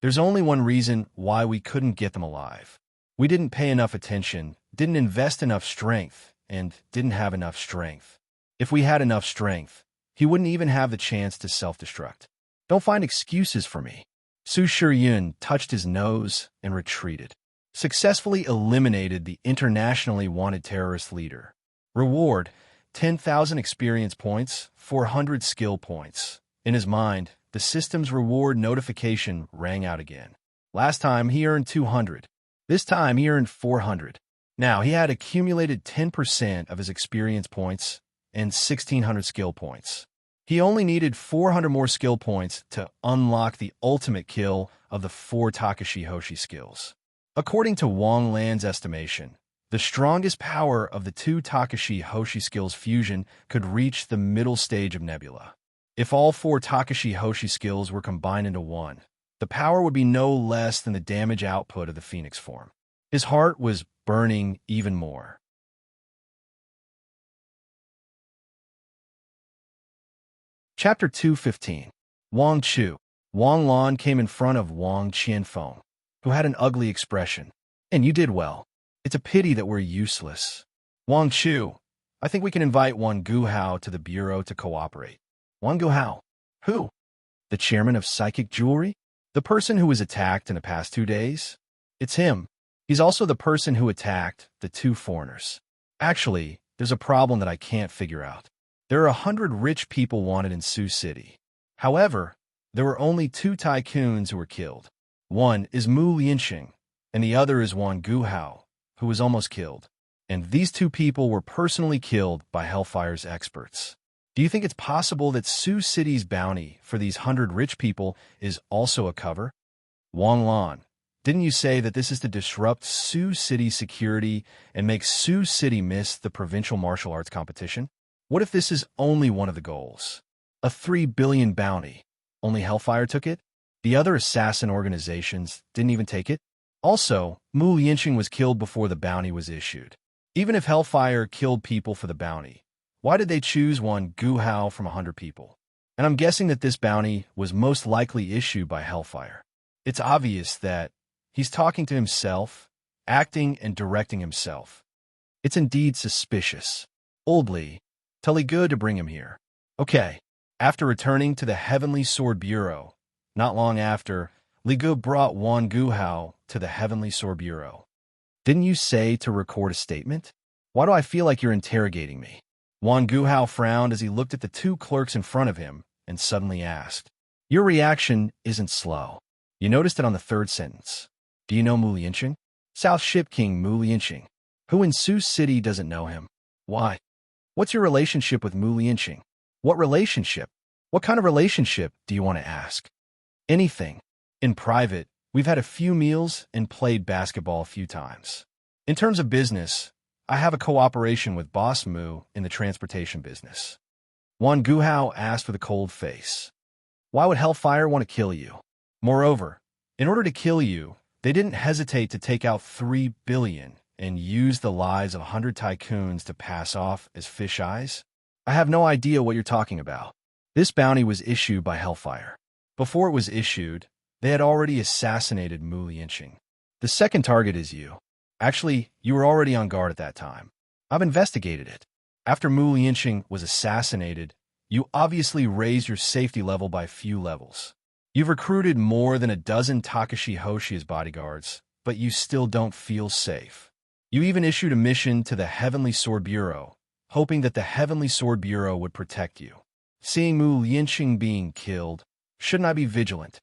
S1: There's only one reason why we couldn't get them alive. We didn't pay enough attention, didn't invest enough strength, and didn't have enough strength. If we had enough strength, he wouldn't even have the chance to self-destruct. Don't find excuses for me. Su Shiryun touched his nose and retreated. Successfully eliminated the internationally wanted terrorist leader. Reward, 10,000 experience points, 400 skill points. In his mind, the system's reward notification rang out again. Last time, he earned 200. This time, he earned 400. Now, he had accumulated 10% of his experience points and 1,600 skill points. He only needed 400 more skill points to unlock the ultimate kill of the 4 Takashi Hoshi skills. According to Wang Lan's estimation, the strongest power of the 2 Takashi Hoshi skills fusion could reach the middle stage of Nebula. If all 4 Takashi Hoshi skills were combined into one, the power would be no less than the damage output of the Phoenix form. His heart was burning even more. Chapter 215. Wang Chu. Wang Lan came in front of Wang Qianfeng, who had an ugly expression. And you did well. It's a pity that we're useless. Wang Chu, I think we can invite Wang Guhao to the bureau to cooperate. Wang Guhao? Who? The chairman of Psychic Jewelry? The person who was attacked in the past 2 days? It's him. He's also the person who attacked the 2 foreigners. Actually, there's a problem that I can't figure out. There are 100 rich people wanted in Sioux City. However, there were only 2 tycoons who were killed. One is Mu Lianxing, and the other is Wang Guhao, who was almost killed. And these 2 people were personally killed by Hellfire's experts. Do you think it's possible that Sioux City's bounty for these 100 rich people is also a cover? Wang Lan, didn't you say that this is to disrupt Sioux City's security and make Sioux City miss the provincial martial arts competition? What if this is only one of the goals? A 3 billion bounty. Only Hellfire took it? The other assassin organizations didn't even take it? Also, Mu Lianxing was killed before the bounty was issued. Even if Hellfire killed people for the bounty, why did they choose Wang Guhao from 100 people? And I'm guessing that this bounty was most likely issued by Hellfire. It's obvious that he's talking to himself, acting and directing himself. It's indeed suspicious. Old Li, tell Li Ge to bring him here. Okay. After returning to the Heavenly Sword Bureau, not long after, Li Ge brought Wang Guhao to the Heavenly Sword Bureau. Didn't you say to record a statement? Why do I feel like you're interrogating me? Wang Guhao frowned as he looked at the 2 clerks in front of him and suddenly asked, Your reaction isn't slow. You noticed it on the 3rd sentence. Do you know Mu Lianxing? South Ship King Mu Lianxing. Who in Sioux City doesn't know him? Why? What's your relationship with Mu Lianxing? What relationship? What kind of relationship do you want to ask? Anything. In private, we've had a few meals and played basketball a few times. In terms of business, I have a cooperation with Boss Mu in the transportation business. Wang Guhao asked with a cold face. Why would Hellfire want to kill you? Moreover, in order to kill you, they didn't hesitate to take out 3 billion and use the lives of 100 tycoons to pass off as fish eyes? I have no idea what you're talking about. This bounty was issued by Hellfire. Before it was issued, they had already assassinated Mu Lianxing. The second target is you. Actually, you were already on guard at that time. I've investigated it. After Mu Lianxing was assassinated, you obviously raised your safety level by a few levels. You've recruited more than a dozen Takashi Hoshi as bodyguards, but you still don't feel safe. You even issued a mission to the Heavenly Sword Bureau, hoping that the Heavenly Sword Bureau would protect you. Seeing Mu Lianxing being killed, shouldn't I be vigilant?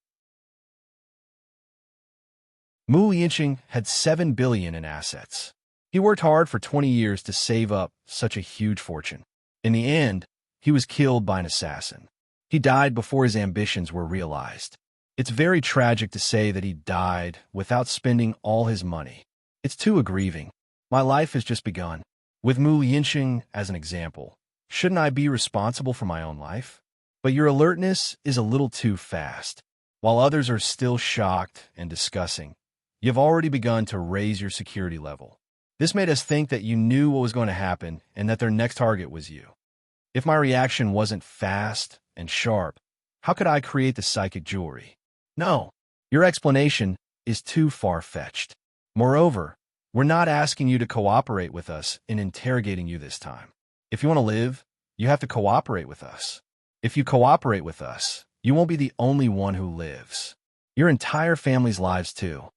S1: Mu Lianxing had 7 billion in assets. He worked hard for 20 years to save up such a huge fortune. In the end, he was killed by an assassin. He died before his ambitions were realized. It's very tragic to say that he died without spending all his money. It's too aggrieving. My life has just begun. With Mu Lianxing as an example, shouldn't I be responsible for my own life? But your alertness is a little too fast. While others are still shocked and discussing, you've already begun to raise your security level. This made us think that you knew what was going to happen and that their next target was you. If my reaction wasn't fast and sharp, how could I create the psychic jewelry? No, your explanation is too far-fetched. Moreover, we're not asking you to cooperate with us in interrogating you this time. If you want to live, you have to cooperate with us. If you cooperate with us, you won't be the only one who lives. Your entire family's lives too.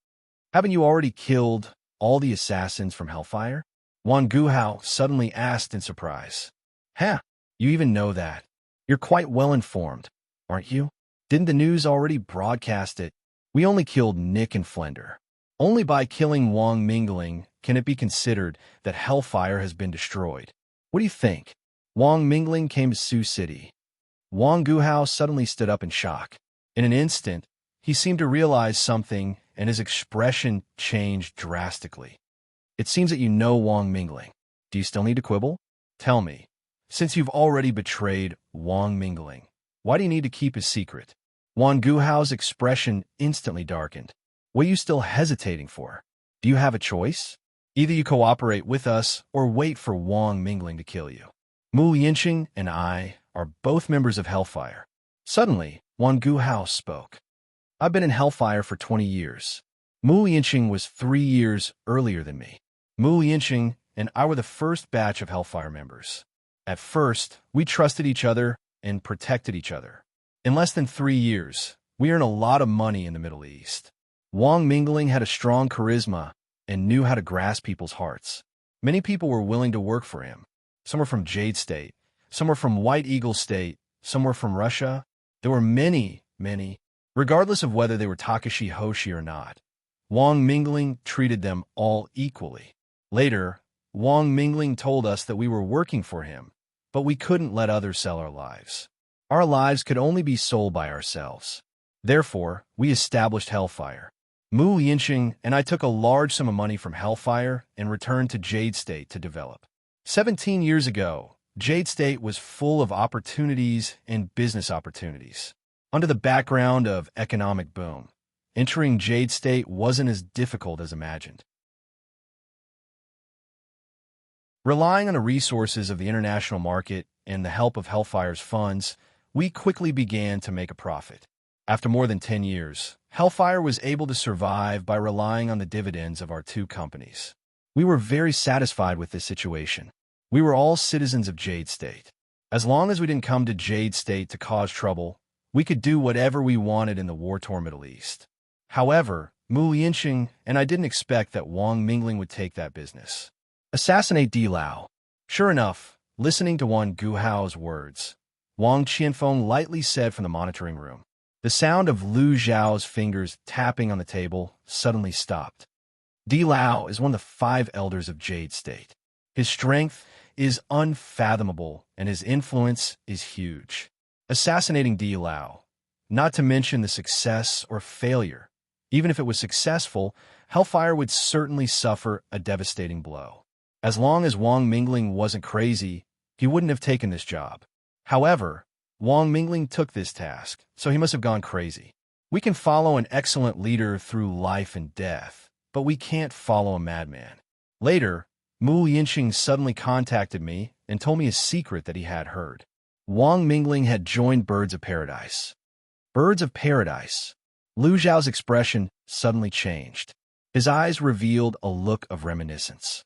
S1: Haven't you already killed all the assassins from Hellfire? Wang Guhao suddenly asked in surprise. Huh, you even know that. You're quite well informed, aren't you? Didn't the news already broadcast it? We only killed Nick and Flender. Only by killing Wang Mingling can it be considered that Hellfire has been destroyed. What do you think? Wang Mingling came to Sioux City. Wang Guhao suddenly stood up in shock. In an instant, he seemed to realize something, and his expression changed drastically. It seems that you know Wang Mingling. Do you still need to quibble? Tell me, since you've already betrayed Wang Mingling, why do you need to keep his secret? Wang Guhao's expression instantly darkened. What are you still hesitating for? Do you have a choice? Either you cooperate with us or wait for Wang Mingling to kill you. Mu Yinqing and I are both members of Hellfire. Suddenly, Wang Guhao spoke. I've been in Hellfire for 20 years. Mu Yinqing was 3 years earlier than me. Mu Yinqing and I were the first batch of Hellfire members. At first, we trusted each other and protected each other. In less than 3 years, we earned a lot of money in the Middle East. Wang Mingling had a strong charisma and knew how to grasp people's hearts. Many people were willing to work for him. Some were from Jade State, some were from White Eagle State, some were from Russia. There were many, regardless of whether they were Takashi Hoshi or not. Wang Mingling treated them all equally. Later, Wang Mingling told us that we were working for him, but we couldn't let others sell our lives. Our lives could only be sold by ourselves. Therefore, we established Hellfire. Mu Yinqing and I took a large sum of money from Hellfire and returned to Jade State to develop. 17 years ago, Jade State was full of opportunities and business opportunities. Under the background of economic boom, entering Jade State wasn't as difficult as imagined. Relying on the resources of the international market and the help of Hellfire's funds, we quickly began to make a profit. After more than 10 years, Hellfire was able to survive by relying on the dividends of our two companies. We were very satisfied with this situation. We were all citizens of Jade State. As long as we didn't come to Jade State to cause trouble, we could do whatever we wanted in the war-torn Middle East. However, Mu Yinqing and I didn't expect that Wang Mingling would take that business. Assassinate Di Lao. Sure enough, listening to Wang Guhao's words, Wang Qianfeng lightly said from the monitoring room. The sound of Lu Zhao's fingers tapping on the table suddenly stopped. Di Lao is one of the 5 elders of Jade State. His strength is unfathomable, and his influence is huge. Assassinating Di Lao, not to mention the success or failure, even if it was successful, Hellfire would certainly suffer a devastating blow. As long as Wang Mingling wasn't crazy, he wouldn't have taken this job. However, Wang Mingling took this task, so he must have gone crazy. We can follow an excellent leader through life and death, but we can't follow a madman. Later, Mu Yinqing suddenly contacted me and told me a secret that he had heard. Wang Mingling had joined Birds of Paradise. Birds of Paradise. Lu Zhao's expression suddenly changed. His eyes revealed a look of reminiscence.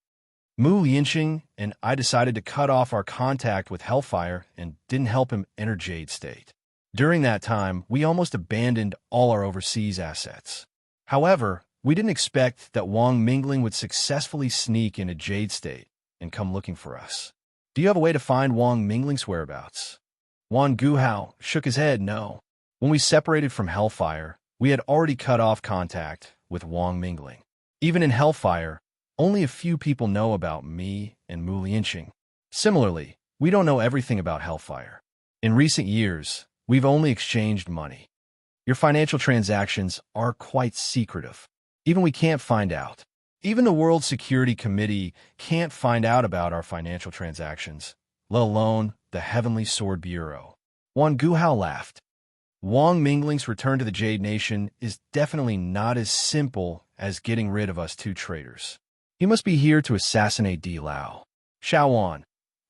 S1: Mu Yinqing and I decided to cut off our contact with Hellfire and didn't help him enter Jade State. During that time, we almost abandoned all our overseas assets. However, we didn't expect that Wang Mingling would successfully sneak into Jade State and come looking for us. Do you have a way to find Wang Mingling's whereabouts? Wang Guhao shook his head no. When we separated from Hellfire, we had already cut off contact with Wang Mingling. Even in Hellfire, only a few people know about me and Mu Yinqing. Similarly, we don't know everything about Hellfire. In recent years, we've only exchanged money. Your financial transactions are quite secretive. Even we can't find out. Even the World Security Committee can't find out about our financial transactions, let alone the Heavenly Sword Bureau. Wang Guhao laughed. Wang Mingling's return to the Jade Nation is definitely not as simple as getting rid of us two traitors. He must be here to assassinate Di Lao. Xiao Wan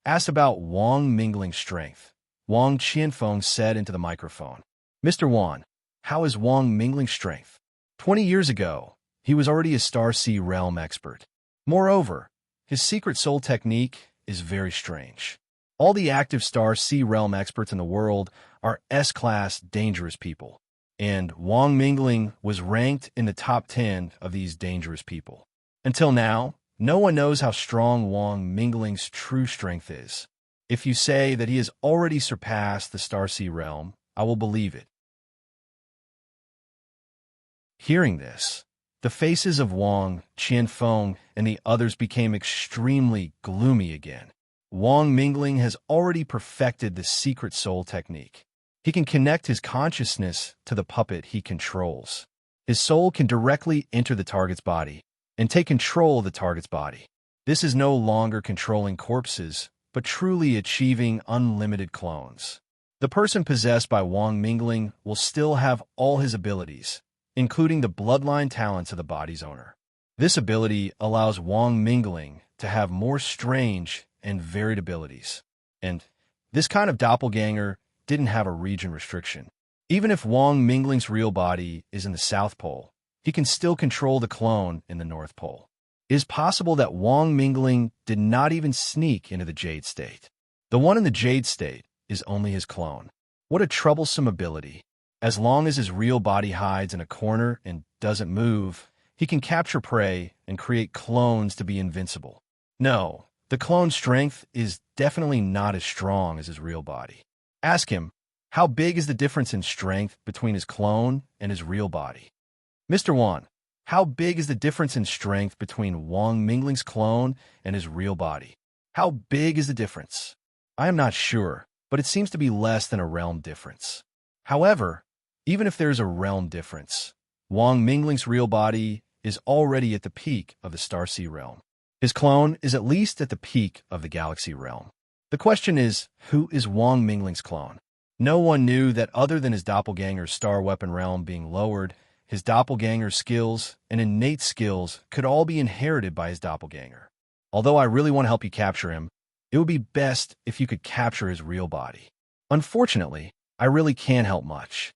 S1: asked about Wang Mingling's strength. Wang Qianfeng said into the microphone, Mr. Wan, how is Wang Mingling's strength? 20 years ago, he was already a Star Sea realm expert. Moreover, his secret soul technique is very strange. All the active Star Sea realm experts in the world are S-class dangerous people, and Wang Mingling was ranked in the top 10 of these dangerous people. Until now, no one knows how strong Wang Mingling's true strength is. If you say that he has already surpassed the Star Sea realm, I will believe it. Hearing this, the faces of Wang, Qianfeng, and the others became extremely gloomy again. Wang Mingling has already perfected the secret soul technique. He can connect his consciousness to the puppet he controls. His soul can directly enter the target's body and take control of the target's body. This is no longer controlling corpses, but truly achieving unlimited clones. The person possessed by Wang Mingling will still have all his abilities, including the bloodline talents of the body's owner. This ability allows Wang Mingling to have more strange and varied abilities. And this kind of doppelganger didn't have a region restriction. Even if Wang Mingling's real body is in the South Pole, he can still control the clone in the North Pole. It is possible that Wang Mingling did not even sneak into the Jade State. The one in the Jade State is only his clone. What a troublesome ability. As long as his real body hides in a corner and doesn't move, he can capture prey and create clones to be invincible. No, the clone's strength is definitely not as strong as his real body. Ask him, how big is the difference in strength between his clone and his real body? Mr. Wan, how big is the difference in strength between Wang Mingling's clone and his real body? How big is the difference? I am not sure, but it seems to be less than a realm difference. However, even if there is a realm difference, Wang Mingling's real body is already at the peak of the Star Sea realm. His clone is at least at the peak of the Galaxy realm. The question is, who is Wang Mingling's clone? No one knew that other than his doppelganger's star weapon realm being lowered, his doppelganger's skills and innate skills could all be inherited by his doppelganger. Although I really want to help you capture him, it would be best if you could capture his real body. Unfortunately, I really can't help much.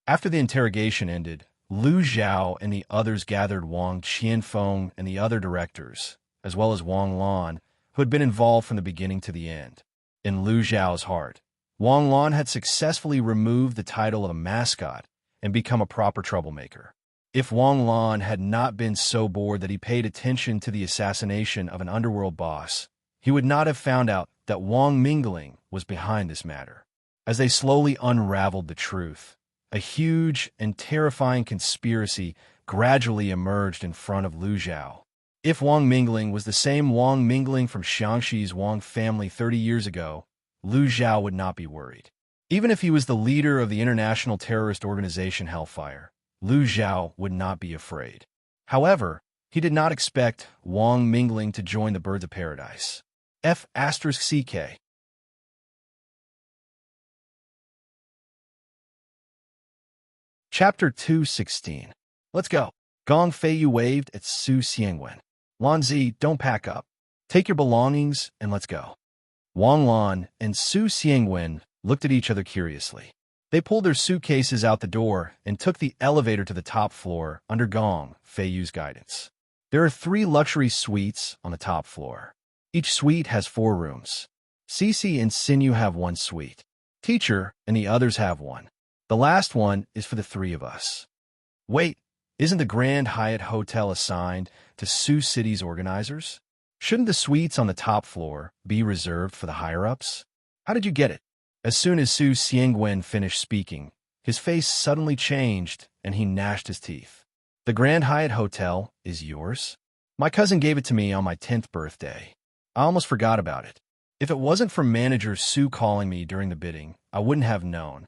S1: After the interrogation ended, Lu Zhao and the others gathered Wang Qianfeng and the other directors, as well as Wang Lan, who had been involved from the beginning to the end. In Lu Zhao's heart, Wang Lan had successfully removed the title of a mascot and become a proper troublemaker. If Wang Lan had not been so bored that he paid attention to the assassination of an underworld boss, he would not have found out that Wang Mingling was behind this matter. As they slowly unraveled the truth, a huge and terrifying conspiracy gradually emerged in front of Lu Zhao. If Wang Mingling was the same Wang Mingling from Xiangxi's Wang family 30 years ago, Lu Zhao would not be worried. Even if he was the leader of the international terrorist organization Hellfire, Lu Zhao would not be afraid. However, he did not expect Wang Mingling to join the Birds of Paradise. F***CK. Chapter 216. Let's go. Gong Feiyu waved at Su Xiangwen. Lanzi, don't pack up. Take your belongings and let's go. Wang Lan and Su Xiangwen looked at each other curiously. They pulled their suitcases out the door and took the elevator to the top floor under Gong Feiyu's guidance. There are 3 luxury suites on the top floor. Each suite has 4 rooms. Cece and Sinew have 1 suite. Teacher and the others have 1. The last one is for the 3 of us. Wait, isn't the Grand Hyatt Hotel assigned to Sioux City's organizers? Shouldn't the suites on the top floor be reserved for the higher-ups? How did you get it? As soon as Su Xiangwen finished speaking, his face suddenly changed and he gnashed his teeth. The Grand Hyatt Hotel is yours? My cousin gave it to me on my 10th birthday. I almost forgot about it. If it wasn't for manager Su calling me during the bidding, I wouldn't have known.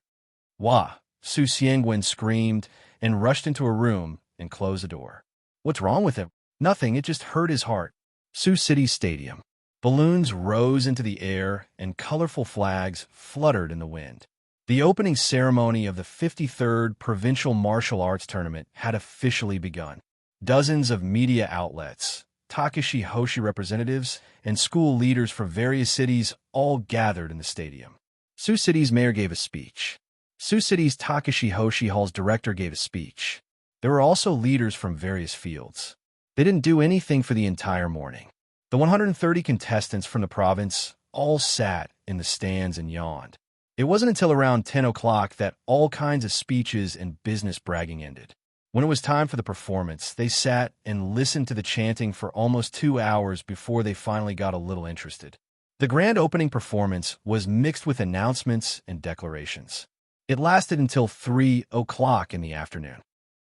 S1: Wah! Su Xiangwen screamed and rushed into a room and closed the door. What's wrong with him? Nothing, it just hurt his heart. Sioux City Stadium. Balloons rose into the air and colorful flags fluttered in the wind. The opening ceremony of the 53rd Provincial Martial Arts Tournament had officially begun. Dozens of media outlets, Takashi Hoshi representatives, and school leaders from various cities all gathered in the stadium. Sioux City's mayor gave a speech. Sioux City's Takashi Hoshi Hall's director gave a speech. There were also leaders from various fields. They didn't do anything for the entire morning. The 130 contestants from the province all sat in the stands and yawned. It wasn't until around 10 o'clock that all kinds of speeches and business bragging ended. When it was time for the performance, they sat and listened to the chanting for almost 2 hours before they finally got a little interested. The grand opening performance was mixed with announcements and declarations. It lasted until 3 o'clock in the afternoon.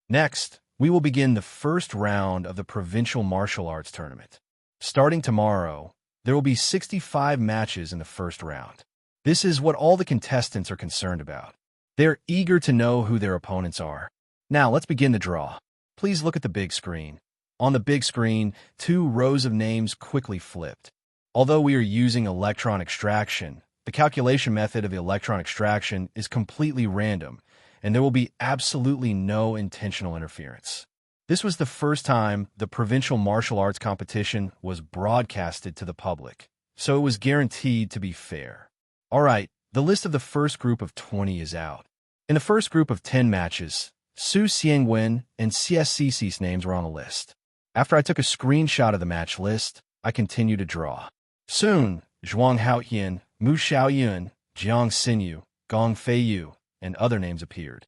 S1: Next, we will begin the first round of the Provincial Martial Arts Tournament. Starting tomorrow, there will be 65 matches in the first round. This is what all the contestants are concerned about. They're eager to know who their opponents are. Now, let's begin the draw. Please look at the big screen. On the big screen, 2 rows of names quickly flipped. Although we are using electron extraction, the calculation method of the electron extraction is completely random, and there will be absolutely no intentional interference. This was the first time the provincial martial arts competition was broadcasted to the public, so it was guaranteed to be fair. All right, the list of the first group of 20 is out. In the first group of 10 matches, Su Xiangwen and CSCC's names were on the list. After I took a screenshot of the match list, I continued to draw. Soon, Zhuang Haoyan, Mu Xiaoyun, Jiang Xinyu, Gong Feiyu, and other names appeared.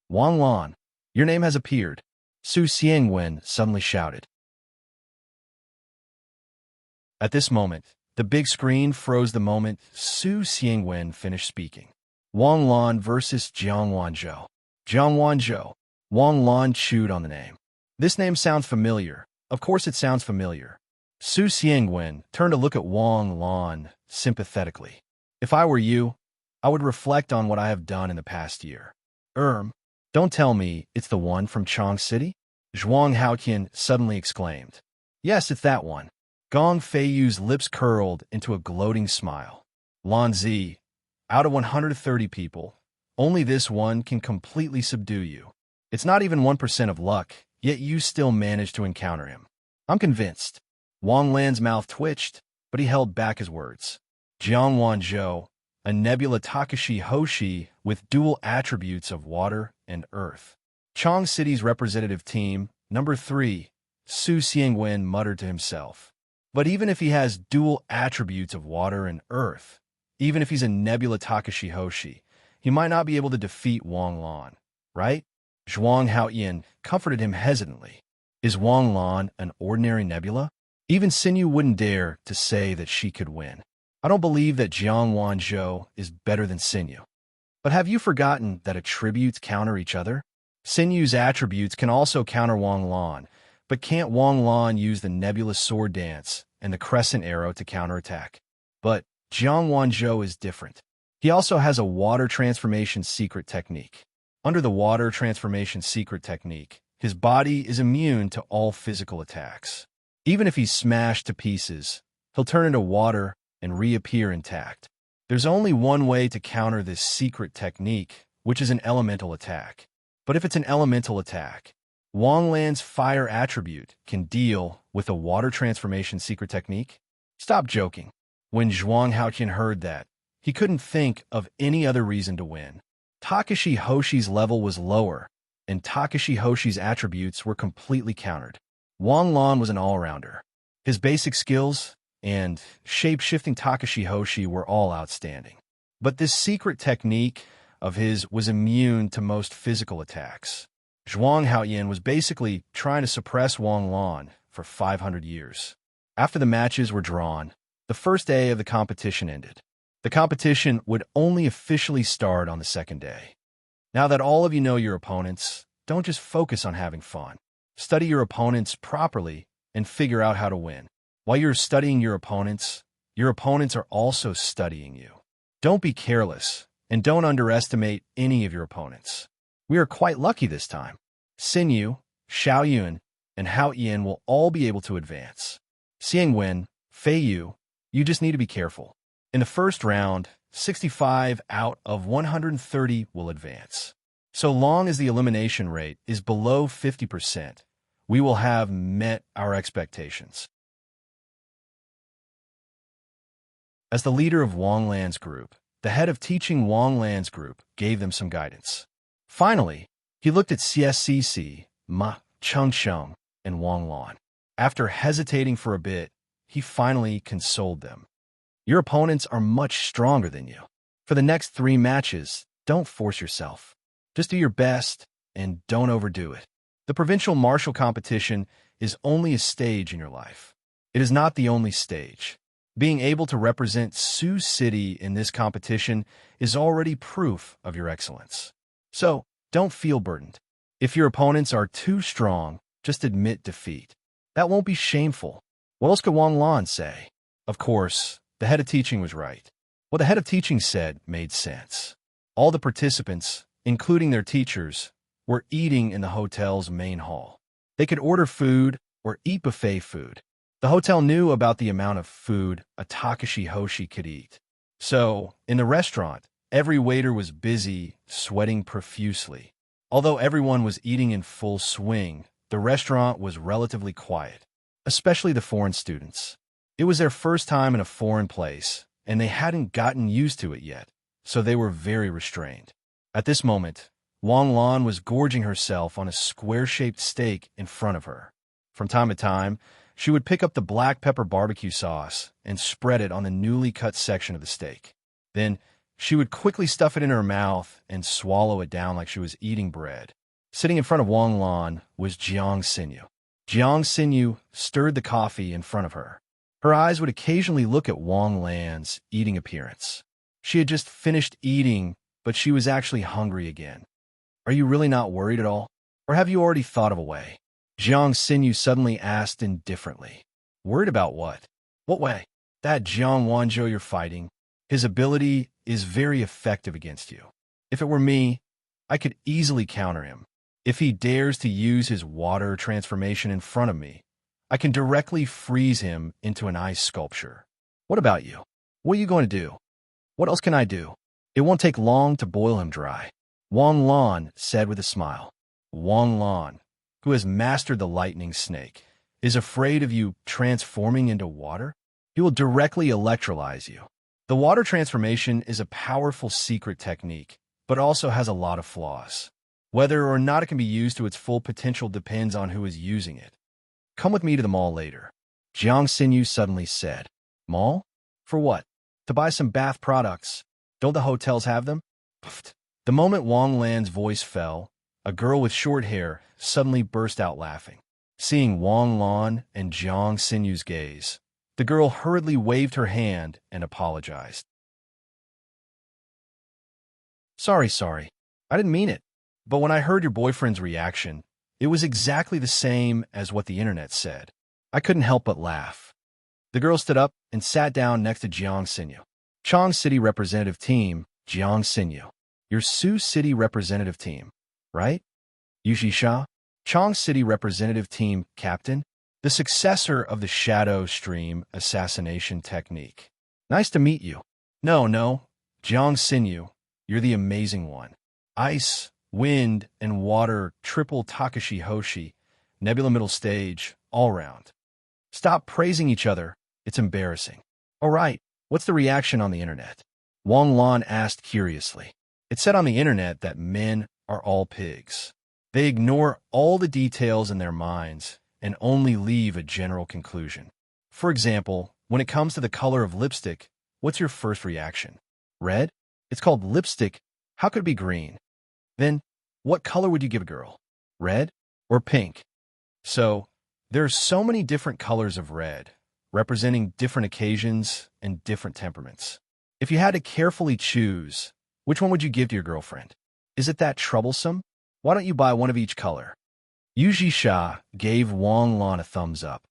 S1: Wang Lan, your name has appeared, Su Xiangwen suddenly shouted. At this moment, the big screen froze the moment Su Xiangwen finished speaking. Wang Lan versus Jiang Wanzhou. Jiang Wanzhou. Wang Lan chewed on the name. This name sounds familiar. Of course it sounds familiar. Su Xiangwen turned to look at Wang Lan sympathetically. If I were you, I would reflect on what I have done in the past year. Don't tell me it's the one from Chong City? Zhuang Haoqian suddenly exclaimed. Yes, it's that one. Gong Feiyu's lips curled into a gloating smile. Lan Zi, out of 130 people, only this one can completely subdue you. It's not even 1% of luck, yet you still managed to encounter him. I'm convinced. Wang Lan's mouth twitched, but he held back his words. Jiang Wanzhou, a nebula Takashi Hoshi with dual attributes of water and earth. Chong City's representative team, number 3, Su Xiangwen muttered to himself. But even if he has dual attributes of water and earth, even if he's a nebula Takashi Hoshi, he might not be able to defeat Wang Lan, right? Zhuang Haoyan comforted him hesitantly. Is Wang Lan an ordinary nebula? Even Xinyu wouldn't dare to say that she could win. I don't believe that Jiang Wanzhou is better than Xinyu. But have you forgotten that attributes counter each other? Xinyu's attributes can also counter Wang Lan, but can't Wang Lan use the nebulous sword dance and the crescent arrow to counterattack? But Jiang Wanzhou is different. He also has a water transformation secret technique. Under the water transformation secret technique, his body is immune to all physical attacks. Even if he's smashed to pieces, he'll turn into water and reappear intact. There's only one way to counter this secret technique, which is an elemental attack. But if it's an elemental attack, Wang Lan's fire attribute can deal with a water transformation secret technique? Stop joking. When Zhuang Haoqian heard that, he couldn't think of any other reason to win. Takashi Hoshi's level was lower, and Takashi Hoshi's attributes were completely countered. Wang Lan was an all-rounder. His basic skills and shape-shifting Takashi Hoshi were all outstanding. But this secret technique of his was immune to most physical attacks. Zhuang Haoyan was basically trying to suppress Wang Lan for 500 years. After the matches were drawn, the first day of the competition ended. The competition would only officially start on the second day. Now that all of you know your opponents, don't just focus on having fun. Study your opponents properly and figure out how to win. While you're studying your opponents are also studying you. Don't be careless, and don't underestimate any of your opponents. We are quite lucky this time. Xinyu, Xiaoyun, and Haoyan will all be able to advance. Xiangwen, Feiyu, you just need to be careful. In the first round, 65 out of 130 will advance. So long as the elimination rate is below 50%, we will have met our expectations. As the leader of Wang Lan's group, the head of teaching Wang Lan's group gave them some guidance. Finally, he looked at CSCC, Ma, Chung Chung, and Wang Lan. After hesitating for a bit, he finally consoled them. Your opponents are much stronger than you. For the next 3 matches, don't force yourself. Just do your best and don't overdo it. The provincial martial competition is only a stage in your life. It is not the only stage. Being able to represent Sioux City in this competition is already proof of your excellence. So, don't feel burdened. If your opponents are too strong, just admit defeat. That won't be shameful. What else could Wang Lan say? Of course, the head of teaching was right. What the head of teaching said made sense. All the participants, including their teachers, were eating in the hotel's main hall. They could order food or eat buffet food. The hotel knew about the amount of food a Takashi Hoshi could eat. So, in the restaurant, every waiter was busy, sweating profusely. Although everyone was eating in full swing, the restaurant was relatively quiet, especially the foreign students. It was their first time in a foreign place, and they hadn't gotten used to it yet, so they were very restrained. At this moment, Wang Lan was gorging herself on a square-shaped steak in front of her. From time to time, she would pick up the black pepper barbecue sauce and spread it on the newly cut section of the steak. Then, she would quickly stuff it in her mouth and swallow it down like she was eating bread. Sitting in front of Wang Lan was Jiang Xinyu. Jiang Xinyu stirred the coffee in front of her. Her eyes would occasionally look at Wang Lan's eating appearance. She had just finished eating, but she was actually hungry again. Are you really not worried at all? Or have you already thought of a way? Jiang Xinyu suddenly asked indifferently. Worried about what? What way? That Jiang Wanzhou you're fighting. His ability is very effective against you. If it were me, I could easily counter him. If he dares to use his water transformation in front of me, I can directly freeze him into an ice sculpture. What about you? What are you going to do? What else can I do? It won't take long to boil him dry. Wang Lan said with a smile. Wang Lan, who has mastered the lightning snake, is afraid of you transforming into water? He will directly electrolyze you. The water transformation is a powerful secret technique, but also has a lot of flaws. Whether or not it can be used to its full potential depends on who is using it. Come with me to the mall later. Jiang Xinyu suddenly said. Mall? For what? To buy some bath products. Don't the hotels have them? Puffed. The moment Wang Lan's voice fell, a girl with short hair suddenly burst out laughing. Seeing Wang Lan and Jiang Xinyu's gaze, the girl hurriedly waved her hand and apologized. Sorry. I didn't mean it. But when I heard your boyfriend's reaction, it was exactly the same as what the internet said. I couldn't help but laugh. The girl stood up and sat down next to Jiang Xinyu. Chong City Representative Team, Jiang Xinyu. Your Sioux City Representative Team, right? Yushi Sha, Chong City Representative Team Captain, the successor of the Shadow Stream assassination technique. Nice to meet you. No, Jiang Xinyu, you're the amazing one. Ice, wind, and water triple Takashi Hoshi, Nebula middle stage, all round. Stop praising each other. It's embarrassing. All right, what's the reaction on the internet? Wang Lan asked curiously. It said on the internet that men are all pigs. They ignore all the details in their minds and only leave a general conclusion. For example, when it comes to the color of lipstick, what's your first reaction? Red? It's called lipstick. How could it be green? Then, what color would you give a girl? Red or pink? So, there are so many different colors of red, representing different occasions and different temperaments. If you had to carefully choose, which one would you give to your girlfriend? Is it that troublesome? Why don't you buy one of each color? Yuji Sha gave Wang Lan a thumbs up.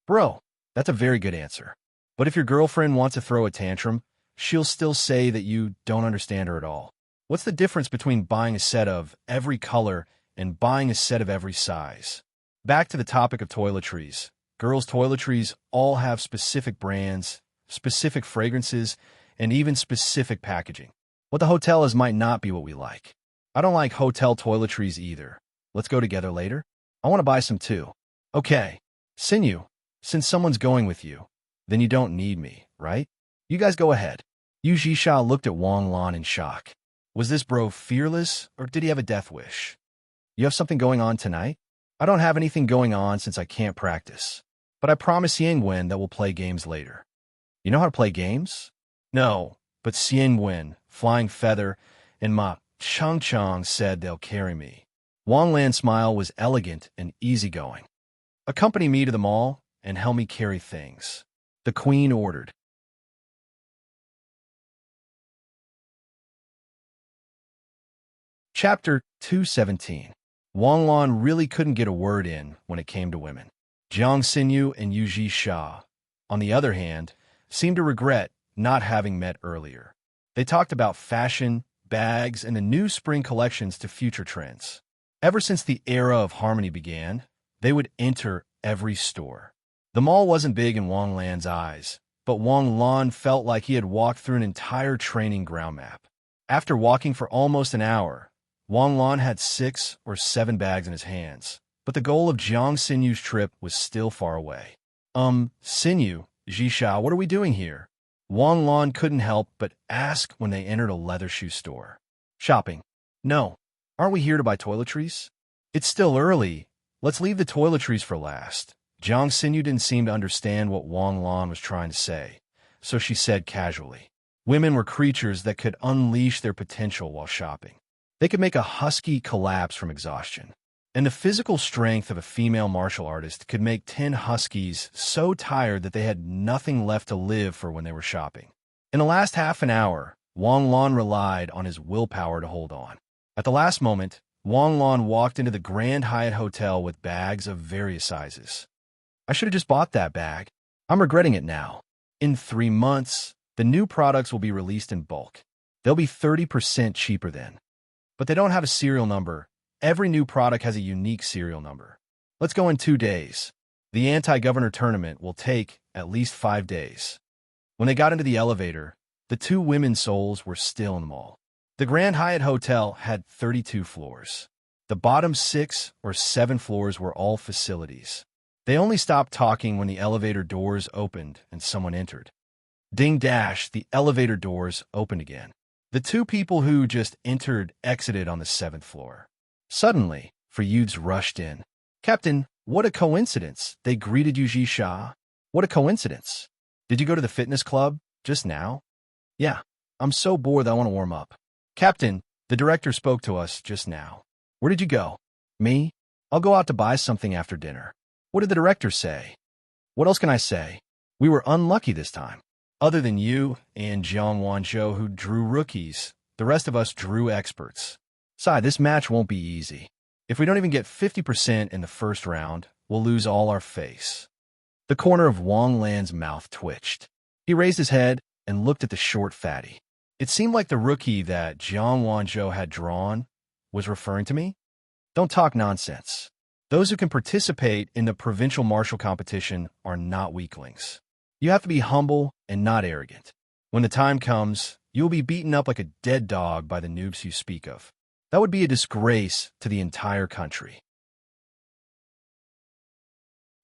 S1: Bro, that's a very good answer. But if your girlfriend wants to throw a tantrum, she'll still say that you don't understand her at all. What's the difference between buying a set of every color and buying a set of every size? Back to the topic of toiletries. Girls' toiletries all have specific brands, specific fragrances, and even specific packaging. What the hotel is might not be what we like. I don't like hotel toiletries either. Let's go together later? I want to buy some too. Okay. Xinyu, since someone's going with you, then you don't need me, right? You guys go ahead. Yu Jisha looked at Wang Lan in shock. Was this bro fearless, or did he have a death wish? You have something going on tonight? I don't have anything going on since I can't practice. But I promise Wen that we'll play games later. You know how to play games? No, but Wen, Flying Feather, and Ma Chang said they'll carry me. Wang Lan's smile was elegant and easygoing. Accompany me to the mall and help me carry things. The queen ordered. Chapter 217. Wang Lan really couldn't get a word in when it came to women. Jiang Xinyu and Yu Jisha, on the other hand, seemed to regret not having met earlier. They talked about fashion, bags, and the new spring collections to future trends. Ever since the era of harmony began, they would enter every store. The mall wasn't big in Wang Lan's eyes, but Wang Lan felt like he had walked through an entire training ground map. After walking for almost an hour, Wang Lan had 6 or 7 bags in his hands, but the goal of Jiang Xinyu's trip was still far away. Xinyu, Jisha, what are we doing here? Wang Lan couldn't help but ask when they entered a leather shoe store. Shopping. No. Aren't we here to buy toiletries? It's still early. Let's leave the toiletries for last. Jiang Xinyu didn't seem to understand what Wang Lan was trying to say, so she said casually. Women were creatures that could unleash their potential while shopping. They could make a husky collapse from exhaustion. And the physical strength of a female martial artist could make 10 huskies so tired that they had nothing left to live for when they were shopping. In the last half an hour, Wang Lan relied on his willpower to hold on. At the last moment, Wang Lan walked into the Grand Hyatt Hotel with bags of various sizes. I should have just bought that bag. I'm regretting it now. In 3 months, the new products will be released in bulk. They'll be 30% cheaper then. But they don't have a serial number. Every new product has a unique serial number. Let's go in 2 days. The anti-governor tournament will take at least 5 days. When they got into the elevator, the 2 women's souls were still in the mall. The Grand Hyatt Hotel had 32 floors. The bottom 6 or 7 floors were all facilities. They only stopped talking when the elevator doors opened and someone entered. Ding dash, the elevator doors opened again. The 2 people who just entered exited on the 7th floor. Suddenly, youths rushed in. Captain, what a coincidence. They greeted Yu Jisha. What a coincidence. Did you go to the fitness club just now? Yeah, I'm so bored that I want to warm up. Captain, the director spoke to us just now. Where did you go? Me? I'll go out to buy something after dinner. What did the director say? What else can I say? We were unlucky this time. Other than you and Jiang Wanzhou who drew rookies, the rest of us drew experts. Sai, this match won't be easy. If we don't even get 50% in the first round, we'll lose all our face. The corner of Wang Lan's mouth twitched. He raised his head and looked at the short fatty. It seemed like the rookie that Jiang Wanzhou had drawn was referring to me. Don't talk nonsense. Those who can participate in the provincial martial competition are not weaklings. You have to be humble and not arrogant. When the time comes, you will be beaten up like a dead dog by the noobs you speak of. That would be a disgrace to the entire country.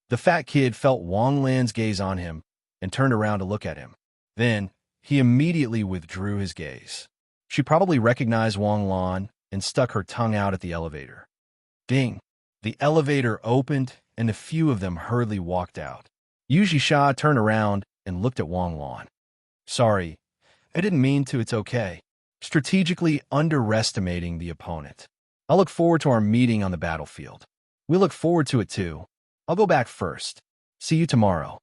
S1: The fat kid felt Wang Lan's gaze on him and turned around to look at him. Then, he immediately withdrew his gaze. She probably recognized Wang Lan and stuck her tongue out at the elevator. Ding! The elevator opened, and a few of them hurriedly walked out. Yu Jisha turned around and looked at Wang Lan. Sorry, I didn't mean to, it's okay. Strategically underestimating the opponent. I'll look forward to our meeting on the battlefield. We look forward to it too. I'll go back first. See you tomorrow.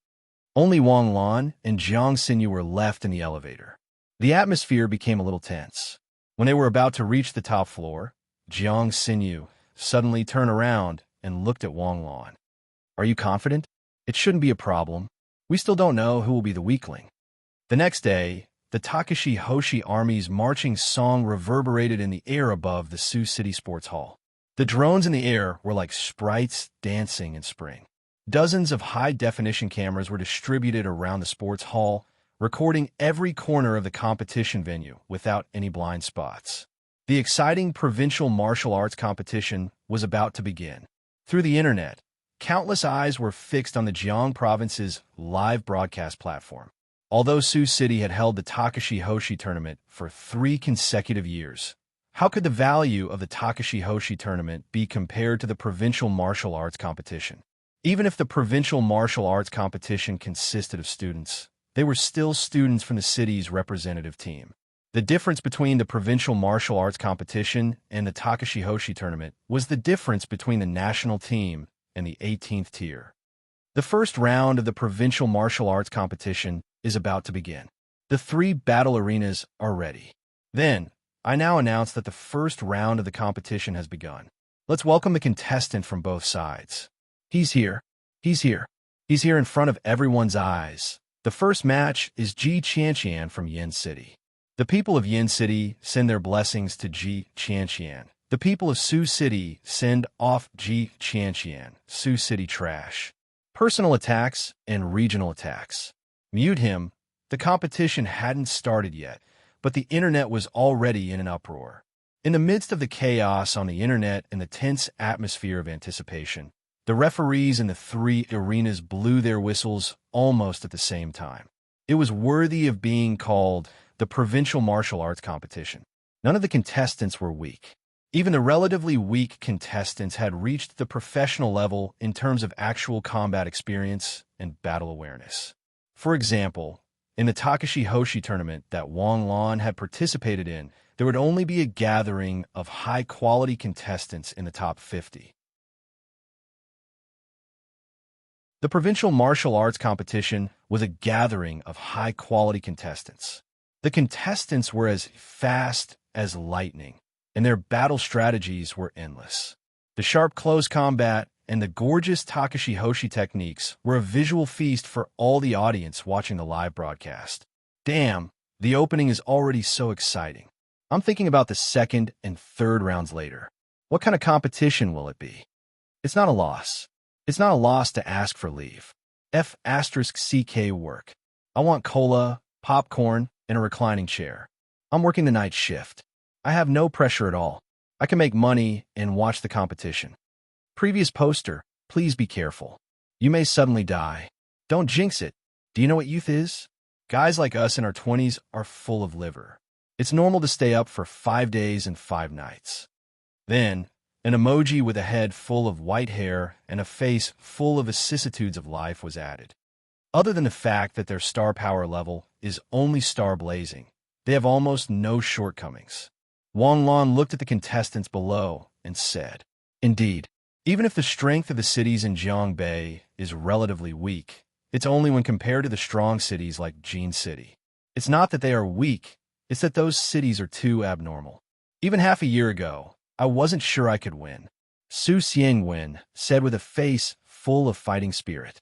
S1: Only Wang Lan and Jiang Xinyu were left in the elevator. The atmosphere became a little tense. When they were about to reach the top floor, Jiang Xinyu suddenly turned around and looked at Wang Lan. Are you confident? It shouldn't be a problem. We still don't know who will be the weakling. The next day, the Takashi Hoshi Army's marching song reverberated in the air above the Sioux City Sports Hall. The drones in the air were like sprites dancing in spring. Dozens of high-definition cameras were distributed around the sports hall, recording every corner of the competition venue without any blind spots. The exciting provincial martial arts competition was about to begin. Through the internet, countless eyes were fixed on the Jiang province's live broadcast platform. Although Sioux City had held the Takashi Hoshi tournament for 3 consecutive years, how could the value of the Takashi Hoshi tournament be compared to the provincial martial arts competition? Even if the provincial martial arts competition consisted of students, they were still students from the city's representative team. The difference between the provincial martial arts competition and the Takashi Hoshi tournament was the difference between the national team and the 18th tier. The first round of the provincial martial arts competition is about to begin. The 3 battle arenas are ready. Then, I now announce that the first round of the competition has begun. Let's welcome the contestant from both sides. He's here. He's here. He's here in front of everyone's eyes. The first match is Ji Qianqian from Yin City. The people of Yin City send their blessings to Ji Qianqian. The people of Sioux City send off Ji Qianqian. Sioux City trash. Personal attacks and regional attacks. Mute him. The competition hadn't started yet, but the internet was already in an uproar. In the midst of the chaos on the internet and the tense atmosphere of anticipation, the referees in the 3 arenas blew their whistles almost at the same time. It was worthy of being called the provincial martial arts competition. None of the contestants were weak. Even the relatively weak contestants had reached the professional level in terms of actual combat experience and battle awareness. For example, in the Takashi Hoshi tournament that Wang Lan had participated in, there would only be a gathering of high-quality contestants in the top 50. The provincial martial arts competition was a gathering of high-quality contestants. The contestants were as fast as lightning, and their battle strategies were endless. The sharp close combat and the gorgeous Takashi Hoshi techniques were a visual feast for all the audience watching the live broadcast. Damn, the opening is already so exciting. I'm thinking about the second and third rounds later. What kind of competition will it be? It's not a loss. It's not a loss to ask for leave. F***CK work. I want cola, popcorn, and a reclining chair. I'm working the night shift. I have no pressure at all. I can make money and watch the competition. Previous poster, please be careful. You may suddenly die. Don't jinx it. Do you know what youth is? Guys like us in our 20s are full of liver. It's normal to stay up for 5 days and 5 nights. Then, an emoji with a head full of white hair and a face full of vicissitudes of life was added. Other than the fact that their star power level is only star blazing, they have almost no shortcomings. Wang Lan looked at the contestants below and said, "Indeed, even if the strength of the cities in Jiangbei is relatively weak, it's only when compared to the strong cities like Jin City. It's not that they are weak, it's that those cities are too abnormal. Even half a year ago, I wasn't sure I could win," Su Xiangwen said with a face full of fighting spirit.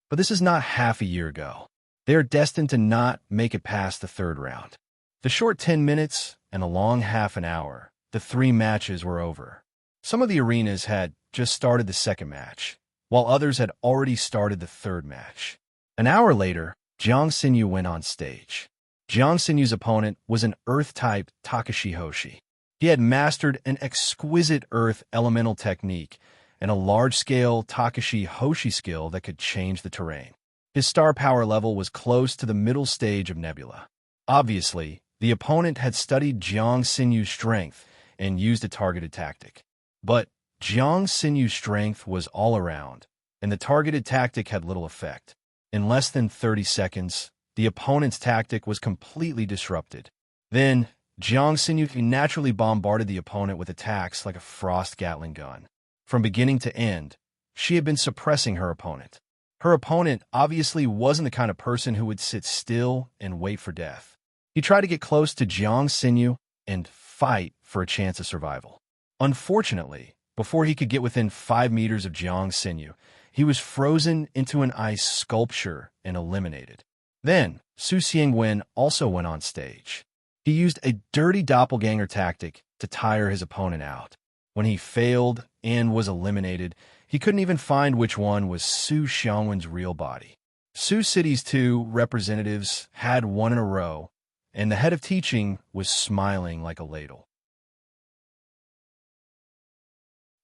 S1: But this is not half a year ago. They are destined to not make it past the 3rd round. The short 10 minutes and a long half an hour, the 3 matches were over. Some of the arenas had just started the 2nd match, while others had already started the 3rd match. An hour later, Jiang Xinyu went on stage. Jiang Xinyu's opponent was an Earth-type Takashi Hoshi. He had mastered an exquisite Earth elemental technique and a large-scale Takashi Hoshi skill that could change the terrain. His star power level was close to the middle stage of Nebula. Obviously, the opponent had studied Jiang Xinyu's strength and used a targeted tactic. But Jiang Xinyu's strength was all around, and the targeted tactic had little effect. In less than 30 seconds, the opponent's tactic was completely disrupted. Then, Jiang Xinyu naturally bombarded the opponent with attacks like a frost Gatling gun. From beginning to end, she had been suppressing her opponent. Her opponent obviously wasn't the kind of person who would sit still and wait for death. He tried to get close to Jiang Xinyu and fight for a chance of survival. Unfortunately, before he could get within 5 meters of Jiang Xinyu, he was frozen into an ice sculpture and eliminated. Then, Su Xiangwen also went on stage. He used a dirty doppelganger tactic to tire his opponent out. When he failed and was eliminated, he couldn't even find which one was Su Xiangwen's real body. Sioux City's 2 representatives had won in a row, and the head of teaching was smiling like a ladle.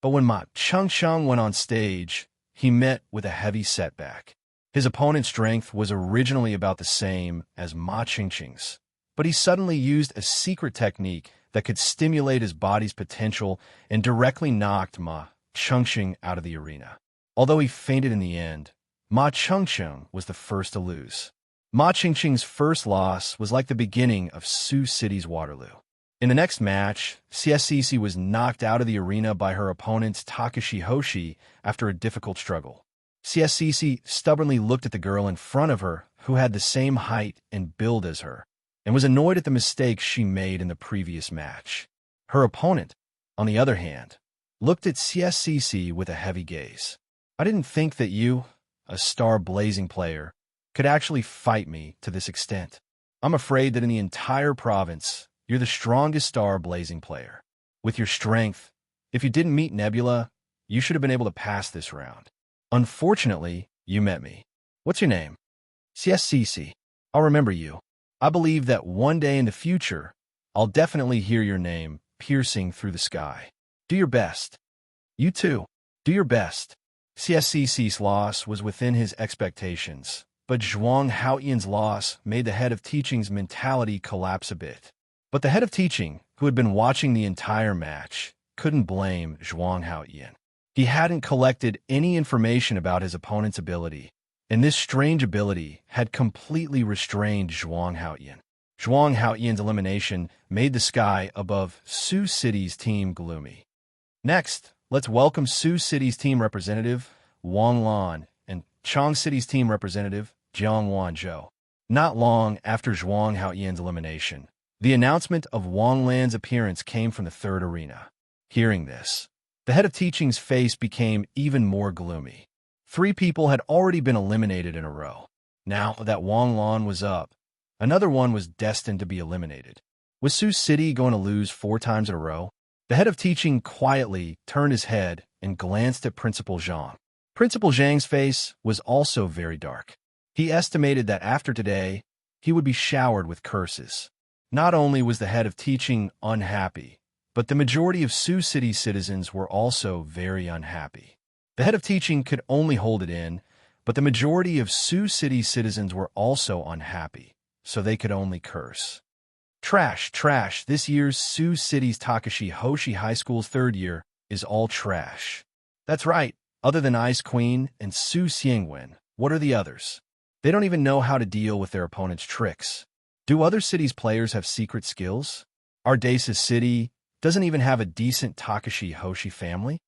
S1: But when Ma Changcheng went on stage, he met with a heavy setback. His opponent's strength was originally about the same as Ma Qingqing's, but he suddenly used a secret technique that could stimulate his body's potential and directly knocked Ma Qingqing out of the arena. Although he fainted in the end, Ma Qingqing was the first to lose. Ma Qingqing's first loss was like the beginning of Sioux City's Waterloo. In the next match, CSCC was knocked out of the arena by her opponent Takashi Hoshi after a difficult struggle. CSCC stubbornly looked at the girl in front of her who had the same height and build as her, and was annoyed at the mistakes she made in the previous match. Her opponent, on the other hand, looked at CSCC with a heavy gaze. I didn't think that you, a star-blazing player, could actually fight me to this extent. I'm afraid that in the entire province, you're the strongest star-blazing player. With your strength, if you didn't meet Nebula, you should have been able to pass this round. Unfortunately, you met me. What's your name? CSCC. I'll remember you. I believe that one day in the future, I'll definitely hear your name piercing through the sky. Do your best. You too. Do your best. CSCC's loss was within his expectations, but Zhuang Haoyan's loss made the head of teaching's mentality collapse a bit. But the head of teaching, who had been watching the entire match, couldn't blame Zhuang Haoyan. He hadn't collected any information about his opponent's ability, and this strange ability had completely restrained Zhuang Haoyan. Zhuang Haoyan's elimination made the sky above Sioux City's team gloomy. Next, let's welcome Sioux City's team representative, Wang Lan, and Chang City's team representative, Jiang Wanzhou. Not long after Zhuang Haoyan's elimination, the announcement of Wang Lan's appearance came from the third arena. Hearing this, the head of teaching's face became even more gloomy. 3 people had already been eliminated in a row. Now that Wang Lan was up, another one was destined to be eliminated. Was Sioux City going to lose 4 times in a row? The head of teaching quietly turned his head and glanced at Principal Zhang. Principal Zhang's face was also very dark. He estimated that after today, he would be showered with curses. Not only was the head of teaching unhappy, but the majority of Sioux City citizens were also very unhappy. The head of teaching could only hold it in, but the majority of Sioux City citizens were also unhappy, so they could only curse. Trash, trash. This year's Sioux City's Takashi Hoshi High School's 3rd year is all trash. That's right. Other than Ice Queen and Su Xiangwen, what are the others? They don't even know how to deal with their opponent's tricks. Do other cities' players have secret skills? Ardaisa's city doesn't even have a decent Takashi Hoshi family?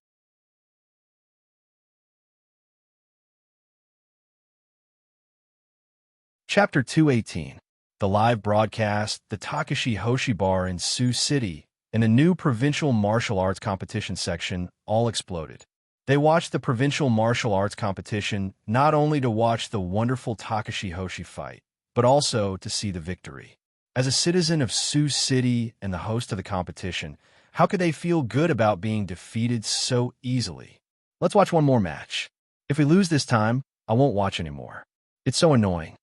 S1: Chapter 218. The live broadcast, the Takashi Hoshi Bar in Sioux City, and a new provincial martial arts competition section all exploded. They watched the provincial martial arts competition not only to watch the wonderful Takashi Hoshi fight, but also to see the victory. As a citizen of Sioux City and the host of the competition, how could they feel good about being defeated so easily? Let's watch one more match. If we lose this time, I won't watch anymore. It's so annoying.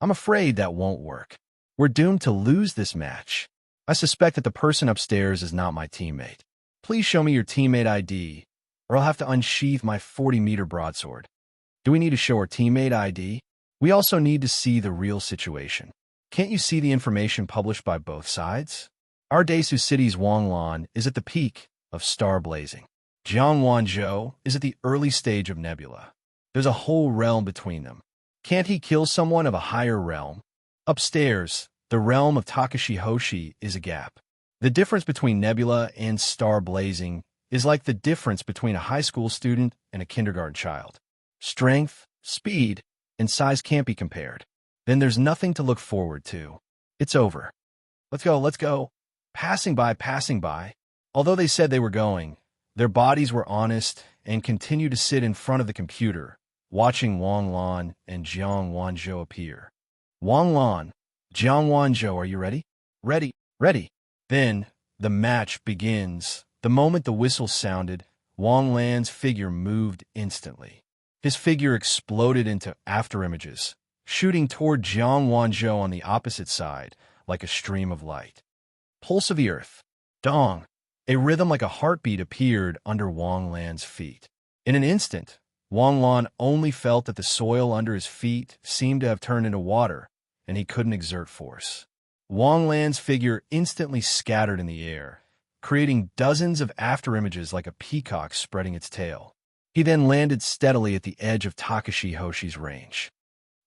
S1: I'm afraid that won't work. We're doomed to lose this match. I suspect that the person upstairs is not my teammate. Please show me your teammate ID, or I'll have to unsheath my 40-meter broadsword. Do we need to show our teammate ID? We also need to see the real situation. Can't you see the information published by both sides? Ardaisu City's Wang Lan is at the peak of star blazing. Jiang Wanzhou is at the early stage of nebula. There's a whole realm between them. Can't he kill someone of a higher realm? Upstairs, the realm of Takashi Hoshi is a gap. The difference between nebula and star blazing is like the difference between a high school student and a kindergarten child. Strength, speed, and size can't be compared. Then there's nothing to look forward to. It's over. Let's go, let's go. Passing by. Although they said they were going, their bodies were honest and continued to sit in front of the computer, watching Wang Lan and Jiang Wanzhou appear. Wang Lan, Jiang Wanzhou, are you ready? Ready. Then, the match begins. The moment the whistle sounded, Wang Lan's figure moved instantly. His figure exploded into afterimages, shooting toward Jiang Wanzhou on the opposite side like a stream of light. Pulse of the earth. Dong. A rhythm like a heartbeat appeared under Wang Lan's feet. In an instant, Wang Lan only felt that the soil under his feet seemed to have turned into water, and he couldn't exert force. Wang Lan's figure instantly scattered in the air, creating dozens of afterimages like a peacock spreading its tail. He then landed steadily at the edge of Takashi Hoshi's range.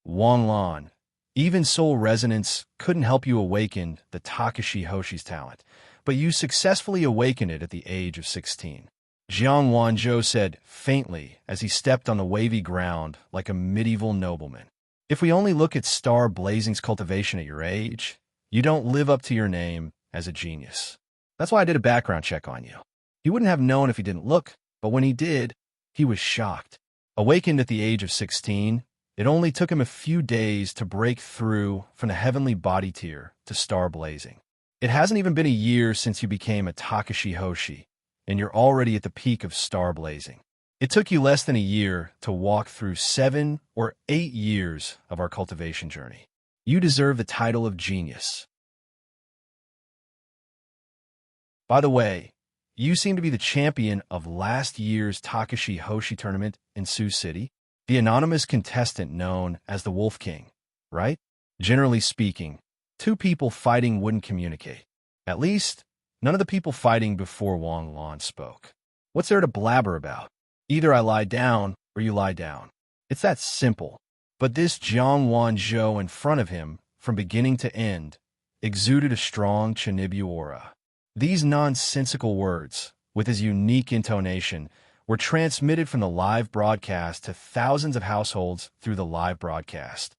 S1: Wang Lan, even soul resonance couldn't help you awaken the Takashi Hoshi's talent, but you successfully awakened it at the age of 16. Jiang Wanzhou said faintly as he stepped on the wavy ground like a medieval nobleman. If we only look at Star Blazing's cultivation at your age, you don't live up to your name as a genius. That's why I did a background check on you. He wouldn't have known if he didn't look, but when he did, he was shocked. Awakened at the age of 16, it only took him a few days to break through from the heavenly body tier to Star Blazing. It hasn't even been a year since you became a Takashi Hoshi, and you're already at the peak of Star Blazing. It took you less than a year to walk through 7 or 8 years of our cultivation journey. You deserve the title of genius. By the way, you seem to be the champion of last year's Takashi Hoshi tournament in Sioux City, the anonymous contestant known as the Wolf King, right? Generally speaking, 2 people fighting wouldn't communicate. At least, none of the people fighting before Wang Lan spoke. What's there to blabber about? Either I lie down or you lie down. It's that simple. But this Jiang Wanzhou in front of him, from beginning to end, exuded a strong Chinibu aura. These nonsensical words, with his unique intonation, were transmitted from the live broadcast to thousands of households through the live broadcast.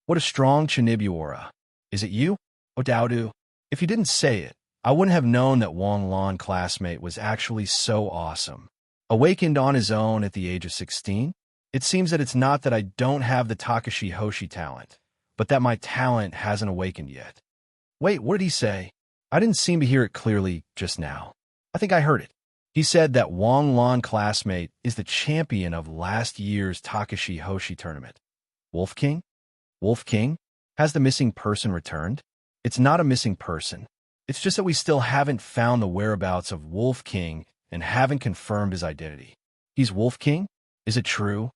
S1: What a strong Chinibu aura. Is it you? Odaudu? If you didn't say it, I wouldn't have known that Wang Lan classmate was actually so awesome. Awakened on his own at the age of 16? It seems that it's not that I don't have the Takashi Hoshi talent, but that my talent hasn't awakened yet. Wait, what did he say? I didn't seem to hear it clearly just now. I think I heard it. He said that Wang Lan classmate is the champion of last year's Takashi Hoshi tournament. Wolf King? Wolf King? Has the missing person returned? It's not a missing person. It's just that we still haven't found the whereabouts of Wolf King and haven't confirmed his identity. He's Wolf King? Is it true?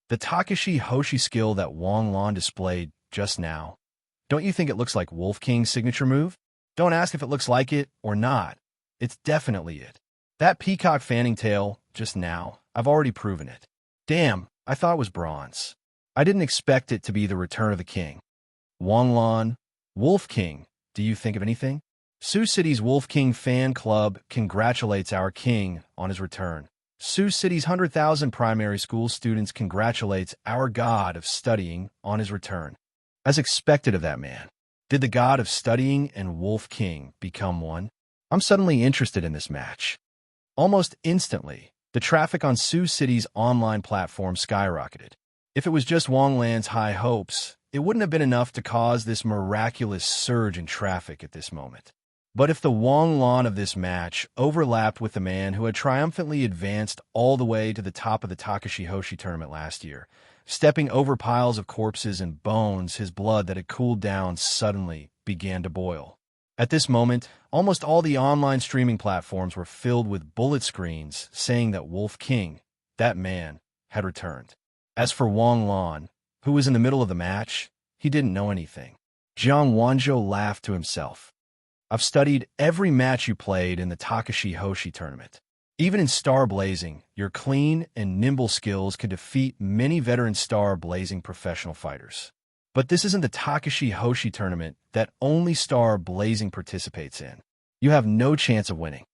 S1: The Takashi Hoshi skill that Wang Lan displayed just now. Don't you think it looks like Wolf King's signature move? Don't ask if it looks like it or not. It's definitely it. That peacock fanning tail, just now, I've already proven it. Damn, I thought it was bronze. I didn't expect it to be the return of the king. Wang Lan, Wolf King, do you think of anything? Sioux City's Wolf King fan club congratulates our king on his return. Sioux City's 100,000 primary school students congratulates our god of studying on his return. As expected of that man. Did the god of studying and Wolf King become one? I'm suddenly interested in this match. Almost instantly, the traffic on Sioux City's online platform skyrocketed. If it was just Wang Lan's high hopes, it wouldn't have been enough to cause this miraculous surge in traffic at this moment. But if the Wang Lan of this match overlapped with the man who had triumphantly advanced all the way to the top of the Takashi Hoshi tournament last year, stepping over piles of corpses and bones, his blood that had cooled down suddenly began to boil. At this moment, almost all the online streaming platforms were filled with bullet screens saying that Wolf King, that man, had returned. As for Wang Lan, who was in the middle of the match, he didn't know anything. Jiang Wanzhou laughed to himself. I've studied every match you played in the Takashi Hoshi tournament. Even in Star Blazing, your clean and nimble skills could defeat many veteran Star Blazing professional fighters. But this isn't the Takashi Hoshi tournament that only Star Blazing participates in. You have no chance of winning.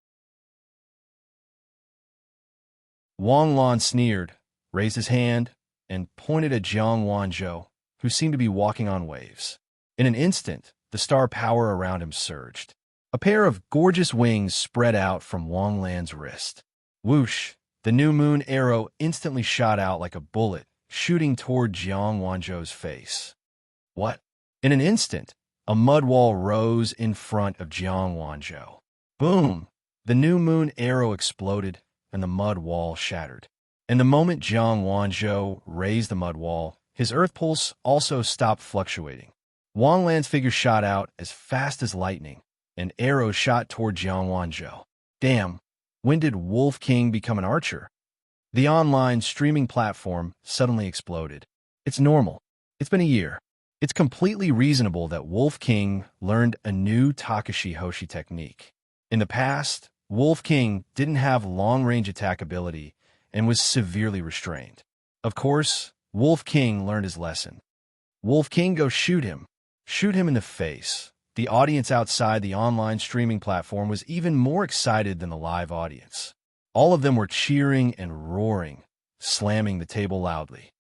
S1: Wang Lan sneered, raised his hand, and pointed at Jiang Wanzhou, who seemed to be walking on waves. In an instant, the star power around him surged. A pair of gorgeous wings spread out from Wang Lan's wrist. Whoosh! The new moon arrow instantly shot out like a bullet, shooting toward Jiang Wanzhou's face. What? In an instant, a mud wall rose in front of Jiang Wanzhou. Boom! The new moon arrow exploded, and the mud wall shattered. And the moment Jiang Wanzhou raised the mud wall, his earth pulse also stopped fluctuating. Wang Lan's figure shot out as fast as lightning, and arrows shot toward Jiang Wanzhou. Damn, when did Wolf King become an archer? The online streaming platform suddenly exploded. It's normal. It's been a year. It's completely reasonable that Wolf King learned a new Takashi Hoshi technique. In the past, Wolf King didn't have long-range attack ability and was severely restrained. Of course, Wolf King learned his lesson. Wolf King, go shoot him. Shoot him in the face. The audience outside the online streaming platform was even more excited than the live audience. All of them were cheering and roaring, slamming the table loudly.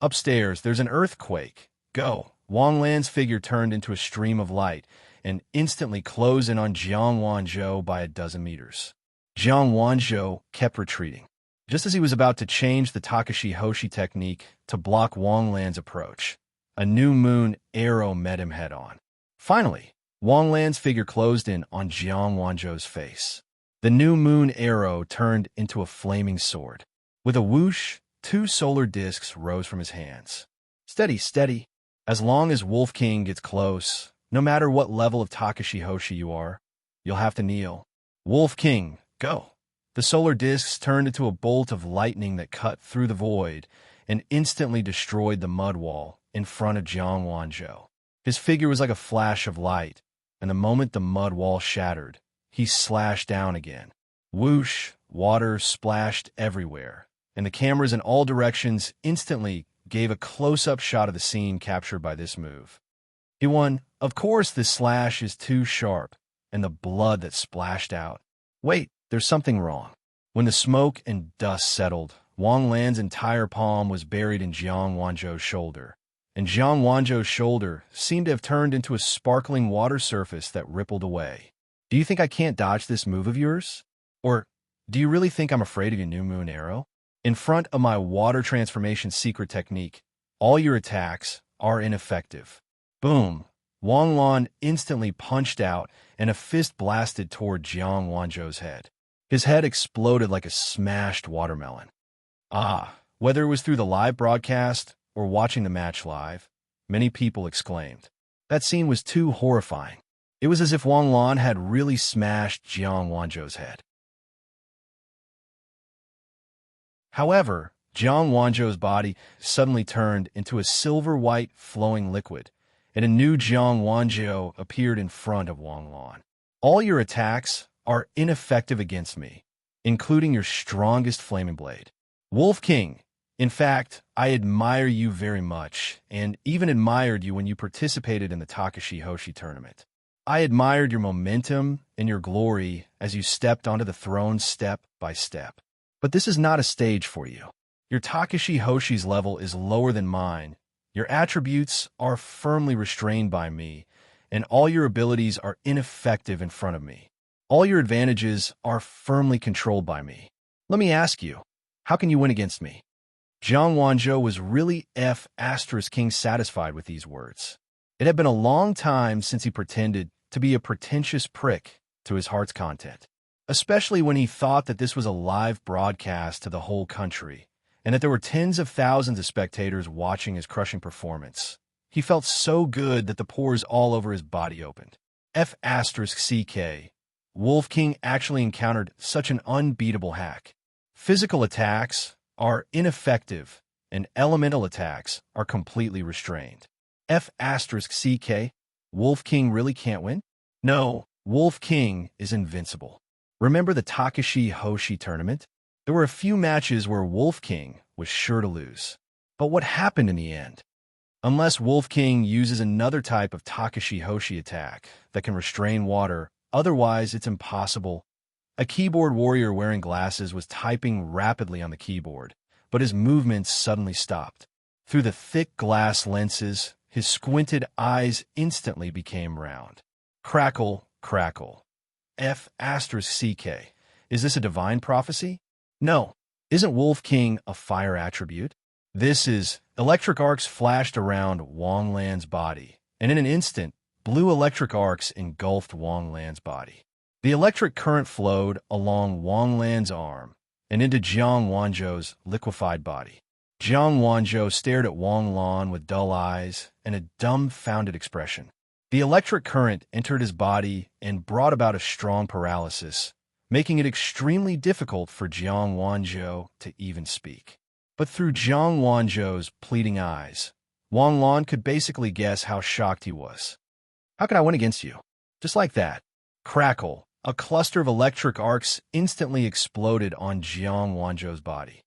S1: Upstairs, there's an earthquake. Go. Wang Lan's figure turned into a stream of light and instantly closed in on Jiang Wanzhou by a dozen meters. Jiang Wanzhou kept retreating. Just as he was about to change the Takashi Hoshi technique to block Wang Lan's approach, a new moon arrow met him head-on. Finally, Wang Lan's figure closed in on Jiang Wanzhou's face. The new moon arrow turned into a flaming sword. With a whoosh, 2 solar discs rose from his hands. Steady, steady. As long as Wolf King gets close, no matter what level of Takashi Hoshi you are, you'll have to kneel. Wolf King, go. The solar discs turned into a bolt of lightning that cut through the void and instantly destroyed the mud wall in front of Jiang Wanzhou. His figure was like a flash of light, and the moment the mud wall shattered, he slashed down again. Whoosh, water splashed everywhere, and the cameras in all directions instantly gave a close-up shot of the scene captured by this move. He won. Of course, this slash is too sharp, and the blood that splashed out. Wait, there's something wrong. When the smoke and dust settled, Wang Lan's entire palm was buried in Jiang Wanzhou's shoulder, and Jiang Wanzhou's shoulder seemed to have turned into a sparkling water surface that rippled away. Do you think I can't dodge this move of yours? Or do you really think I'm afraid of your new moon arrow? In front of my water transformation secret technique, all your attacks are ineffective. Boom! Wang Lan instantly punched out, and a fist blasted toward Jiang Wanzhou's head. His head exploded like a smashed watermelon. Whether it was through the live broadcast or watching the match live, many people exclaimed. That scene was too horrifying. It was as if Wang Lan had really smashed Jiang Wanzhou's head. However, Jiang Wanzhou's body suddenly turned into a silver-white flowing liquid, and a new Jiang Wanzhou appeared in front of Wang Lan. All your attacks are ineffective against me, including your strongest flaming blade. Wolf King, in fact, I admire you very much, and even admired you when you participated in the Takashi Hoshi tournament. I admired your momentum and your glory as you stepped onto the throne step by step. But this is not a stage for you. Your Takashi Hoshi's level is lower than mine. Your attributes are firmly restrained by me, and all your abilities are ineffective in front of me. All your advantages are firmly controlled by me. Let me ask you, how can you win against me? Jiang Wanzhou was really King satisfied with these words. It had been a long time since he pretended to be a pretentious prick to his heart's content, especially when he thought that this was a live broadcast to the whole country, and that there were tens of thousands of spectators watching his crushing performance. He felt so good that the pores all over his body opened. CK. Wolf King actually encountered such an unbeatable hack. Physical attacks are ineffective, and elemental attacks are completely restrained. CK. Wolf King really can't win? No, Wolf King is invincible. Remember the Takashi Hoshi tournament? There were a few matches where Wolf King was sure to lose. But what happened in the end? Unless Wolf King uses another type of Takashi Hoshi attack that can restrain water, otherwise it's impossible. A keyboard warrior wearing glasses was typing rapidly on the keyboard, but his movements suddenly stopped. Through the thick glass lenses, his squinted eyes instantly became round. Crackle, crackle. CK. Is this a divine prophecy? No. Isn't Wolf King a fire attribute? This is... Electric arcs flashed around Wang Lan's body, and in an instant, blue electric arcs engulfed Wang Lan's body. The electric current flowed along Wang Lan's arm and into Jiang Wanzhou's liquefied body. Jiang Wanzhou stared at Wang Lan with dull eyes and a dumbfounded expression. The electric current entered his body and brought about a strong paralysis, making it extremely difficult for Jiang Wanzhou to even speak. But through Jiang Wanzhou's pleading eyes, Wang Lan could basically guess how shocked he was. How can I win against you? Just like that. Crackle. A cluster of electric arcs instantly exploded on Jiang Wanzhou's body.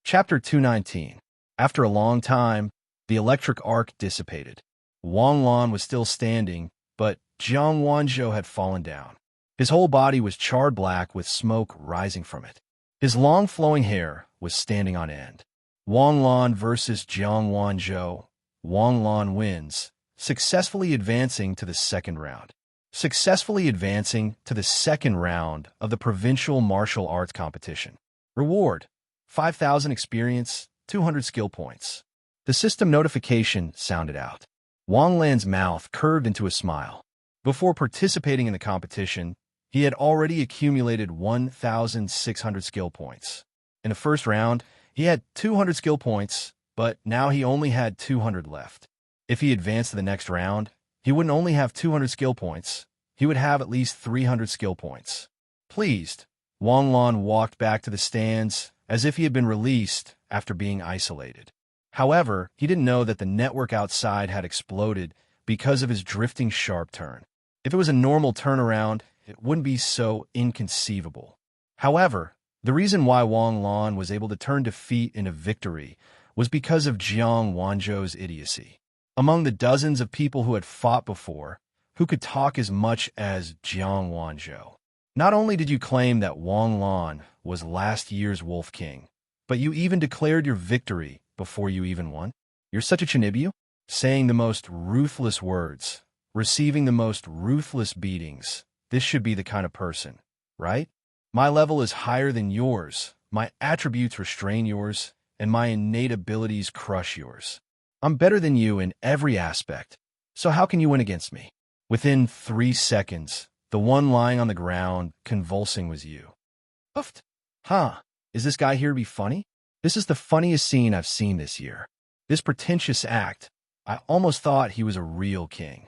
S1: Chapter 219. After a long time, the electric arc dissipated. Wang Lan was still standing, but Jiang Wanzhou had fallen down. His whole body was charred black with smoke rising from it. His long flowing hair was standing on end. Wang Lan versus Jiang Wanzhou. Wang Lan wins, successfully advancing to the second round. Successfully advancing to the second round of the provincial martial arts competition. Reward: 5,000 experience, 200 skill points. The system notification sounded out. Wang Lan's mouth curved into a smile. Before participating in the competition, he had already accumulated 1,600 skill points. In the first round, he had 200 skill points, but now he only had 200 left. If he advanced to the next round, he wouldn't only have 200 skill points, he would have at least 300 skill points. Pleased, Wang Lan walked back to the stands as if he had been released after being isolated. However, he didn't know that the network outside had exploded because of his drifting sharp turn. If it was a normal turnaround, it wouldn't be so inconceivable. However, the reason why Wang Lan was able to turn defeat into victory was because of Jiang Wanzhou's idiocy. Among the dozens of people who had fought before, who could talk as much as Jiang Wanzhou. Not only did you claim that Wang Lan was last year's Wolf King, but you even declared your victory before you even won. You're such a Chinibu, saying the most ruthless words, receiving the most ruthless beatings. This should be the kind of person, right? My level is higher than yours, my attributes restrain yours, and my innate abilities crush yours. I'm better than you in every aspect, so how can you win against me? Within 3 seconds, the one lying on the ground, convulsing, was you. Oofed. Huh, is this guy here to be funny? This is the funniest scene I've seen this year. This pretentious act, I almost thought he was a real king.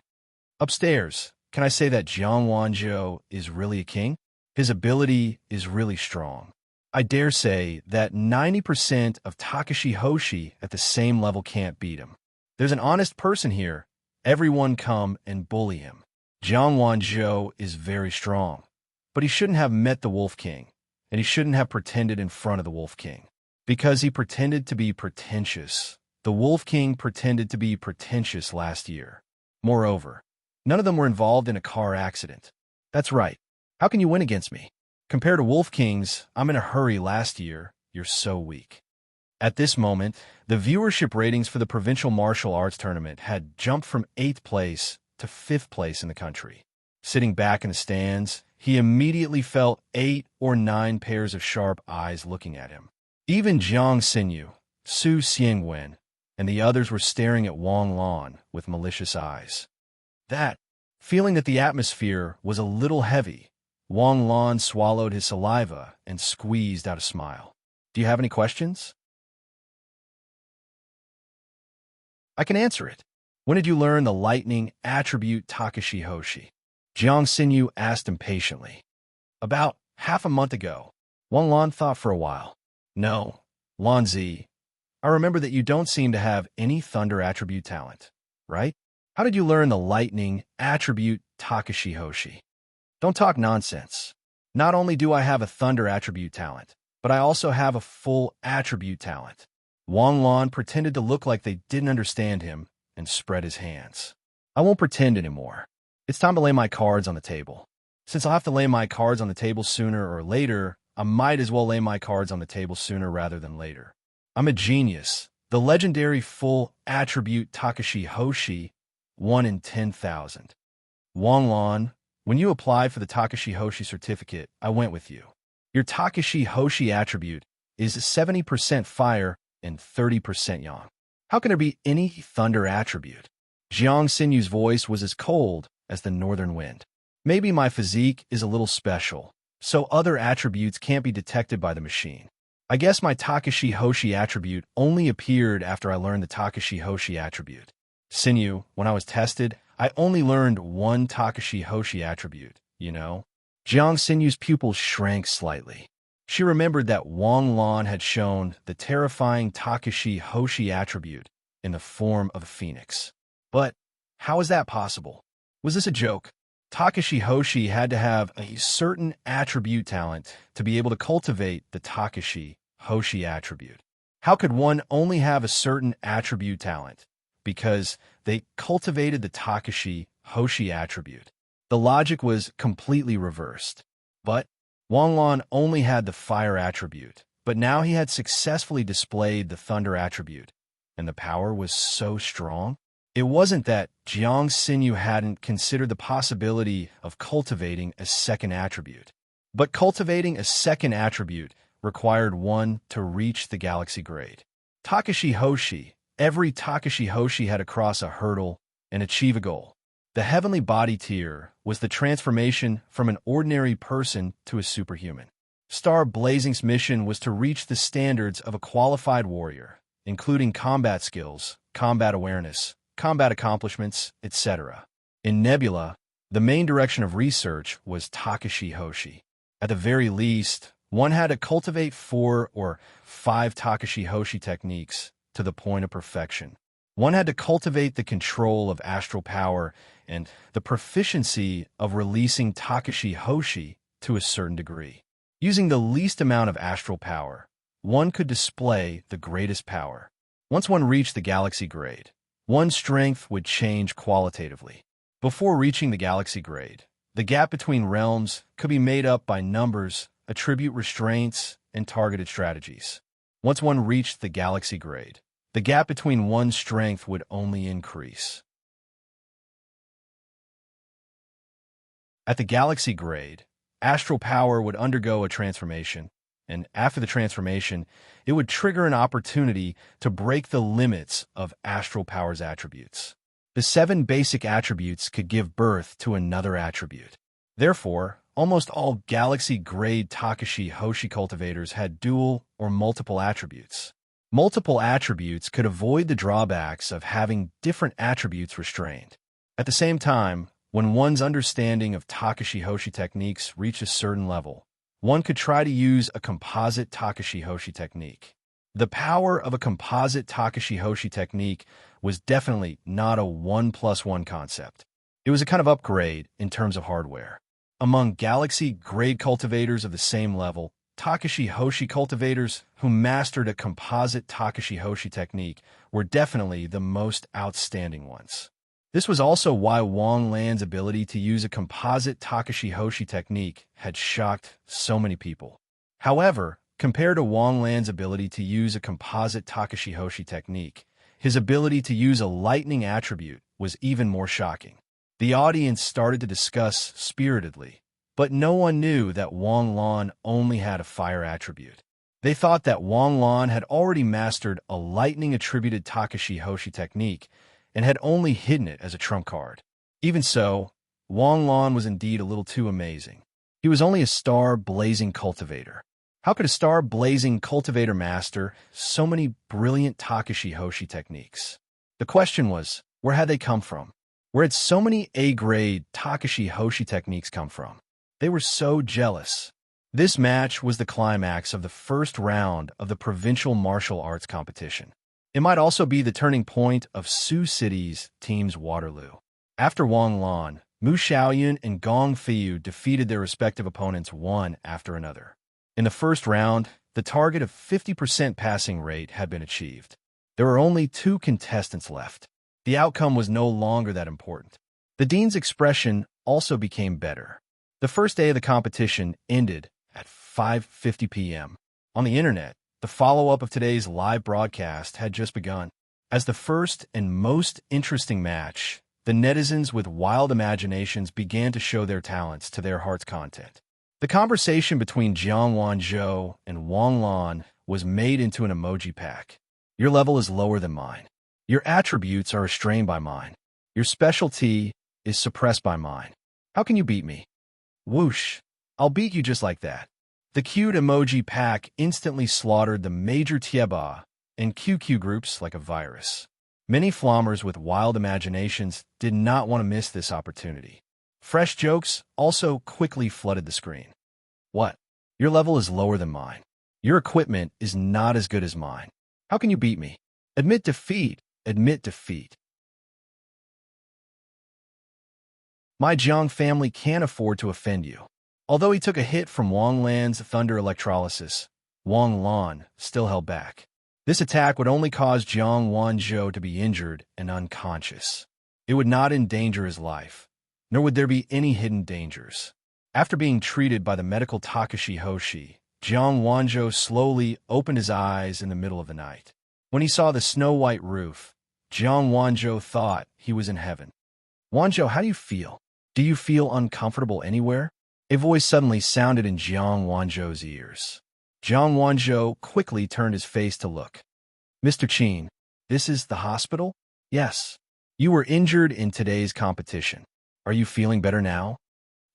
S1: Upstairs, can I say that Jiang Wanzhou is really a king? His ability is really strong. I dare say that 90% of Takashi Hoshi at the same level can't beat him. There's an honest person here. Everyone come and bully him. Jiang Wanzhou is very strong, but he shouldn't have met the Wolf King, and he shouldn't have pretended in front of the Wolf King. Because he pretended to be pretentious. The Wolf King pretended to be pretentious last year. Moreover, none of them were involved in a car accident. That's right. How can you win against me? Compared to Wolf Kings, I'm in a hurry last year. You're so weak. At this moment, the viewership ratings for the Provincial Martial Arts Tournament had jumped from 8th place to 5th place in the country. Sitting back in the stands, he immediately felt 8 or 9 pairs of sharp eyes looking at him. Even Jiang Xinyu, Su Xiangwen, and the others were staring at Wang Lan with malicious eyes. Feeling that the atmosphere was a little heavy, Wang Lan swallowed his saliva and squeezed out a smile. Do you have any questions? I can answer it. When did you learn the lightning attribute Takashi Hoshi? Jiang Xinyu asked impatiently. About half a month ago. Wang Lan thought for a while. No, Lanzi, I remember that you don't seem to have any thunder attribute talent, right? How did you learn the lightning attribute Takashi Hoshi? Don't talk nonsense. Not only do I have a thunder attribute talent, but I also have a full attribute talent. Wang Lan pretended to look like they didn't understand him and spread his hands. I won't pretend anymore. It's time to lay my cards on the table. Since I'll have to lay my cards on the table sooner or later, I might as well lay my cards on the table sooner rather than later. I'm a genius. The legendary full attribute Takashi Hoshi, 1 in 10,000. Wang Lan, when you applied for the Takashi Hoshi certificate, I went with you. Your Takashi Hoshi attribute is 70% fire and 30% yang. How can there be any thunder attribute? Jiang Xinyu's voice was as cold as the northern wind. Maybe my physique is a little special, so other attributes can't be detected by the machine. I guess my Takashi Hoshi attribute only appeared after I learned the Takashi Hoshi attribute. Sinyu, when I was tested, I only learned one Takashi Hoshi attribute, you know? Jiang Sinyu's pupils shrank slightly. She remembered that Wang Lan had shown the terrifying Takashi Hoshi attribute in the form of a phoenix. But how is that possible? Was this a joke? Takashi Hoshi had to have a certain attribute talent to be able to cultivate the Takashi Hoshi attribute. How could one only have a certain attribute talent? Because they cultivated the Takashi Hoshi attribute. The logic was completely reversed. But Wang Lan only had the fire attribute, but now he had successfully displayed the thunder attribute, and the power was so strong. It wasn't that Jiang Xinyu hadn't considered the possibility of cultivating a second attribute, but cultivating a second attribute required one to reach the galaxy grade. Takashi Hoshi, every Takashi Hoshi had to cross a hurdle and achieve a goal. The heavenly body tier was the transformation from an ordinary person to a superhuman. Star Blazing's mission was to reach the standards of a qualified warrior, including combat skills, combat awareness, combat accomplishments, etc. In Nebula, the main direction of research was Takashi Hoshi. At the very least, one had to cultivate 4 or 5 Takashi Hoshi techniques to the point of perfection. One had to cultivate the control of astral power and the proficiency of releasing Takashi Hoshi to a certain degree. Using the least amount of astral power, one could display the greatest power. Once one reached the galaxy grade, one's strength would change qualitatively. Before reaching the galaxy grade, the gap between realms could be made up by numbers, attribute restraints, and targeted strategies. Once one reached the galaxy grade, the gap between one's strength would only increase. At the galaxy grade, astral power would undergo a transformation, and after the transformation, it would trigger an opportunity to break the limits of astral power's attributes. The 7 basic attributes could give birth to another attribute. Therefore, almost all galaxy-grade Takashi Hoshi cultivators had dual or multiple attributes. Multiple attributes could avoid the drawbacks of having different attributes restrained. At the same time, when one's understanding of Takashi Hoshi techniques reached a certain level, one could try to use a composite Takashi Hoshi technique. The power of a composite Takashi Hoshi technique was definitely not a 1+1 concept. It was a kind of upgrade in terms of hardware. Among galaxy-grade cultivators of the same level, Takashi Hoshi cultivators who mastered a composite Takashi Hoshi technique were definitely the most outstanding ones. This was also why Wang Lan's ability to use a composite Takashi Hoshi technique had shocked so many people. However, compared to Wang Lan's ability to use a composite Takashi Hoshi technique, his ability to use a lightning attribute was even more shocking. The audience started to discuss spiritedly, but no one knew that Wang Lan only had a fire attribute. They thought that Wang Lan had already mastered a lightning-attributed Takashi Hoshi technique and had only hidden it as a trump card. Even so, Wang Lan was indeed a little too amazing. He was only a star-blazing cultivator. How could a star-blazing cultivator master so many brilliant Takashi Hoshi techniques? The question was, where had they come from? Where had so many A-grade Takashi Hoshi techniques come from? They were so jealous. This match was the climax of the first round of the provincial martial arts competition. It might also be the turning point of Sioux City's team's Waterloo. After Wang Lan, Mu Xiaoyun and Gong Fiyu defeated their respective opponents one after another. In the first round, the target of 50% passing rate had been achieved. There were only 2 contestants left. The outcome was no longer that important. The dean's expression also became better. The first day of the competition ended at 5:50 p.m. On the internet, the follow-up of today's live broadcast had just begun. As the first and most interesting match, the netizens with wild imaginations began to show their talents to their heart's content. The conversation between Jiang Wanzhou and Wang Lan was made into an emoji pack. Your level is lower than mine. Your attributes are restrained by mine. Your specialty is suppressed by mine. How can you beat me? Whoosh! I'll beat you just like that. The cute emoji pack instantly slaughtered the major Tieba and QQ groups like a virus. Many flommers with wild imaginations did not want to miss this opportunity. Fresh jokes also quickly flooded the screen. What? Your level is lower than mine. Your equipment is not as good as mine. How can you beat me? Admit defeat. Admit defeat. My Jiang family can't afford to offend you. Although he took a hit from Wang Lan's thunder electrolysis, Wang Lan still held back. This attack would only cause Jiang Wanzhou to be injured and unconscious. It would not endanger his life, nor would there be any hidden dangers. After being treated by the medical Takashi Hoshi, Jiang Wanzhou slowly opened his eyes in the middle of the night. When he saw the snow-white roof, Jiang Wanzhou thought he was in heaven. Wanzhou, how do you feel? Do you feel uncomfortable anywhere? A voice suddenly sounded in Jiang Wanzhou's ears. Jiang Wanzhou quickly turned his face to look. Mr. Qin, this is the hospital? Yes. You were injured in today's competition. Are you feeling better now?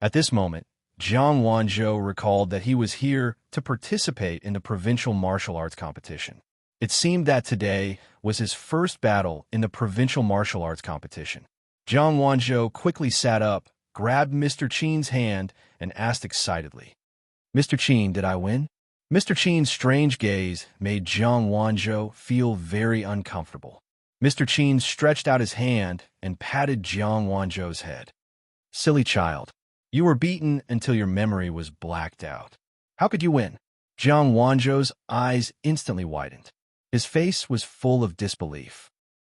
S1: At this moment, Jiang Wanzhou recalled that he was here to participate in the provincial martial arts competition. It seemed that today was his first battle in the provincial martial arts competition. Jiang Wanzhou quickly sat up, grabbed Mr. Qin's hand, and asked excitedly, Mr. Qin, did I win? Mr. Qin's strange gaze made Jiang Wanzhou feel very uncomfortable. Mr. Qin stretched out his hand and patted Jiang Wanzhou's head. Silly child, you were beaten until your memory was blacked out. How could you win? Jiang Wanzhou's eyes instantly widened. His face was full of disbelief.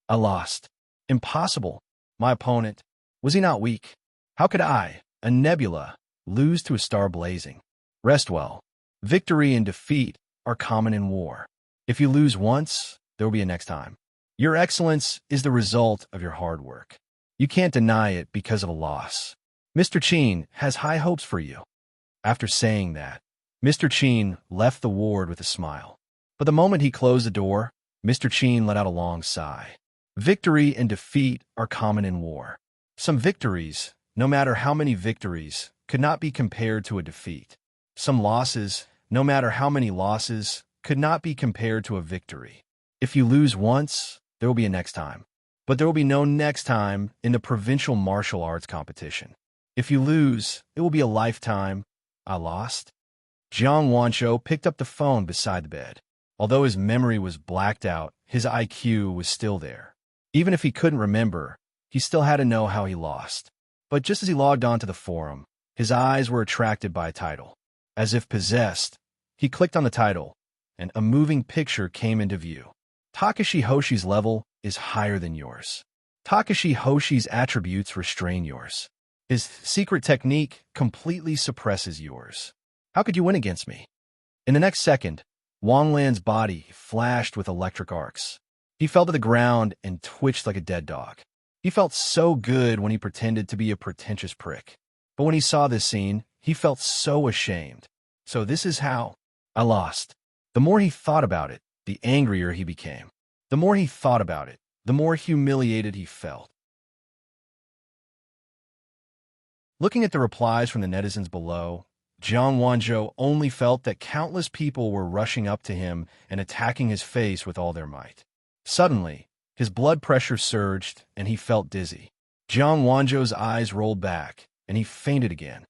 S1: I lost. Impossible. My opponent. Was he not weak? How could I, a nebula, lose to a star blazing? Rest well. Victory and defeat are common in war. If you lose once, there will be a next time. Your excellence is the result of your hard work. You can't deny it because of a loss. Mr. Qin has high hopes for you. After saying that, Mr. Qin left the ward with a smile. But the moment he closed the door, Mr. Qin let out a long sigh. Victory and defeat are common in war. Some victories, no matter how many victories, could not be compared to a defeat. Some losses, no matter how many losses, could not be compared to a victory. If you lose once, there will be a next time. But there will be no next time in the provincial martial arts competition. If you lose, it will be a lifetime. I lost. Jiang Wanzhou picked up the phone beside the bed. Although his memory was blacked out, his IQ was still there. Even if he couldn't remember, he still had to know how he lost. But just as he logged onto the forum, his eyes were attracted by a title. As if possessed, he clicked on the title, and a moving picture came into view. Takashi Hoshi's level is higher than yours. Takashi Hoshi's attributes restrain yours. His secret technique completely suppresses yours. How could you win against me? In the next second, Wang Lan's body flashed with electric arcs. He fell to the ground and twitched like a dead dog. He felt so good when he pretended to be a pretentious prick. But when he saw this scene, he felt so ashamed. So this is how I lost. The more he thought about it, the angrier he became. The more he thought about it, the more humiliated he felt. Looking at the replies from the netizens below, Jiang Wanzhou only felt that countless people were rushing up to him and attacking his face with all their might. Suddenly, his blood pressure surged and he felt dizzy. Jiang Wanzhou's eyes rolled back and he fainted again.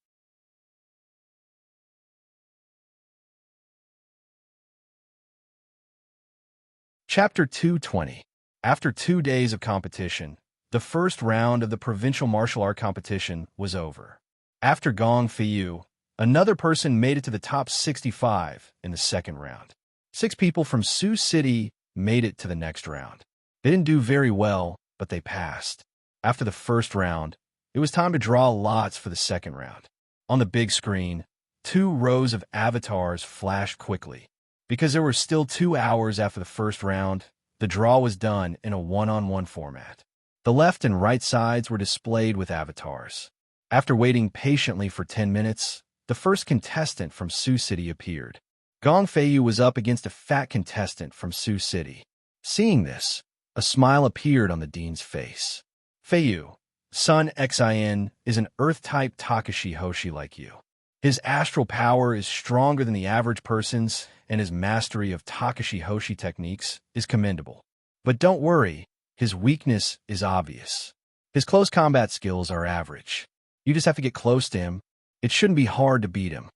S1: Chapter 220. After 2 days of competition, the first round of the provincial martial art competition was over. After Gong Feiyu, another person made it to the top 65 in the second round. 6 people from Sioux City made it to the next round. They didn't do very well, but they passed. After the first round, it was time to draw lots for the second round. On the big screen, 2 rows of avatars flashed quickly. Because there were still 2 hours after the first round, the draw was done in a one-on-one format. The left and right sides were displayed with avatars. After waiting patiently for 10 minutes, the first contestant from Sioux City appeared. Gong Feiyu was up against a fat contestant from Sioux City. Seeing this, a smile appeared on the dean's face. Feiyu, Sun Xin, is an Earth-type Takashi Hoshi like you. His astral power is stronger than the average person's, and his mastery of Takashi Hoshi techniques is commendable. But don't worry, His weakness is obvious. His close combat skills are average. You just have to get close to him. It shouldn't be hard to beat him.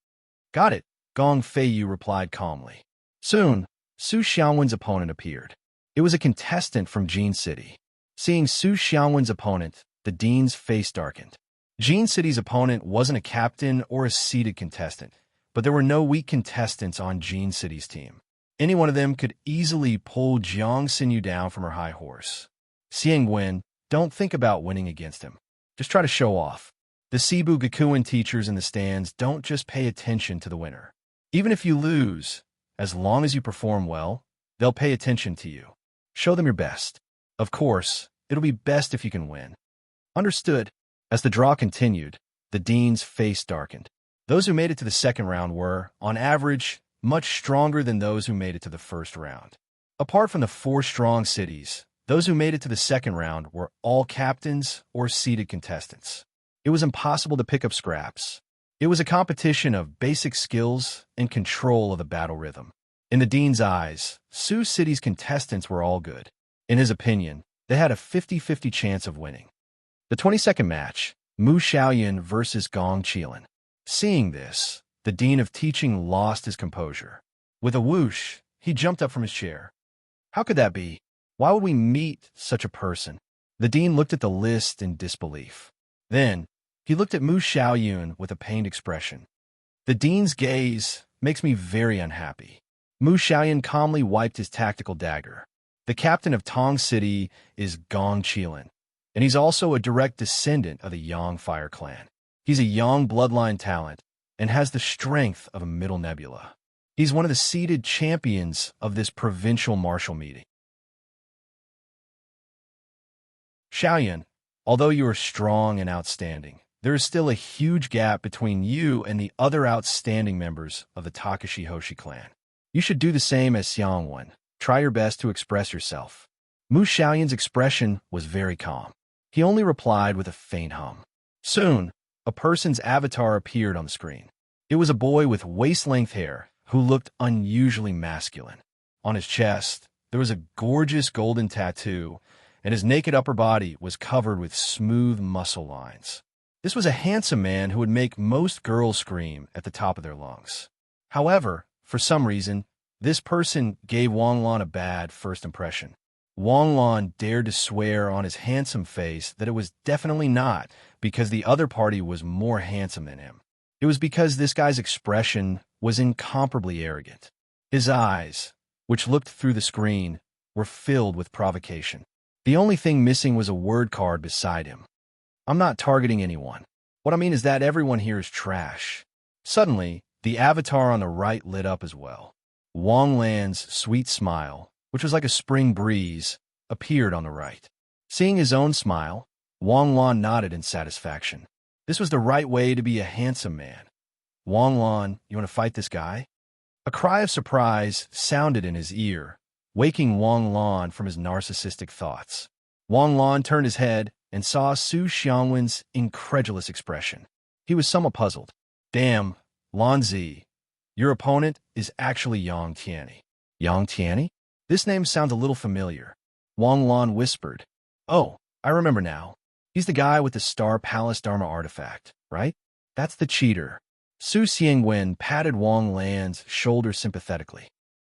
S1: Got it, Gong Feiyu replied calmly. Soon, Su Xiangwen's opponent appeared. It was a contestant from Jin City. Seeing Su Xiangwen's opponent, the dean's face darkened. Jin City's opponent wasn't a captain or a seeded contestant, but there were no weak contestants on Jin City's team. Any one of them could easily pull Jiang Xinyu down from her high horse. Xiang Wen, don't think about winning against him. Just try to show off. The Cebu Gakuin teachers in the stands don't just pay attention to the winner. Even if you lose, as long as you perform well, they'll pay attention to you. Show them your best. Of course, it'll be best if you can win. Understood. As the draw continued, the dean's face darkened. Those who made it to the second round were, on average, much stronger than those who made it to the first round. Apart from the 4 strong cities, those who made it to the second round were all captains or seeded contestants. It was impossible to pick up scraps. It was a competition of basic skills and control of the battle rhythm. In the dean's eyes, Sioux City's contestants were all good. In his opinion, they had a 50-50 chance of winning. The 22nd match, Mu Xiaoyan versus Gong Qilan. Seeing this, the dean of teaching lost his composure. With a whoosh, he jumped up from his chair. How could that be? Why would we meet such a person? The dean looked at the list in disbelief. Then, he looked at Mu Xiaoyun with a pained expression. The dean's gaze makes me very unhappy. Mu Xiaoyun calmly wiped his tactical dagger. The captain of Tong City is Gong Qilan, and he's also a direct descendant of the Yang Fire clan. He's a Yang bloodline talent and has the strength of a Middle Nebula. He's one of the seeded champions of this provincial martial meeting. Xiaoyan, although you are strong and outstanding, there is still a huge gap between you and the other outstanding members of the Takashi Hoshi clan. You should do the same as Xiangwen. Try your best to express yourself. Mu Xiaoyan's expression was very calm. He only replied with a faint hum. Soon, a person's avatar appeared on the screen. It was a boy with waist-length hair who looked unusually masculine. On his chest, there was a gorgeous golden tattoo, and his naked upper body was covered with smooth muscle lines. This was a handsome man who would make most girls scream at the top of their lungs. However, for some reason, this person gave Wang Lan a bad first impression. Wang Lan dared to swear on his handsome face that it was definitely not because the other party was more handsome than him. It was because this guy's expression was incomparably arrogant. His eyes, which looked through the screen, were filled with provocation. The only thing missing was a word card beside him. I'm not targeting anyone. What I mean is that everyone here is trash. Suddenly, the avatar on the right lit up as well. Wang Lan's sweet smile, which was like a spring breeze, appeared on the right. Seeing his own smile, Wang Lan nodded in satisfaction. This was the right way to be a handsome man. Wang Lan, you want to fight this guy? A cry of surprise sounded in his ear, waking Wang Lan from his narcissistic thoughts. Wang Lan turned his head and saw Su Xiangwen's incredulous expression. He was somewhat puzzled. Damn, Lan Zi, your opponent is actually Yang Tianyi. Yang Tianyi? This name sounds a little familiar. Wang Lan whispered. Oh, I remember now. He's the guy with the Star Palace Dharma artifact, right? That's the cheater. Su Xiangwen patted Wang Lan's shoulder sympathetically.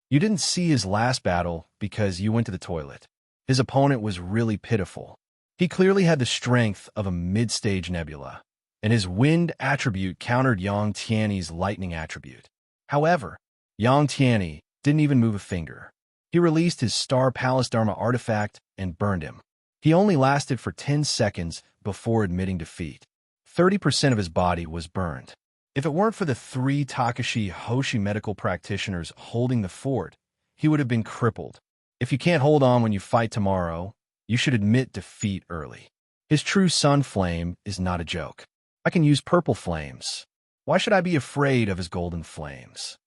S1: You didn't see his last battle because you went to the toilet. His opponent was really pitiful. He clearly had the strength of a mid-stage nebula, and his wind attribute countered Yang Tianyi's lightning attribute. However, Yang Tianyi didn't even move a finger. He released his Star Palace Dharma artifact and burned him. He only lasted for 10 seconds before admitting defeat. 30% of his body was burned. If it weren't for the 3 Takashi Hoshi medical practitioners holding the fort, he would have been crippled. If you can't hold on when you fight tomorrow, you should admit defeat early. His true sun flame is not a joke. I can use purple flames. Why should I be afraid of his golden flames?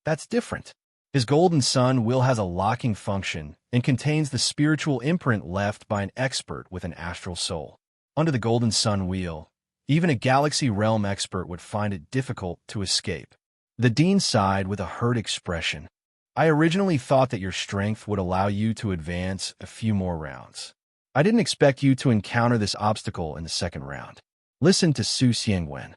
S1: That's different. His golden sun will has a locking function and contains the spiritual imprint left by an expert with an astral soul. Under the golden sun wheel, even a galaxy realm expert would find it difficult to escape. The dean sighed with a hurt expression. I originally thought that your strength would allow you to advance a few more rounds. I didn't expect you to encounter this obstacle in the second round. Listen to Su Xiangwen.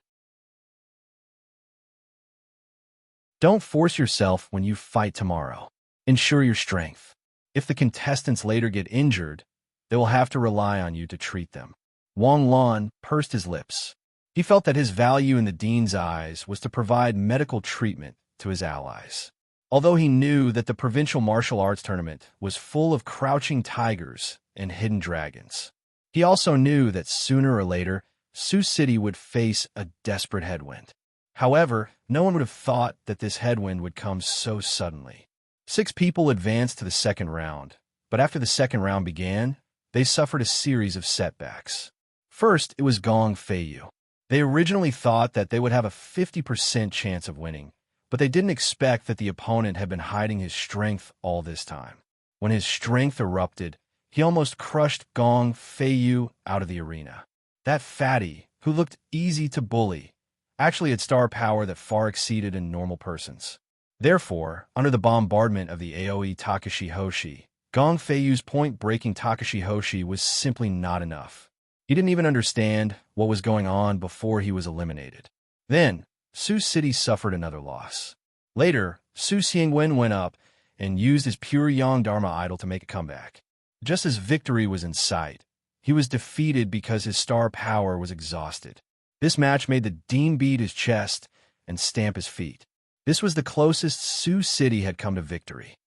S1: Don't force yourself when you fight tomorrow. Ensure your strength. If the contestants later get injured, they will have to rely on you to treat them. Wang Lan pursed his lips. He felt that his value in the dean's eyes was to provide medical treatment to his allies. Although he knew that the provincial martial arts tournament was full of crouching tigers and hidden dragons, he also knew that sooner or later, Sioux City would face a desperate headwind. However, no one would have thought that this headwind would come so suddenly. 6 people advanced to the second round, but after the second round began, they suffered a series of setbacks. First, it was Gong Feiyu. They originally thought that they would have a 50% chance of winning, but they didn't expect that the opponent had been hiding his strength all this time. When his strength erupted, he almost crushed Gong Feiyu out of the arena. That fatty, who looked easy to bully, actually had star power that far exceeded a normal person's. Therefore, under the bombardment of the AoE Takashi Hoshi, Gong Feiyu's point-breaking Takashi Hoshi was simply not enough. He didn't even understand what was going on before he was eliminated. Then, Sioux City suffered another loss. Later, Su Xiangwen went up and used his pure Yang Dharma idol to make a comeback. Just as victory was in sight, he was defeated because his star power was exhausted. This match made the dean beat his chest and stamp his feet. This was the closest Sioux City had come to victory.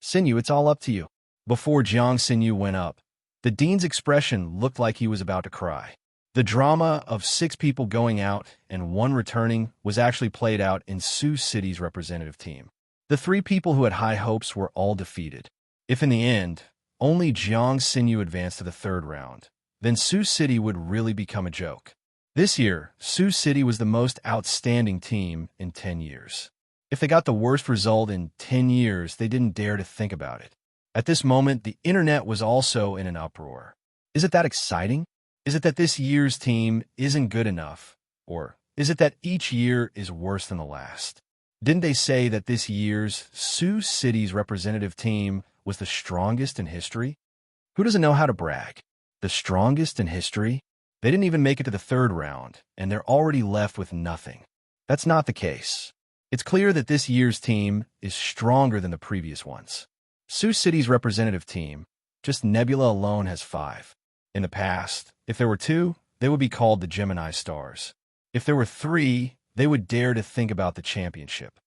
S1: Sinyu, it's all up to you. Before Jiang Sinyu went up, the dean's expression looked like he was about to cry. The drama of 6 people going out and 1 returning was actually played out in Sioux City's representative team. The 3 people who had high hopes were all defeated. If in the end, only Jiang Sinyu advanced to the 3rd round, then Sioux City would really become a joke. This year, Sioux City was the most outstanding team in 10 years. If they got the worst result in 10 years, they didn't dare to think about it. At this moment, the internet was also in an uproar. Is it that exciting? Is it that this year's team isn't good enough? Or is it that each year is worse than the last? Didn't they say that this year's Sioux City's representative team was the strongest in history? Who doesn't know how to brag? The strongest in history? They didn't even make it to the 3rd round, and they're already left with nothing. That's not the case. It's clear that this year's team is stronger than the previous ones. Sioux City's representative team, just Nebula alone, has 5. In the past, if there were 2, they would be called the Gemini Stars. If there were 3, they would dare to think about the championship.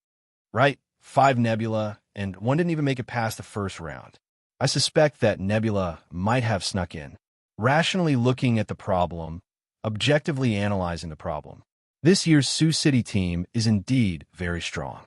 S1: Right? 5 Nebula, and 1 didn't even make it past the 1st round. I suspect that Nebula might have snuck in. Rationally looking at the problem, objectively analyzing the problem, this year's Sioux City team is indeed very strong.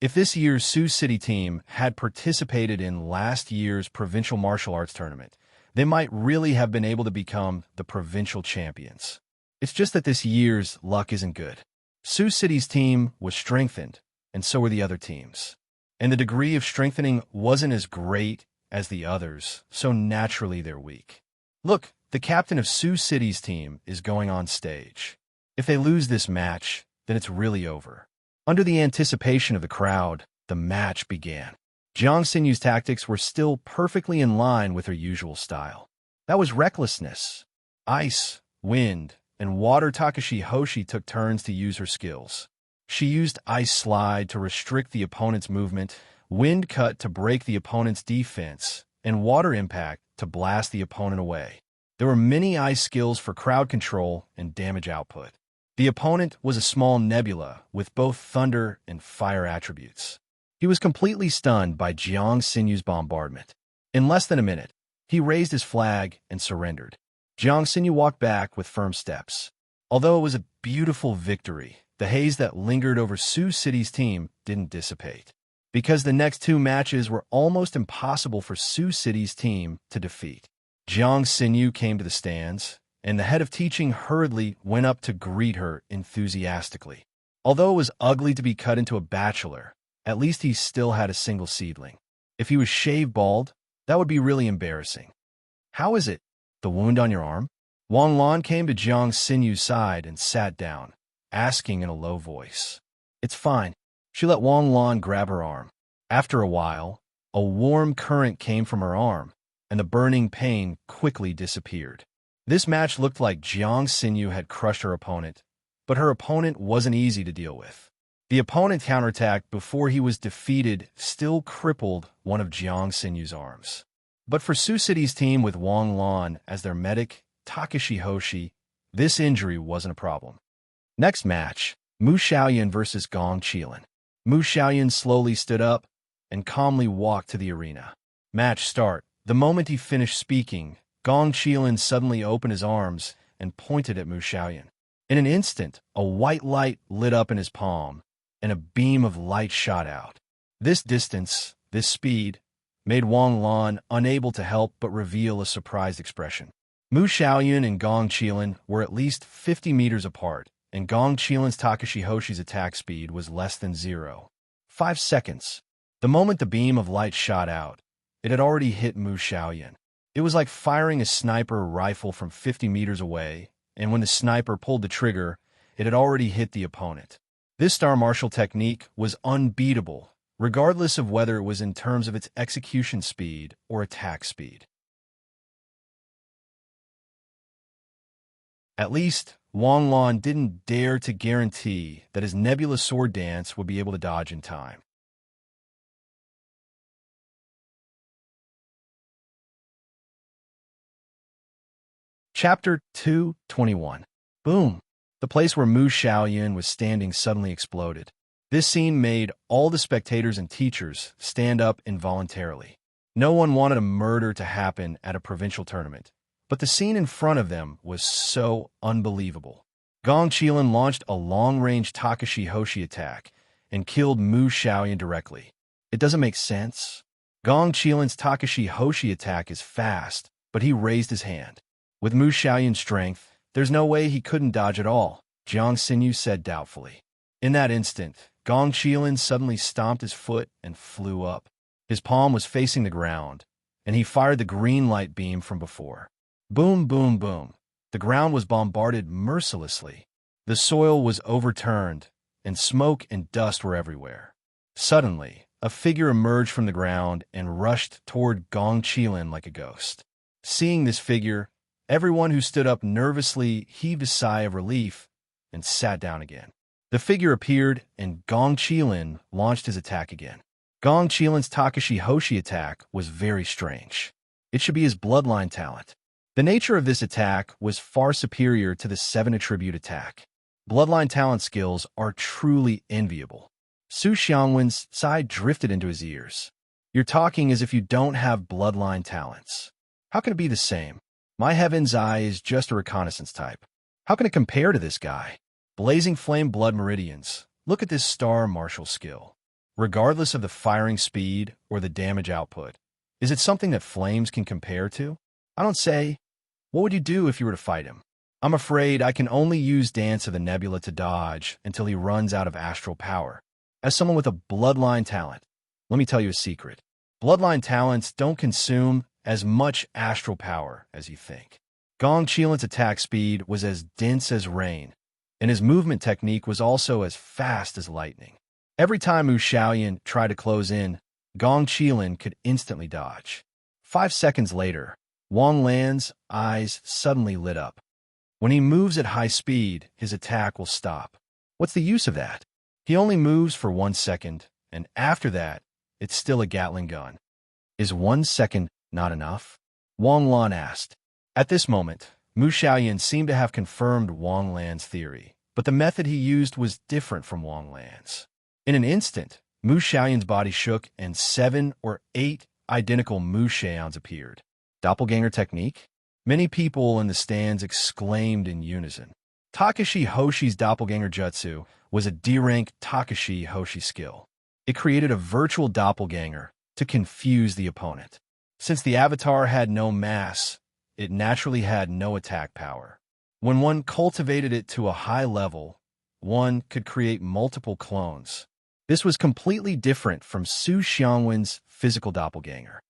S1: If this year's Sioux City team had participated in last year's provincial martial arts tournament, they might really have been able to become the provincial champions. It's just that this year's luck isn't good. Sioux City's team was strengthened, and so were the other teams. And the degree of strengthening wasn't as great as the others, so naturally they're weak. Look, the captain of Sioux City's team is going on stage. If they lose this match, then it's really over. Under the anticipation of the crowd, the match began. Jiang Sinyu's tactics were still perfectly in line with her usual style. That was recklessness. Ice, wind, and water. Takashi Hoshi took turns to use her skills. She used Ice Slide to restrict the opponent's movement, Wind Cut to break the opponent's defense, and Water Impact to blast the opponent away. There were many ice skills for crowd control and damage output. The opponent was a small nebula with both thunder and fire attributes. He was completely stunned by Jiang Sinyu's bombardment. In less than a minute, he raised his flag and surrendered. Jiang Sinyu walked back with firm steps. Although it was a beautiful victory, the haze that lingered over Sioux City's team didn't dissipate. Because the next 2 matches were almost impossible for Sioux City's team to defeat. Jiang Sinyu came to the stands, and the head of teaching hurriedly went up to greet her enthusiastically. Although it was ugly to be cut into a bachelor, at least he still had a single seedling. If he was shaved bald, that would be really embarrassing. How is it? The wound on your arm? Wang Lan came to Jiang Sinyu's side and sat down, asking in a low voice. It's fine. She let Wang Lan grab her arm. After a while, a warm current came from her arm, and the burning pain quickly disappeared. This match looked like Jiang Xinyu had crushed her opponent, but her opponent wasn't easy to deal with. The opponent counterattacked before he was defeated, still crippled one of Jiang Xinyu's arms. But for Sioux City's team with Wang Lan as their medic, Takashi Hoshi, this injury wasn't a problem. Next match, Mu Xiaoyan versus Gong Qilin. Mu Xiaoyan slowly stood up and calmly walked to the arena. Match start. The moment he finished speaking, Gong Qilin suddenly opened his arms and pointed at Mu Xiaoyan. In an instant, a white light lit up in his palm, and a beam of light shot out. This distance, this speed, made Wang Lan unable to help but reveal a surprised expression. Mu Xiaoyan and Gong Qilin were at least 50 meters apart, and Gong Qilin's Takashi Hoshi's attack speed was less than 0.5 seconds. The moment the beam of light shot out, it had already hit Mu Xiaoyan. It was like firing a sniper rifle from 50 meters away, and when the sniper pulled the trigger, it had already hit the opponent. This star martial technique was unbeatable, regardless of whether it was in terms of its execution speed or attack speed. At least, Wang Lan didn't dare to guarantee that his nebula sword dance would be able to dodge in time. Chapter 2:21. Boom! The place where Mu Xiaoyan was standing suddenly exploded. This scene made all the spectators and teachers stand up involuntarily. No one wanted a murder to happen at a provincial tournament, but the scene in front of them was so unbelievable. Gong Qilin launched a long-range Takashi Hoshi attack and killed Mu Xiaoyan directly. It doesn't make sense. Gong Qilin's Takashi Hoshi attack is fast, but he raised his hand. With Mu Xiaoyan's strength, there's no way he couldn't dodge at all, Jiang Xinyu said doubtfully. In that instant, Gong Qilin suddenly stomped his foot and flew up. His palm was facing the ground, and he fired the green light beam from before. Boom, boom, boom. The ground was bombarded mercilessly. The soil was overturned, and smoke and dust were everywhere. Suddenly, a figure emerged from the ground and rushed toward Gong Qilin like a ghost. Seeing this figure, everyone who stood up nervously heaved a sigh of relief and sat down again. The figure appeared, and Gong Qilin launched his attack again. Gong Qilin's Takashi Hoshi attack was very strange. It should be his bloodline talent. The nature of this attack was far superior to the 7-attribute attack. Bloodline talent skills are truly enviable. Su Xiangwen's sigh drifted into his ears. You're talking as if you don't have bloodline talents. How can it be the same? My Heaven's Eye is just a reconnaissance type. How can it compare to this guy? Blazing flame blood meridians. Look at this star martial skill. Regardless of the firing speed or the damage output, is it something that flames can compare to? I don't say. What would you do if you were to fight him? I'm afraid I can only use Dance of the Nebula to dodge until he runs out of astral power. As someone with a bloodline talent, let me tell you a secret. Bloodline talents don't consume as much astral power as you think. Gong Qilin's attack speed was as dense as rain, and his movement technique was also as fast as lightning. Every time Mu Xiaoyan tried to close in, Gong Qilin could instantly dodge. 5 seconds later, Wang Lan's eyes suddenly lit up. When he moves at high speed, his attack will stop. What's the use of that? He only moves for 1 second, and after that, it's still a Gatling gun. Is 1 second not enough? Wang Lan asked. At this moment, Mu Xiaoyan seemed to have confirmed Wang Lan's theory, but the method he used was different from Wang Lan's. In an instant, Mu Xiaoyan's body shook and 7 or 8 identical Mu Xiaoyans appeared. Doppelganger technique? Many people in the stands exclaimed in unison. Takashi Hoshi's doppelganger jutsu was a D-rank Takashi Hoshi skill. It created a virtual doppelganger to confuse the opponent. Since the avatar had no mass, it naturally had no attack power. When one cultivated it to a high level, one could create multiple clones. This was completely different from Su Xiangwen's physical doppelganger.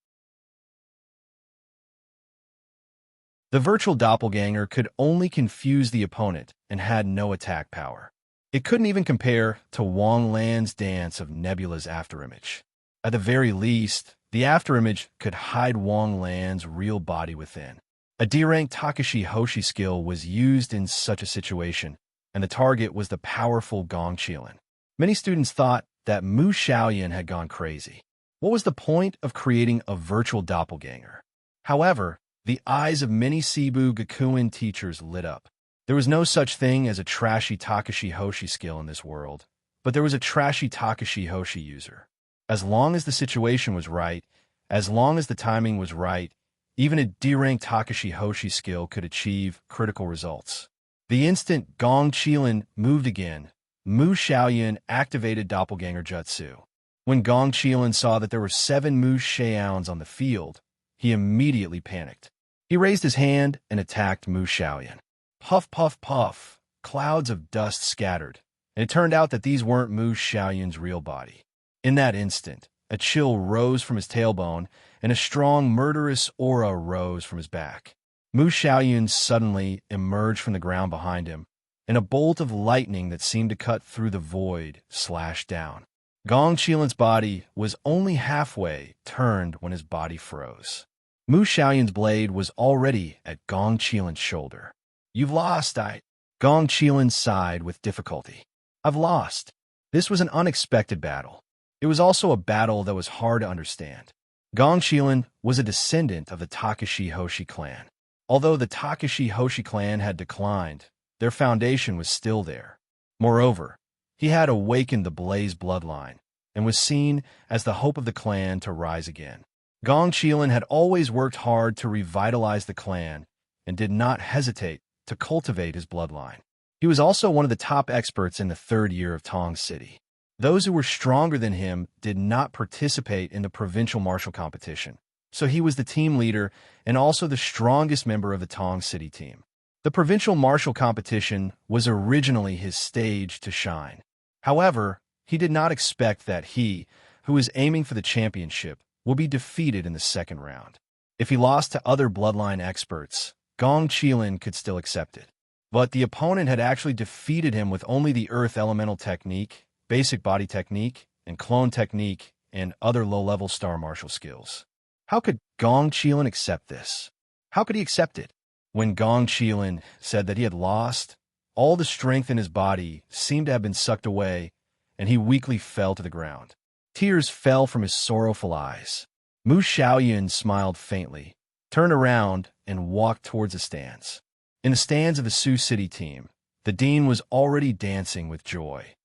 S1: The virtual doppelganger could only confuse the opponent and had no attack power. It couldn't even compare to Wang Lan's dance of Nebula's afterimage. At the very least, the afterimage could hide Wang Lan's real body within. A D-rank Takashi Hoshi skill was used in such a situation, and the target was the powerful Gong Qilin. Many students thought that Mu Xiaoyan had gone crazy. What was the point of creating a virtual doppelganger? However, the eyes of many Cebu Gakuen teachers lit up. There was no such thing as a trashy Takashi Hoshi skill in this world, but there was a trashy Takashi Hoshi user. As long as the situation was right, as long as the timing was right, even a D-rank Takashi Hoshi skill could achieve critical results. The instant Gong Qilin moved again, Mu Xiaoyan activated Doppelganger Jutsu. When Gong Qilin saw that there were 7 Mu Xiaoyans on the field, he immediately panicked. He raised his hand and attacked Mu Xiaoyan. Puff, puff, puff, clouds of dust scattered, and it turned out that these weren't Mu Xiaoyan's real body. In that instant, a chill rose from his tailbone, and a strong, murderous aura rose from his back. Mu Xiaoyan suddenly emerged from the ground behind him, and a bolt of lightning that seemed to cut through the void slashed down. Gong Qilin's body was only halfway turned when his body froze. Mu Xiaoyan's blade was already at Gong Qilin's shoulder. "You've lost, Gong Qilin sighed with difficulty. "I've lost." This was an unexpected battle. It was also a battle that was hard to understand. Gong Qilin was a descendant of the Takashi Hoshi clan. Although the Takashi Hoshi clan had declined, their foundation was still there. Moreover, he had awakened the Blaze bloodline and was seen as the hope of the clan to rise again. Gong Qilin had always worked hard to revitalize the clan and did not hesitate to cultivate his bloodline. He was also one of the top experts in the 3rd year of Tong City. Those who were stronger than him did not participate in the provincial martial competition, so he was the team leader and also the strongest member of the Tong City team. The provincial martial competition was originally his stage to shine. However, he did not expect that he, who was aiming for the championship, would be defeated in the 2nd round. If he lost to other bloodline experts, Gong Qilin could still accept it. But the opponent had actually defeated him with only the Earth Elemental Technique, Basic Body Technique, and Clone Technique, and other low-level star martial skills. How could Gong Qilin accept this? How could he accept it? When Gong Qilin said that he had lost, all the strength in his body seemed to have been sucked away, and he weakly fell to the ground. Tears fell from his sorrowful eyes. Mu Xiaoyan smiled faintly, turned around, and walked towards the stands. In the stands of the Sioux City team, the dean was already dancing with joy.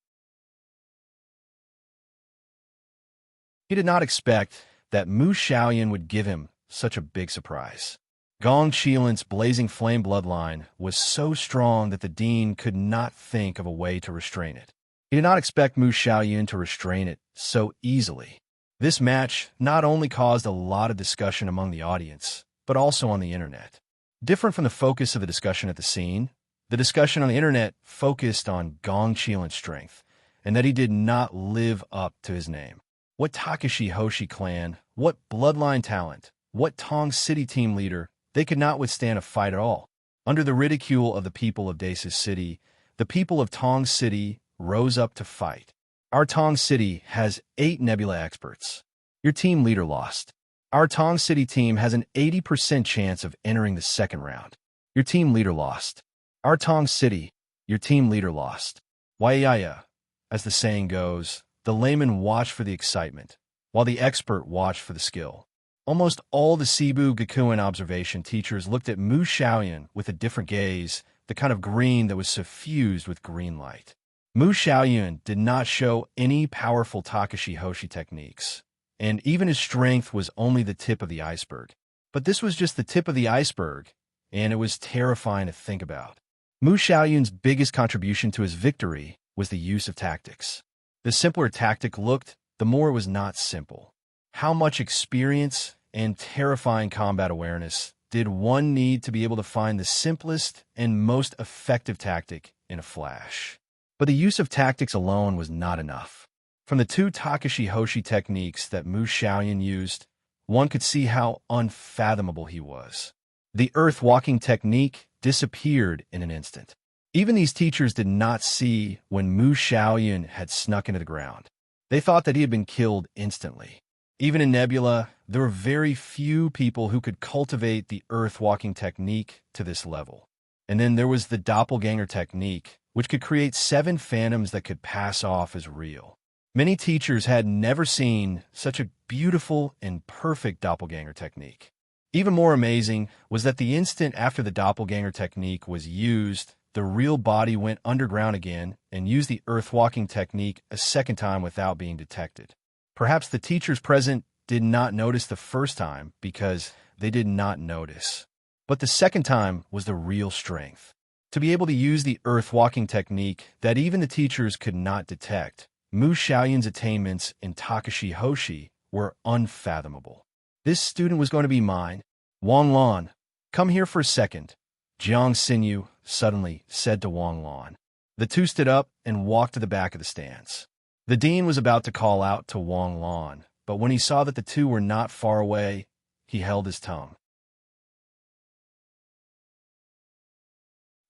S1: He did not expect that Mu Xiaoyan would give him such a big surprise. Gong Qilin's blazing flame bloodline was so strong that the dean could not think of a way to restrain it. He did not expect Mu Xiaoyan to restrain it so easily. This match not only caused a lot of discussion among the audience, but also on the internet. Different from the focus of the discussion at the scene, the discussion on the internet focused on Gong Qilin's strength, and that he did not live up to his name. What Takashi Hoshi clan, what bloodline talent, what Tong City team leader, they could not withstand a fight at all. Under the ridicule of the people of Dacis City, the people of Tong City rose up to fight. Our Tong City has 8 Nebula experts. Your team leader lost. Our Tong City team has an 80% chance of entering the 2nd round. Your team leader lost. Our Tong City, your team leader lost. Wayaya, as the saying goes, the layman watched for the excitement, while the expert watched for the skill. Almost all the Cebu Gakuen observation teachers looked at Mu Xiaoyan with a different gaze, the kind of green that was suffused with green light. Mu Xiaoyan did not show any powerful Takashi Hoshi techniques, and even his strength was only the tip of the iceberg. But this was just the tip of the iceberg, and it was terrifying to think about. Mu Xiaoyan's biggest contribution to his victory was the use of tactics. The simpler a tactic looked, the more it was not simple. How much experience and terrifying combat awareness did one need to be able to find the simplest and most effective tactic in a flash? But the use of tactics alone was not enough. From the 2 Takashi Hoshi techniques that Mu Xiaoyan used, one could see how unfathomable he was. The earth-walking technique disappeared in an instant. Even these teachers did not see when Mu Xiaoyan had snuck into the ground. They thought that he had been killed instantly. Even in Nebula, there were very few people who could cultivate the earth-walking technique to this level. And then there was the doppelganger technique, which could create 7 phantoms that could pass off as real. Many teachers had never seen such a beautiful and perfect doppelganger technique. Even more amazing was that the instant after the doppelganger technique was used, the real body went underground again and used the earth-walking technique a second time without being detected. Perhaps the teachers present did not notice the first time because they did not notice. But the second time was the real strength. To be able to use the earth-walking technique that even the teachers could not detect, Mu Xiaoyan's attainments in Takashi Hoshi were unfathomable. This student was going to be mine. Wang Lan, come here for a second, Jiang Xinyu suddenly said to Wang Lan. The two stood up and walked to the back of the stands. The dean was about to call out to Wang Lan, but when he saw that the two were not far away, he held his tongue.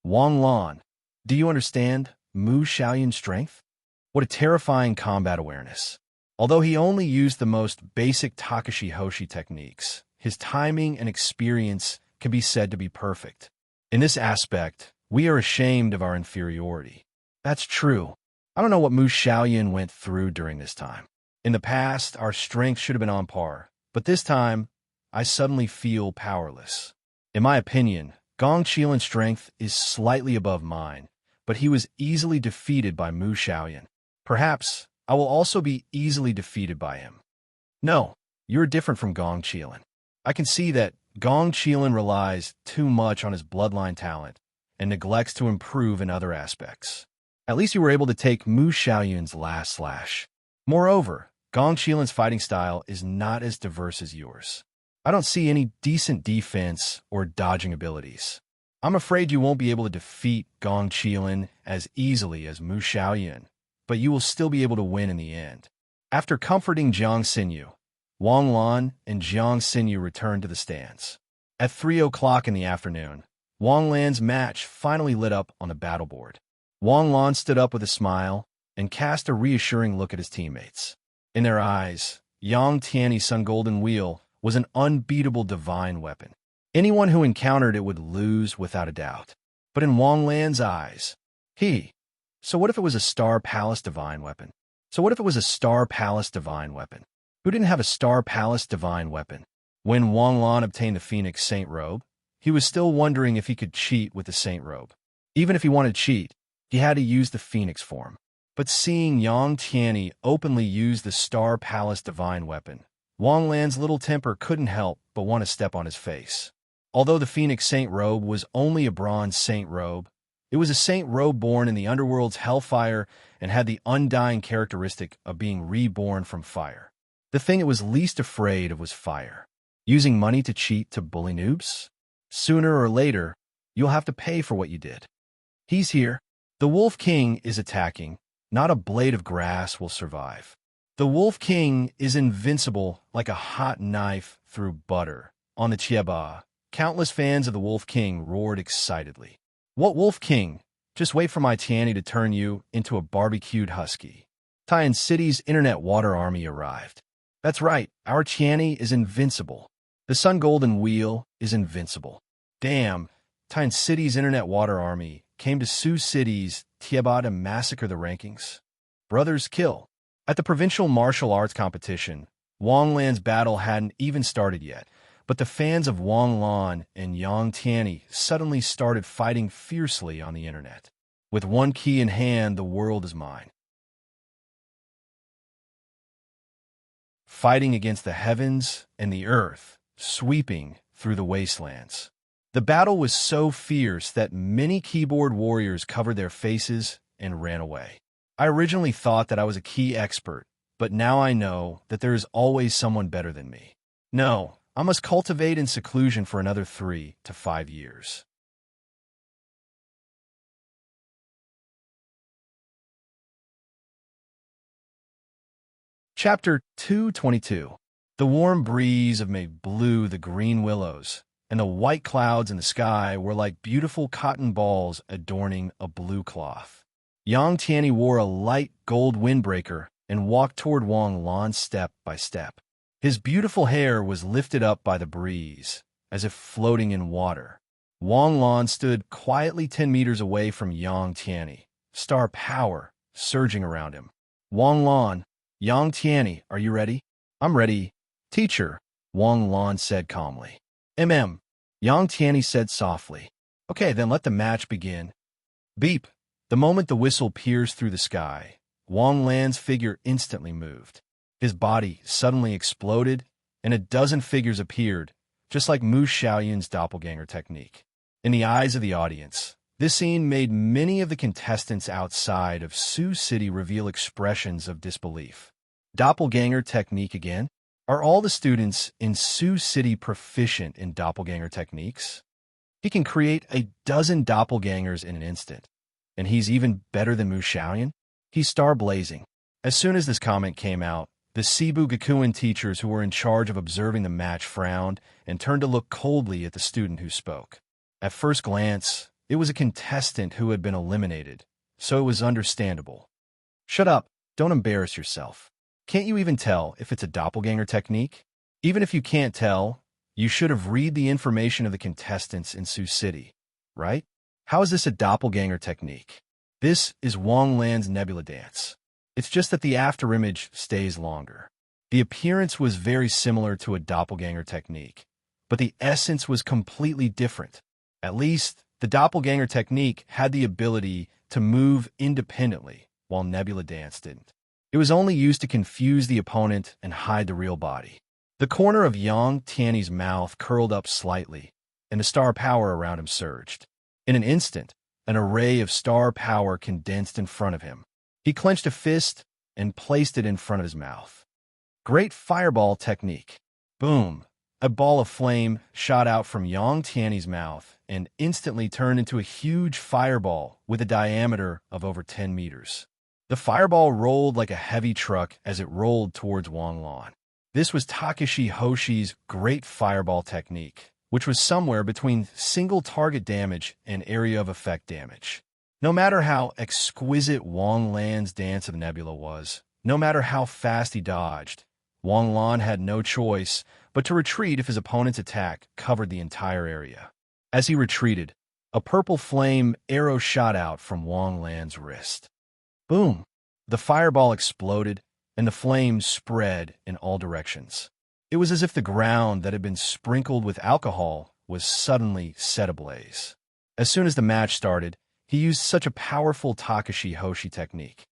S1: Wang Lan, do you understand Mu Xiaoyan's strength? What a terrifying combat awareness. Although he only used the most basic Takashi Hoshi techniques, his timing and experience can be said to be perfect. In this aspect, we are ashamed of our inferiority. That's true. I don't know what Mu Xiaoyan went through during this time. In the past, our strength should have been on par, but this time, I suddenly feel powerless. In my opinion, Gong Qilin's strength is slightly above mine, but he was easily defeated by Mu Xiaoyan. Perhaps I will also be easily defeated by him. No, you're different from Gong Qilin. I can see that Gong Qilin relies too much on his bloodline talent and neglects to improve in other aspects. At least you were able to take Mu Xiaoyan's last slash. Moreover, Gong Qilin's fighting style is not as diverse as yours. I don't see any decent defense or dodging abilities. I'm afraid you won't be able to defeat Gong Qilin as easily as Mu Xiaoyan, but you will still be able to win in the end. After comforting Jiang Xinyu, Wang Lan and Jiang Xinyu returned to the stands. At 3 o'clock in the afternoon, Wang Lan's match finally lit up on the battle board. Wang Lan stood up with a smile and cast a reassuring look at his teammates. In their eyes, Yang Tianyi's Sun Golden Wheel was an unbeatable divine weapon. Anyone who encountered it would lose without a doubt. But in Wang Lan's eyes, so what if it was a Star Palace divine weapon? Who didn't have a Star Palace divine weapon? When Wang Lan obtained the Phoenix Saint Robe, he was still wondering if he could cheat with the Saint Robe. Even if he wanted to cheat, he had to use the Phoenix form. But seeing Yang Tianyi openly use the Star Palace divine weapon, Wang Lan's little temper couldn't help but want to step on his face. Although the Phoenix Saint Robe was only a bronze saint robe, it was a saint robe born in the underworld's hellfire and had the undying characteristic of being reborn from fire. The thing it was least afraid of was fire. Using money to cheat to bully noobs? Sooner or later, you'll have to pay for what you did. He's here. The Wolf King is attacking. Not a blade of grass will survive. The Wolf King is invincible like a hot knife through butter. On the Chieba, countless fans of the Wolf King roared excitedly. What Wolf King? Just wait for my Tianyi to turn you into a barbecued husky. Tian City's internet water army arrived. That's right, our Tianyi is invincible. The Sun Golden Wheel is invincible. Damn, Tian City's internet water army came to Sioux City's Tieba to massacre the rankings. Brothers kill. At the provincial martial arts competition, Wang Lan's battle hadn't even started yet, but the fans of Wang Lan and Yang Tianyi suddenly started fighting fiercely on the internet. With one key in hand, the world is mine. Fighting against the heavens and the earth, sweeping through the wastelands. The battle was so fierce that many keyboard warriors covered their faces and ran away. I originally thought that I was a key expert, but now I know that there is always someone better than me. No, I must cultivate in seclusion for another 3 to 5 years. Chapter 222. The warm breeze of May blew the green willows, and the white clouds in the sky were like beautiful cotton balls adorning a blue cloth. Yang Tianyi wore a light gold windbreaker and walked toward Wang Lan step by step. His beautiful hair was lifted up by the breeze, as if floating in water. Wang Lan stood quietly 10 meters away from Yang Tianyi, star power surging around him. Wang Lan, Yang Tianyi, are you ready? I'm ready, teacher, Wang Lan said calmly. Yang Tianyi said softly. Okay, then let the match begin. Beep. The moment the whistle pierced through the sky, Wang Lan's figure instantly moved. His body suddenly exploded, and a dozen figures appeared, just like Mu Xiaoyun's doppelganger technique. In the eyes of the audience, this scene made many of the contestants outside of Sioux City reveal expressions of disbelief. Doppelganger technique again? Are all the students in Sioux City proficient in doppelganger techniques? He can create a dozen doppelgangers in an instant, and he's even better than Mu Xiaoyun? He's star-blazing. As soon as this comment came out, the Cebu Gakuen teachers who were in charge of observing the match frowned and turned to look coldly at the student who spoke. At first glance, it was a contestant who had been eliminated, so it was understandable. Shut up, don't embarrass yourself. Can't you even tell if it's a doppelganger technique? Even if you can't tell, you should have read the information of the contestants in Sioux City, right? How is this a doppelganger technique? This is Wang Lan's nebula dance. It's just that the afterimage stays longer. The appearance was very similar to a doppelganger technique, but the essence was completely different. At least, the doppelganger technique had the ability to move independently, while nebula dance didn't. It was only used to confuse the opponent and hide the real body. The corner of Yang Tianyi's mouth curled up slightly, and the star power around him surged. In an instant, an array of star power condensed in front of him. He clenched a fist and placed it in front of his mouth. Great fireball technique. Boom! A ball of flame shot out from Yang Tianyi's mouth and instantly turned into a huge fireball with a diameter of over 10 meters. The fireball rolled like a heavy truck as it rolled towards Wang Lan. This was Takashi Hoshi's great fireball technique, which was somewhere between single target damage and area of effect damage. No matter how exquisite Wang Lan's dance of nebula was, no matter how fast he dodged, Wang Lan had no choice but to retreat if his opponent's attack covered the entire area. As he retreated, a purple flame arrow shot out from Wang Lan's wrist. Boom! The fireball exploded, and the flames spread in all directions. It was as if the ground that had been sprinkled with alcohol was suddenly set ablaze. As soon as the match started, he used such a powerful Takashi Hoshi technique.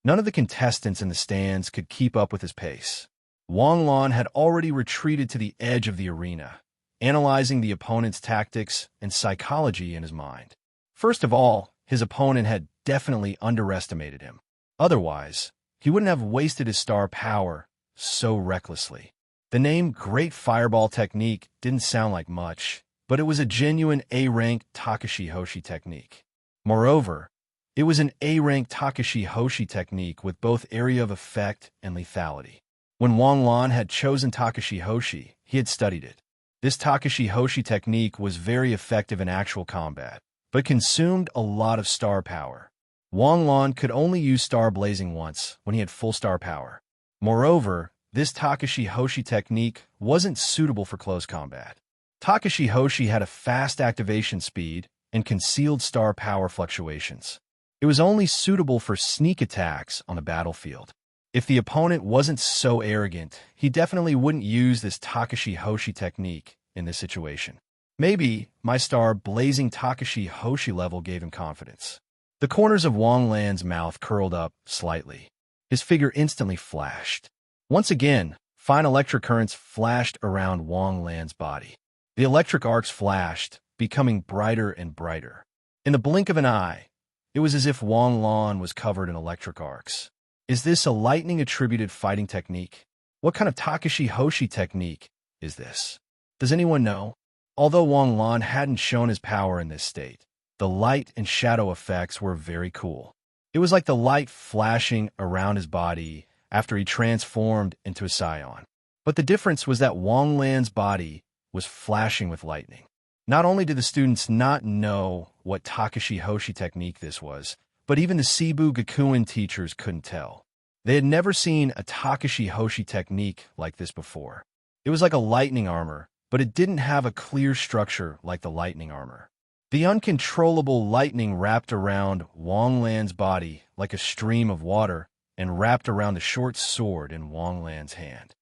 S1: None of the contestants in the stands could keep up with his pace. Wang Lan had already retreated to the edge of the arena, analyzing the opponent's tactics and psychology in his mind. First of all, his opponent had definitely underestimated him. Otherwise, he wouldn't have wasted his star power so recklessly. The name Great Fireball Technique didn't sound like much, but it was a genuine A-rank Takashi Hoshi technique. Moreover, it was an A-rank Takashi Hoshi technique with both area of effect and lethality. When Wang Lan had chosen Takashi Hoshi, he had studied it. This Takashi Hoshi technique was very effective in actual combat, but consumed a lot of star power. Wang Lan could only use star blazing once when he had full star power. Moreover, this Takashi Hoshi technique wasn't suitable for close combat. Takashi Hoshi had a fast activation speed and concealed star power fluctuations. It was only suitable for sneak attacks on the battlefield. If the opponent wasn't so arrogant, he definitely wouldn't use this Takashi Hoshi technique in this situation. Maybe my star blazing Takashi Hoshi level gave him confidence. The corners of Wang Lan's mouth curled up slightly. His figure instantly flashed. Once again, fine electric currents flashed around Wang Lan's body. The electric arcs flashed, becoming brighter and brighter. In the blink of an eye, it was as if Wang Lan was covered in electric arcs. Is this a lightning-attributed fighting technique? What kind of Takashi Hoshi technique is this? Does anyone know? Although Wang Lan hadn't shown his power in this state, the light and shadow effects were very cool. It was like the light flashing around his body after he transformed into a scion. But the difference was that Wang Lan's body was flashing with lightning. Not only did the students not know what Takashi Hoshi technique this was, but even the Cebu Gakuen teachers couldn't tell. They had never seen a Takashi Hoshi technique like this before. It was like a lightning armor, but it didn't have a clear structure like the lightning armor. The uncontrollable lightning wrapped around Wang Lan's body like a stream of water and wrapped around the short sword in Wang Lan's hand.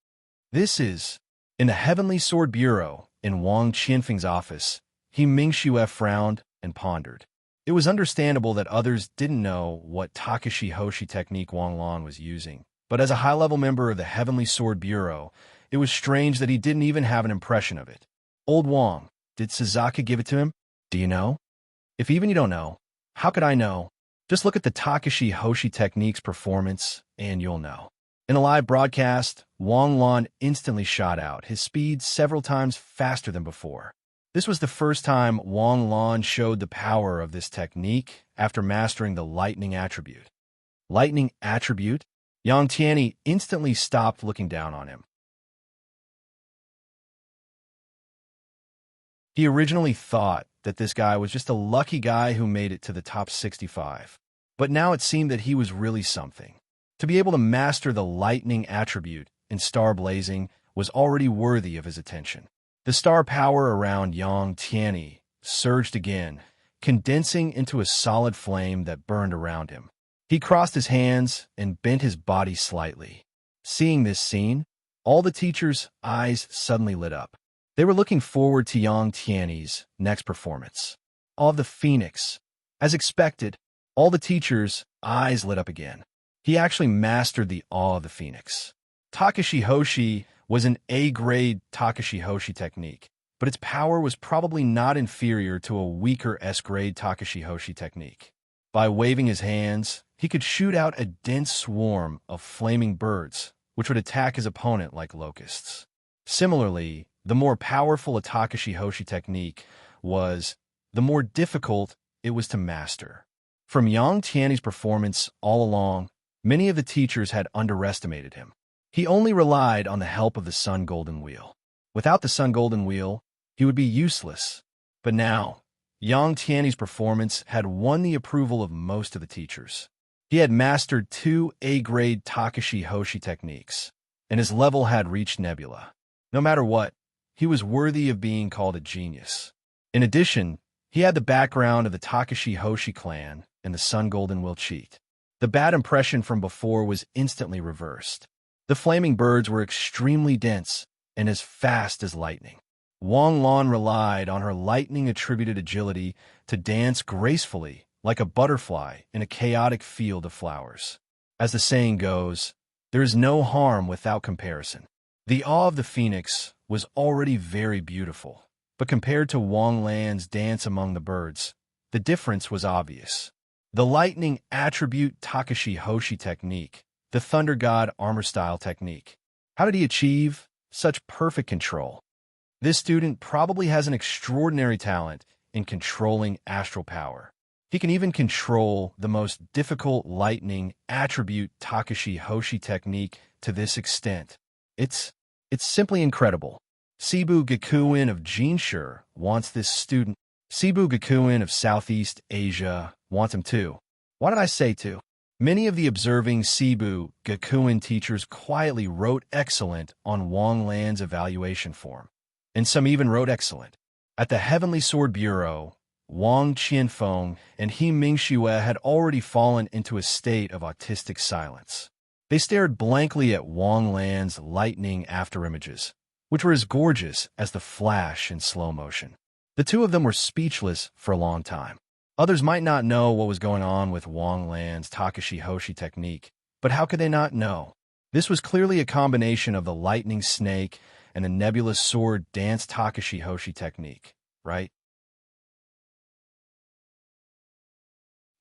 S1: This is, in the Heavenly Sword Bureau, in Wang Qianfeng's office, He Mingxue frowned and pondered. It was understandable that others didn't know what Takashi Hoshi technique Wang Lan was using, but as a high-level member of the Heavenly Sword Bureau, it was strange that he didn't even have an impression of it. Old Wang, did Sasaki give it to him? Do you know? If even you don't know, how could I know? Just look at the Takashi Hoshi technique's performance, and you'll know. In a live broadcast, Wang Lan instantly shot out, his speed several times faster than before. This was the first time Wang Lan showed the power of this technique after mastering the lightning attribute. Lightning attribute? Yang Tianyi instantly stopped looking down on him. He originally thought that this guy was just a lucky guy who made it to the top 65. But now it seemed that he was really something. To be able to master the lightning attribute in Star Blazing was already worthy of his attention. The star power around Yang Tianyi surged again, condensing into a solid flame that burned around him. He crossed his hands and bent his body slightly. Seeing this scene, all the teachers' eyes suddenly lit up. They were looking forward to Yang Tianyi's next performance. Awe of the Phoenix. As expected, all the teachers' eyes lit up again. He actually mastered the Awe of the Phoenix. Takashi Hoshi was an A-grade Takashi Hoshi technique, but its power was probably not inferior to a weaker S-grade Takashi Hoshi technique. By waving his hands, he could shoot out a dense swarm of flaming birds, which would attack his opponent like locusts. Similarly, the more powerful a Takashi Hoshi technique was, the more difficult it was to master. From Yang Tianyi's performance all along, many of the teachers had underestimated him. He only relied on the help of the Sun Golden Wheel. Without the Sun Golden Wheel, he would be useless. But now, Yang Tianyi's performance had won the approval of most of the teachers. He had mastered 2 A-grade Takashi Hoshi techniques, and his level had reached Nebula. No matter what, he was worthy of being called a genius. In addition, he had the background of the Takashi Hoshi clan and the Sun Golden Wheel cheat. The bad impression from before was instantly reversed. The flaming birds were extremely dense and as fast as lightning. Wang Lan relied on her lightning-attributed agility to dance gracefully like a butterfly in a chaotic field of flowers. As the saying goes, there is no harm without comparison. The Awe of the Phoenix was already very beautiful, but compared to Wang Lan's dance among the birds, the difference was obvious. The lightning attribute Takashi Hoshi technique, the Thunder God armor style technique. How did he achieve such perfect control? This student probably has an extraordinary talent in controlling astral power. He can even control the most difficult lightning attribute Takashi Hoshi technique to this extent. It's simply incredible. Cebu Gakuen of Jinshur wants this student. Cebu Gakuen of Southeast Asia wants him too. Why did I say to? Many of the observing Cebu Gakuen teachers quietly wrote excellent on Wang Lan's evaluation form, and some even wrote excellent. At the Heavenly Sword Bureau, Wang Qianfeng and He Mingxue had already fallen into a state of autistic silence. They stared blankly at Wang Lan's lightning afterimages, which were as gorgeous as the flash in slow motion. The two of them were speechless for a long time. Others might not know what was going on with Wang Lan's Takashi Hoshi technique, but how could they not know? This was clearly a combination of the lightning snake and the nebulous sword dance Takashi Hoshi technique, right?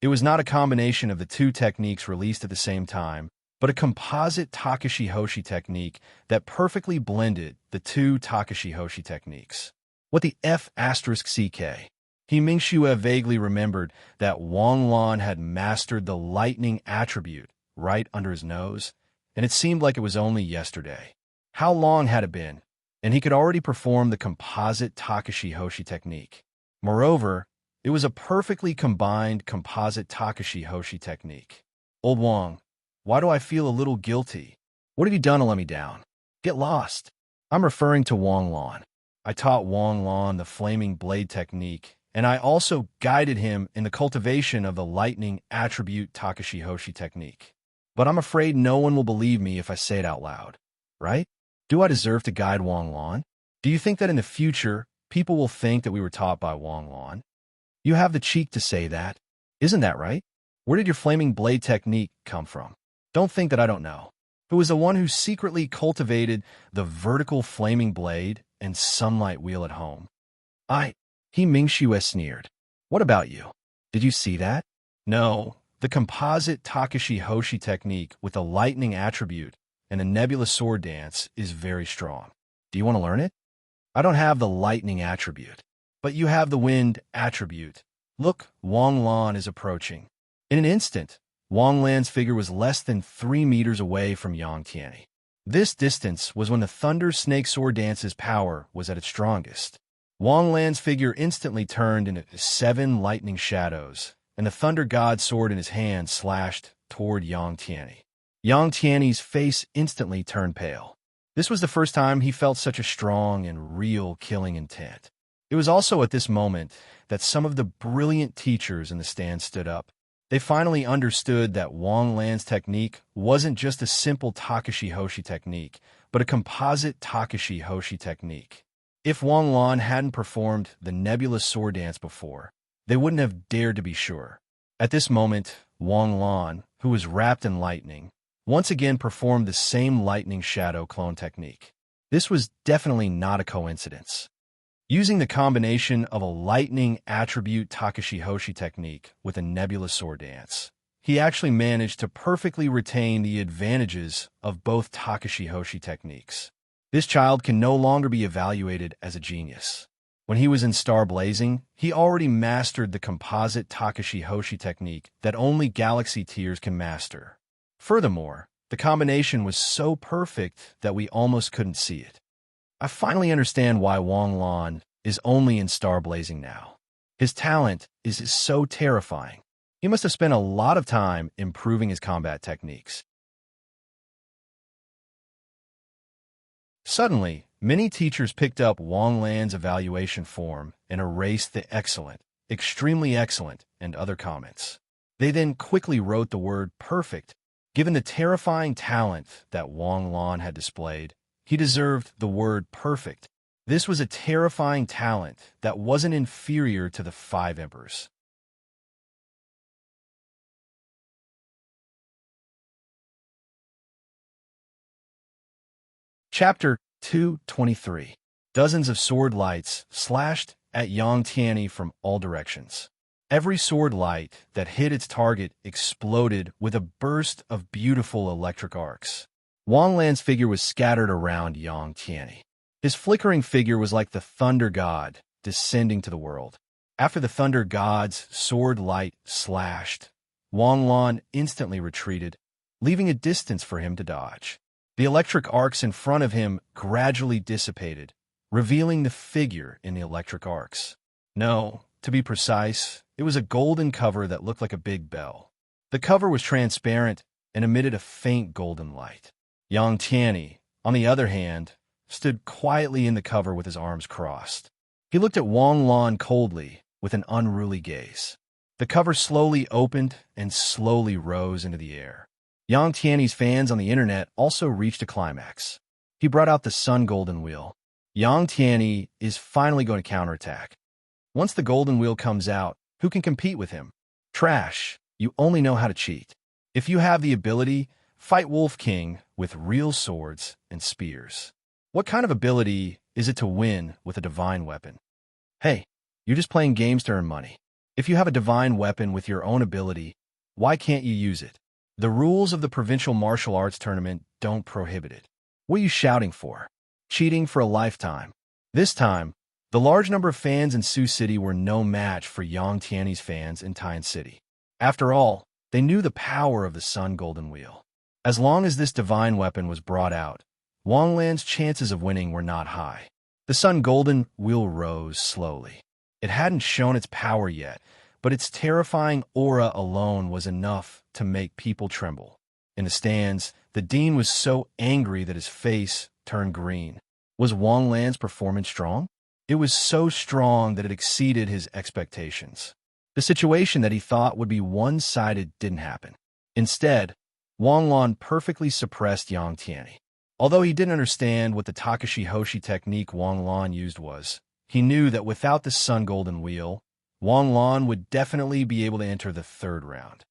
S1: It was not a combination of the two techniques released at the same time, but a composite Takashi Hoshi technique that perfectly blended the two Takashi Hoshi techniques. What the F***CK? He Mingxue vaguely remembered that Wang Lan had mastered the lightning attribute right under his nose, and it seemed like it was only yesterday. How long had it been? And he could already perform the composite Takashi Hoshi technique. Moreover, it was a perfectly combined composite Takashi Hoshi technique. Old Wong, why do I feel a little guilty? What have you done to let me down? Get lost. I'm referring to Wong Lan. I taught Wong Lan the flaming blade technique, and I also guided him in the cultivation of the lightning attribute Takashi Hoshi technique. But I'm afraid no one will believe me if I say it out loud, right? Do I deserve to guide Wong Lan? Do you think that in the future, people will think that we were taught by Wong Lan? You have the cheek to say that. Isn't that right? Where did your flaming blade technique come from? Don't think that I don't know. Who was the one who secretly cultivated the vertical flaming blade and sunlight wheel at home? He Mingxue sneered. What about you? Did you see that? No, the composite Takashi Hoshi technique with the lightning attribute and the nebula sword dance is very strong. Do you want to learn it? I don't have the lightning attribute, but you have the wind attribute. Look, Wong Lan is approaching. In an instant, Wong Lan's figure was less than 3 meters away from Yang Tianyi. This distance was when the Thunder Snake Sword Dance's power was at its strongest. Wong Lan's figure instantly turned into 7 lightning shadows, and the Thunder God sword in his hand slashed toward Yang Tianyi. Yang Tianyi's face instantly turned pale. This was the first time he felt such a strong and real killing intent. It was also at this moment that some of the brilliant teachers in the stand stood up. They finally understood that Wong Lan's technique wasn't just a simple Takashi Hoshi technique, but a composite Takashi Hoshi technique. If Wong Lan hadn't performed the nebulous sword dance before, they wouldn't have dared to be sure. At this moment, Wong Lan, who was wrapped in lightning, once again performed the same lightning shadow clone technique. This was definitely not a coincidence. Using the combination of a lightning attribute Takashi Hoshi technique with a nebulous sword dance, he actually managed to perfectly retain the advantages of both Takashi Hoshi techniques. This child can no longer be evaluated as a genius. When he was in Star Blazing, he already mastered the composite Takashi Hoshi technique that only Galaxy Tiers can master. Furthermore, the combination was so perfect that we almost couldn't see it. I finally understand why Wong Lan is only in Star Blazing now. His talent is so terrifying. He must have spent a lot of time improving his combat techniques. Suddenly, many teachers picked up Wong Lan's evaluation form and erased the excellent, extremely excellent, and other comments. They then quickly wrote the word perfect. Given the terrifying talent that Wong Lan had displayed, he deserved the word perfect. This was a terrifying talent that wasn't inferior to the 5 emperors. Chapter 223. Dozens of sword lights slashed at Yang Tianyi from all directions. Every sword light that hit its target exploded with a burst of beautiful electric arcs. Wong Lan's figure was scattered around Yang Tianyi. His flickering figure was like the Thunder God descending to the world. After the Thunder God's sword light slashed, Wong Lan instantly retreated, leaving a distance for him to dodge. The electric arcs in front of him gradually dissipated, revealing the figure in the electric arcs. No, to be precise, it was a golden cover that looked like a big bell. The cover was transparent and emitted a faint golden light. Yang Tianyi, on the other hand, stood quietly in the cover with his arms crossed. He looked at Wong Lan coldly, with an unruly gaze. The cover slowly opened and slowly rose into the air. Yang Tianyi's fans on the internet also reached a climax. He brought out the Sun Golden Wheel. Yang Tianyi is finally going to counterattack. Once the Golden Wheel comes out, who can compete with him? Trash, you only know how to cheat. If you have the ability, fight Wolf King with real swords and spears. What kind of ability is it to win with a divine weapon? Hey, you're just playing games to earn money. If you have a divine weapon with your own ability, why can't you use it? The rules of the provincial martial arts tournament don't prohibit it. What are you shouting for? Cheating for a lifetime. This time, the large number of fans in Sioux City were no match for Yang Tianyi's fans in Tian City. After all, they knew the power of the Sun Golden Wheel. As long as this divine weapon was brought out, Wang Lan's chances of winning were not high. The Sun Golden Wheel rose slowly. It hadn't shown its power yet, but its terrifying aura alone was enough to make people tremble. In the stands, the dean was so angry that his face turned green. Was Wang Lan's performance strong? It was so strong that it exceeded his expectations. The situation that he thought would be one-sided didn't happen. Instead, Wang Lan perfectly suppressed Yang Tianyi. Although he didn't understand what the Takashi Hoshi technique Wang Lan used was, he knew that without the Sun Golden Wheel, Wang Lan would definitely be able to enter the third round.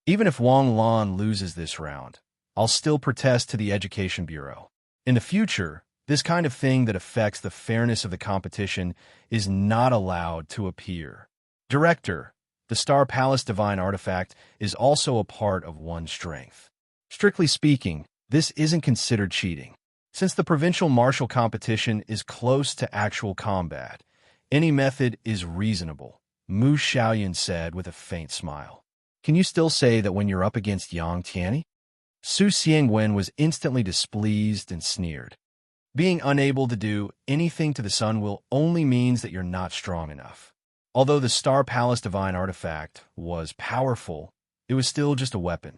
S1: Even if Wang Lan loses this round, I'll still protest to the Education Bureau. In the future, this kind of thing that affects the fairness of the competition is not allowed to appear. Director, the Star Palace Divine Artifact is also a part of one's strength. Strictly speaking, this isn't considered cheating. Since the provincial martial competition is close to actual combat, any method is reasonable, Mu Xiaoyan said with a faint smile. Can you still say that when you're up against Yang Tianyi? Su Xiangwen was instantly displeased and sneered. Being unable to do anything to the sun will only means that you're not strong enough. Although the Star Palace Divine Artifact was powerful, it was still just a weapon.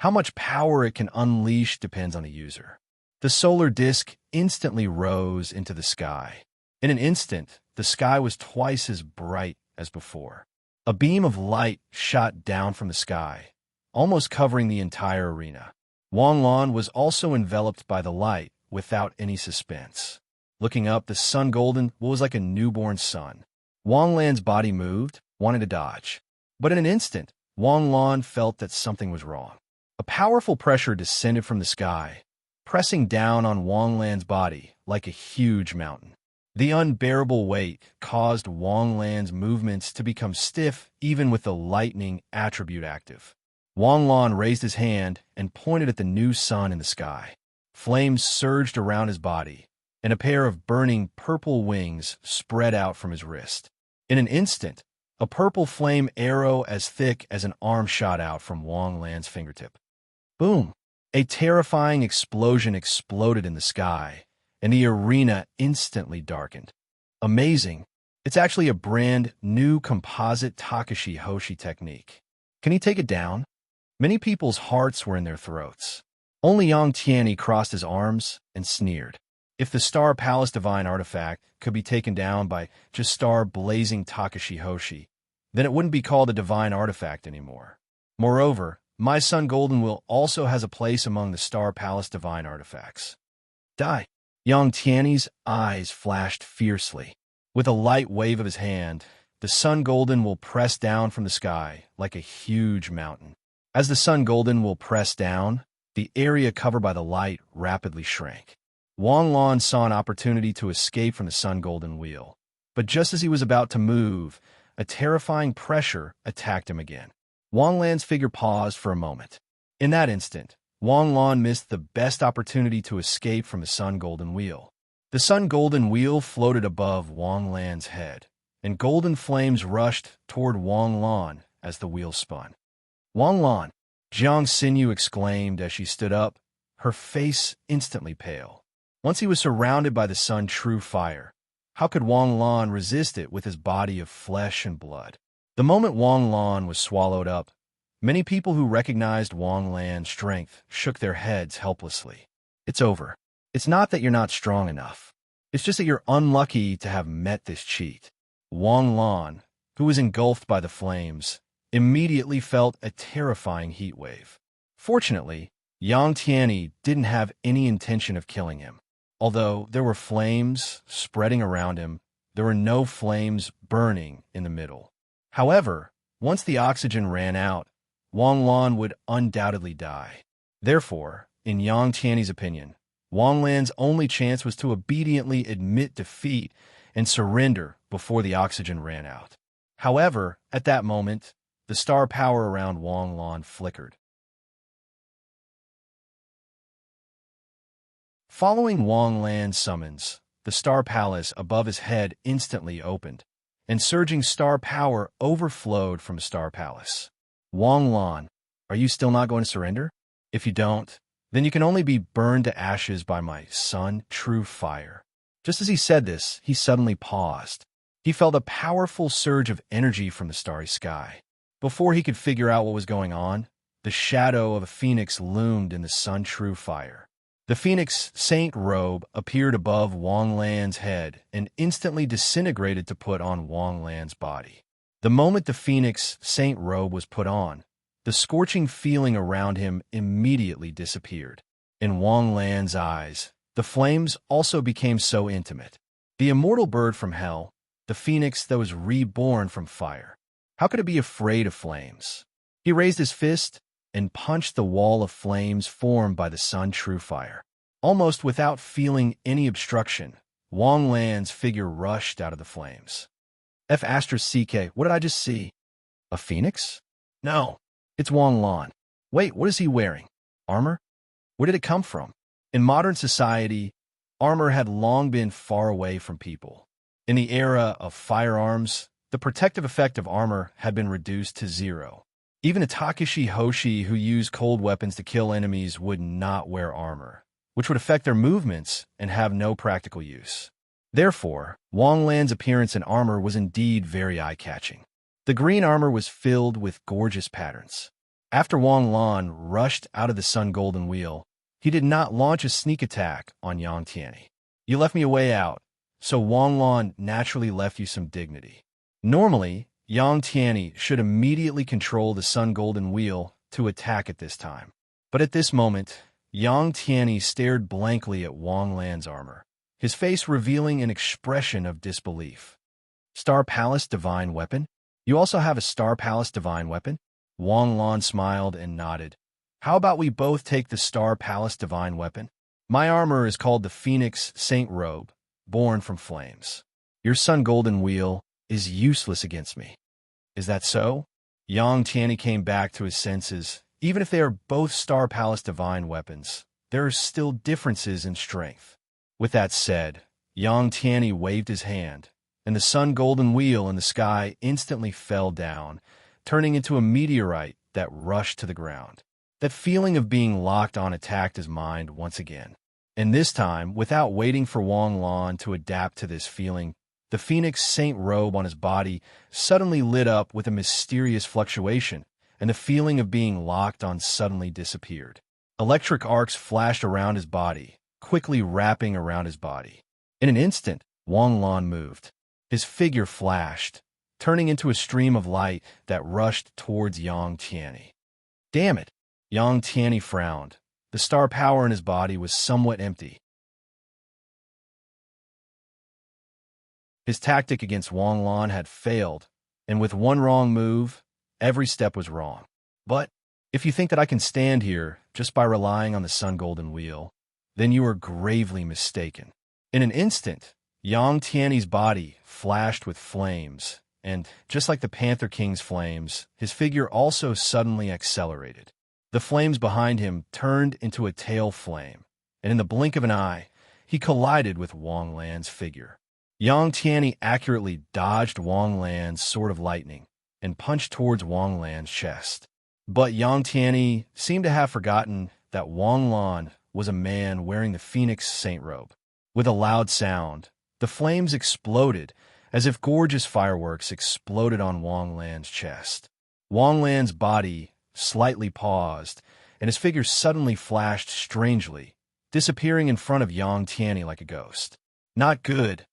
S1: How much power it can unleash depends on the user. The solar disk instantly rose into the sky. In an instant, the sky was twice as bright as before. A beam of light shot down from the sky, almost covering the entire arena. Wang Lan was also enveloped by the light without any suspense. Looking up, the Sun Golden was like a newborn sun. Wang Lan's body moved, wanted to dodge. But in an instant, Wang Lan felt that something was wrong. A powerful pressure descended from the sky, pressing down on Wang Lan's body like a huge mountain. The unbearable weight caused Wang Lan's movements to become stiff even with the lightning attribute active. Wang Lan raised his hand and pointed at the new sun in the sky. Flames surged around his body, and a pair of burning purple wings spread out from his wrist. In an instant, a purple flame arrow as thick as an arm shot out from Wang Lan's fingertip. Boom! A terrifying explosion exploded in the sky, and the arena instantly darkened. Amazing! It's actually a brand new composite Takashi Hoshi technique. Can he take it down? Many people's hearts were in their throats. Only Yang Tianyi crossed his arms and sneered. If the Star Palace Divine Artifact could be taken down by just star-blazing Takashi Hoshi, then it wouldn't be called a Divine Artifact anymore. Moreover, my Sun Golden Will also has a place among the Star Palace Divine Artifacts. Die! Yang Tianyi's eyes flashed fiercely. With a light wave of his hand, the Sun Golden will press down from the sky like a huge mountain. As the Sun Golden will press down, the area covered by the light rapidly shrank. Wang Lan saw an opportunity to escape from the Sun Golden Wheel, but just as he was about to move, a terrifying pressure attacked him again. Wang Lan's figure paused for a moment. In that instant, Wang Lan missed the best opportunity to escape from the Sun Golden Wheel. The Sun Golden Wheel floated above Wang Lan's head, and golden flames rushed toward Wang Lan as the wheel spun. Wang Lan, Jiang Xinyu exclaimed as she stood up, her face instantly pale. Once he was surrounded by the sun's true fire, how could Wang Lan resist it with his body of flesh and blood? The moment Wang Lan was swallowed up, many people who recognized Wang Lan's strength shook their heads helplessly. It's over. It's not that you're not strong enough. It's just that you're unlucky to have met this cheat. Wang Lan, who was engulfed by the flames, immediately felt a terrifying heat wave. Fortunately, Yang Tianyi didn't have any intention of killing him. Although there were flames spreading around him, there were no flames burning in the middle. However, once the oxygen ran out, Wang Lan would undoubtedly die. Therefore, in Yang Tianyi's opinion, Wang Lan's only chance was to obediently admit defeat and surrender before the oxygen ran out. However, at that moment, the star power around Wang Lan flickered. Following Wang Lan's summons, the star palace above his head instantly opened, and surging star power overflowed from the star palace. Wang Lan, are you still not going to surrender? If you don't, then you can only be burned to ashes by my son, true fire." Just as he said this, he suddenly paused. He felt a powerful surge of energy from the starry sky. Before he could figure out what was going on, the shadow of a phoenix loomed in the sun true fire. The phoenix saint robe appeared above Wang Lan's head and instantly disintegrated to put on Wang Lan's body. The moment the phoenix saint robe was put on, the scorching feeling around him immediately disappeared. In Wang Lan's eyes, the flames also became so intimate. The immortal bird from hell, the phoenix that was reborn from fire. How could it be afraid of flames? He raised his fist and punched the wall of flames formed by the sun true fire. Almost without feeling any obstruction, Wang Lan's figure rushed out of the flames. F***CK, what did I just see? A phoenix? No, it's Wang Lan. Wait, what is he wearing? Armor? Where did it come from? In modern society, armor had long been far away from people. In the era of firearms, the protective effect of armor had been reduced to zero. Even a Takeshi Hoshi who used cold weapons to kill enemies would not wear armor, which would affect their movements and have no practical use. Therefore, Wang Lan's appearance in armor was indeed very eye-catching. The green armor was filled with gorgeous patterns. After Wang Lan rushed out of the Sun Golden Wheel, he did not launch a sneak attack on Yang Tianyi. "You left me a way out, so Wang Lan naturally left you some dignity." Normally, Yang Tianyi should immediately control the Sun Golden Wheel to attack at this time. But at this moment, Yang Tianyi stared blankly at Wang Lan's armor, his face revealing an expression of disbelief. "Star Palace Divine Weapon? You also have a Star Palace Divine Weapon?" Wang Lan smiled and nodded. "How about we both take the Star Palace Divine Weapon? My armor is called the Phoenix Saint Robe, born from flames. Your Sun Golden Wheel is useless against me." "Is that so?" Yang Tianyi came back to his senses. Even if they are both Star Palace Divine Weapons, there are still differences in strength. With that said, Yang Tianyi waved his hand, and the Sun Golden Wheel in the sky instantly fell down, turning into a meteorite that rushed to the ground. That feeling of being locked on attacked his mind once again. And this time, without waiting for Wang Lan to adapt to this feeling, the Phoenix Saint robe on his body suddenly lit up with a mysterious fluctuation, and the feeling of being locked on suddenly disappeared. Electric arcs flashed around his body, quickly wrapping around his body. In an instant, Wang Lan moved. His figure flashed, turning into a stream of light that rushed towards Yang Tianyi. "Damn it!" Yang Tianyi frowned. The star power in his body was somewhat empty. His tactic against Wang Lan had failed, and with one wrong move, every step was wrong. But if you think that I can stand here just by relying on the Sun Golden Wheel, then you are gravely mistaken. In an instant, Yang Tianyi's body flashed with flames, and just like the Panther King's flames, his figure also suddenly accelerated. The flames behind him turned into a tail flame, and in the blink of an eye, he collided with Wang Lan's figure. Yang Tianyi accurately dodged Wang Lan's sword of lightning and punched towards Wang Lan's chest. But Yang Tianyi seemed to have forgotten that Wang Lan was a man wearing the Phoenix Saint robe. With a loud sound, the flames exploded as if gorgeous fireworks exploded on Wang Lan's chest. Wang Lan's body slightly paused, and his figure suddenly flashed strangely, disappearing in front of Yang Tianyi like a ghost. Not good.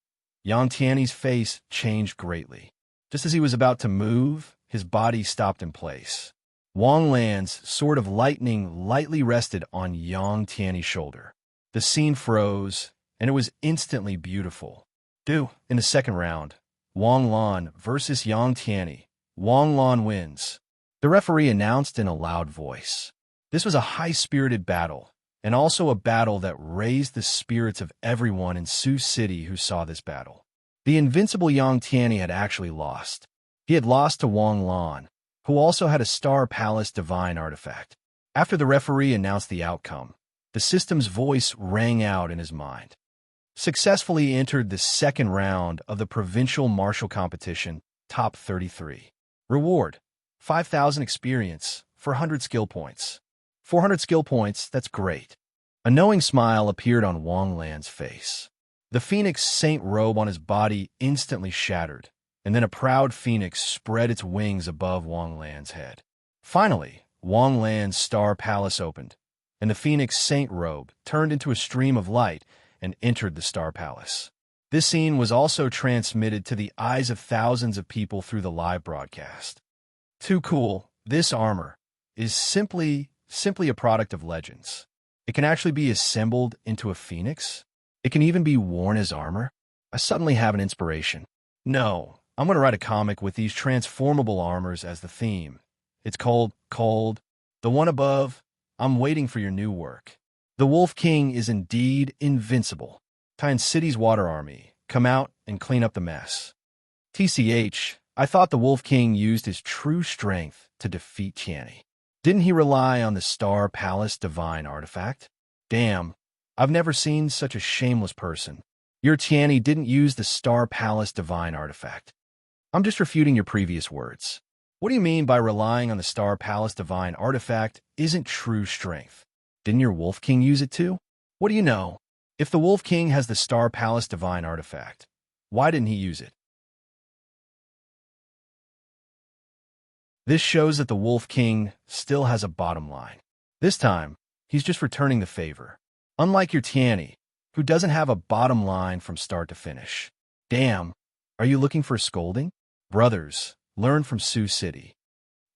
S1: Yang Tianyi's face changed greatly. Just as he was about to move, his body stopped in place. Wang Lan's sword of lightning lightly rested on Yang Tianyi's shoulder. The scene froze, and it was instantly beautiful. In the second round, Wang Lan versus Yang Tianyi. Wang Lan wins. The referee announced in a loud voice. This was a high-spirited battle, and also a battle that raised the spirits of everyone in Sioux City who saw this battle. The invincible Yang Tianyi had actually lost. He had lost to Wang Lan, who also had a Star Palace Divine artifact. After the referee announced the outcome, the system's voice rang out in his mind. Successfully entered the second round of the Provincial Martial Competition, Top 33. Reward: 5,000 experience for 100 skill points. 400 skill points, that's great. A knowing smile appeared on Wang Lan's face. The phoenix saint robe on his body instantly shattered, and then a proud phoenix spread its wings above Wang Lan's head. Finally, Wang Lan's star palace opened, and the phoenix saint robe turned into a stream of light and entered the star palace. This scene was also transmitted to the eyes of thousands of people through the live broadcast. Too cool. This armor is simply a product of legends. It can actually be assembled into a phoenix. It can even be worn as armor. I suddenly have an inspiration. No, I'm going to write a comic with these transformable armors as the theme. It's called Cold. The one above, I'm waiting for your new work. The Wolf King is indeed invincible. Titan City's water army, come out and clean up the mess. TCH, I thought the Wolf King used his true strength to defeat Tianni. Didn't he rely on the Star Palace divine artifact? Damn, I've never seen such a shameless person. Your Tianni didn't use the Star Palace divine artifact. I'm just refuting your previous words. What do you mean by relying on the Star Palace divine artifact isn't true strength? Didn't your Wolf King use it too? What do you know? If the Wolf King has the Star Palace divine artifact, why didn't he use it? This shows that the Wolf King still has a bottom line. This time, he's just returning the favor. Unlike your Tianni, who doesn't have a bottom line from start to finish. Damn, are you looking for a scolding? Brothers, learn from Sioux City.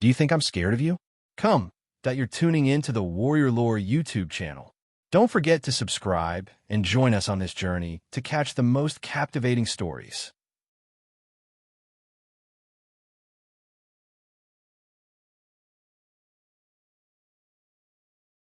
S1: Do you think I'm scared of you? Come, that you're tuning in to the Warrior Lore YouTube channel. Don't forget to subscribe and join us on this journey to catch the most captivating stories.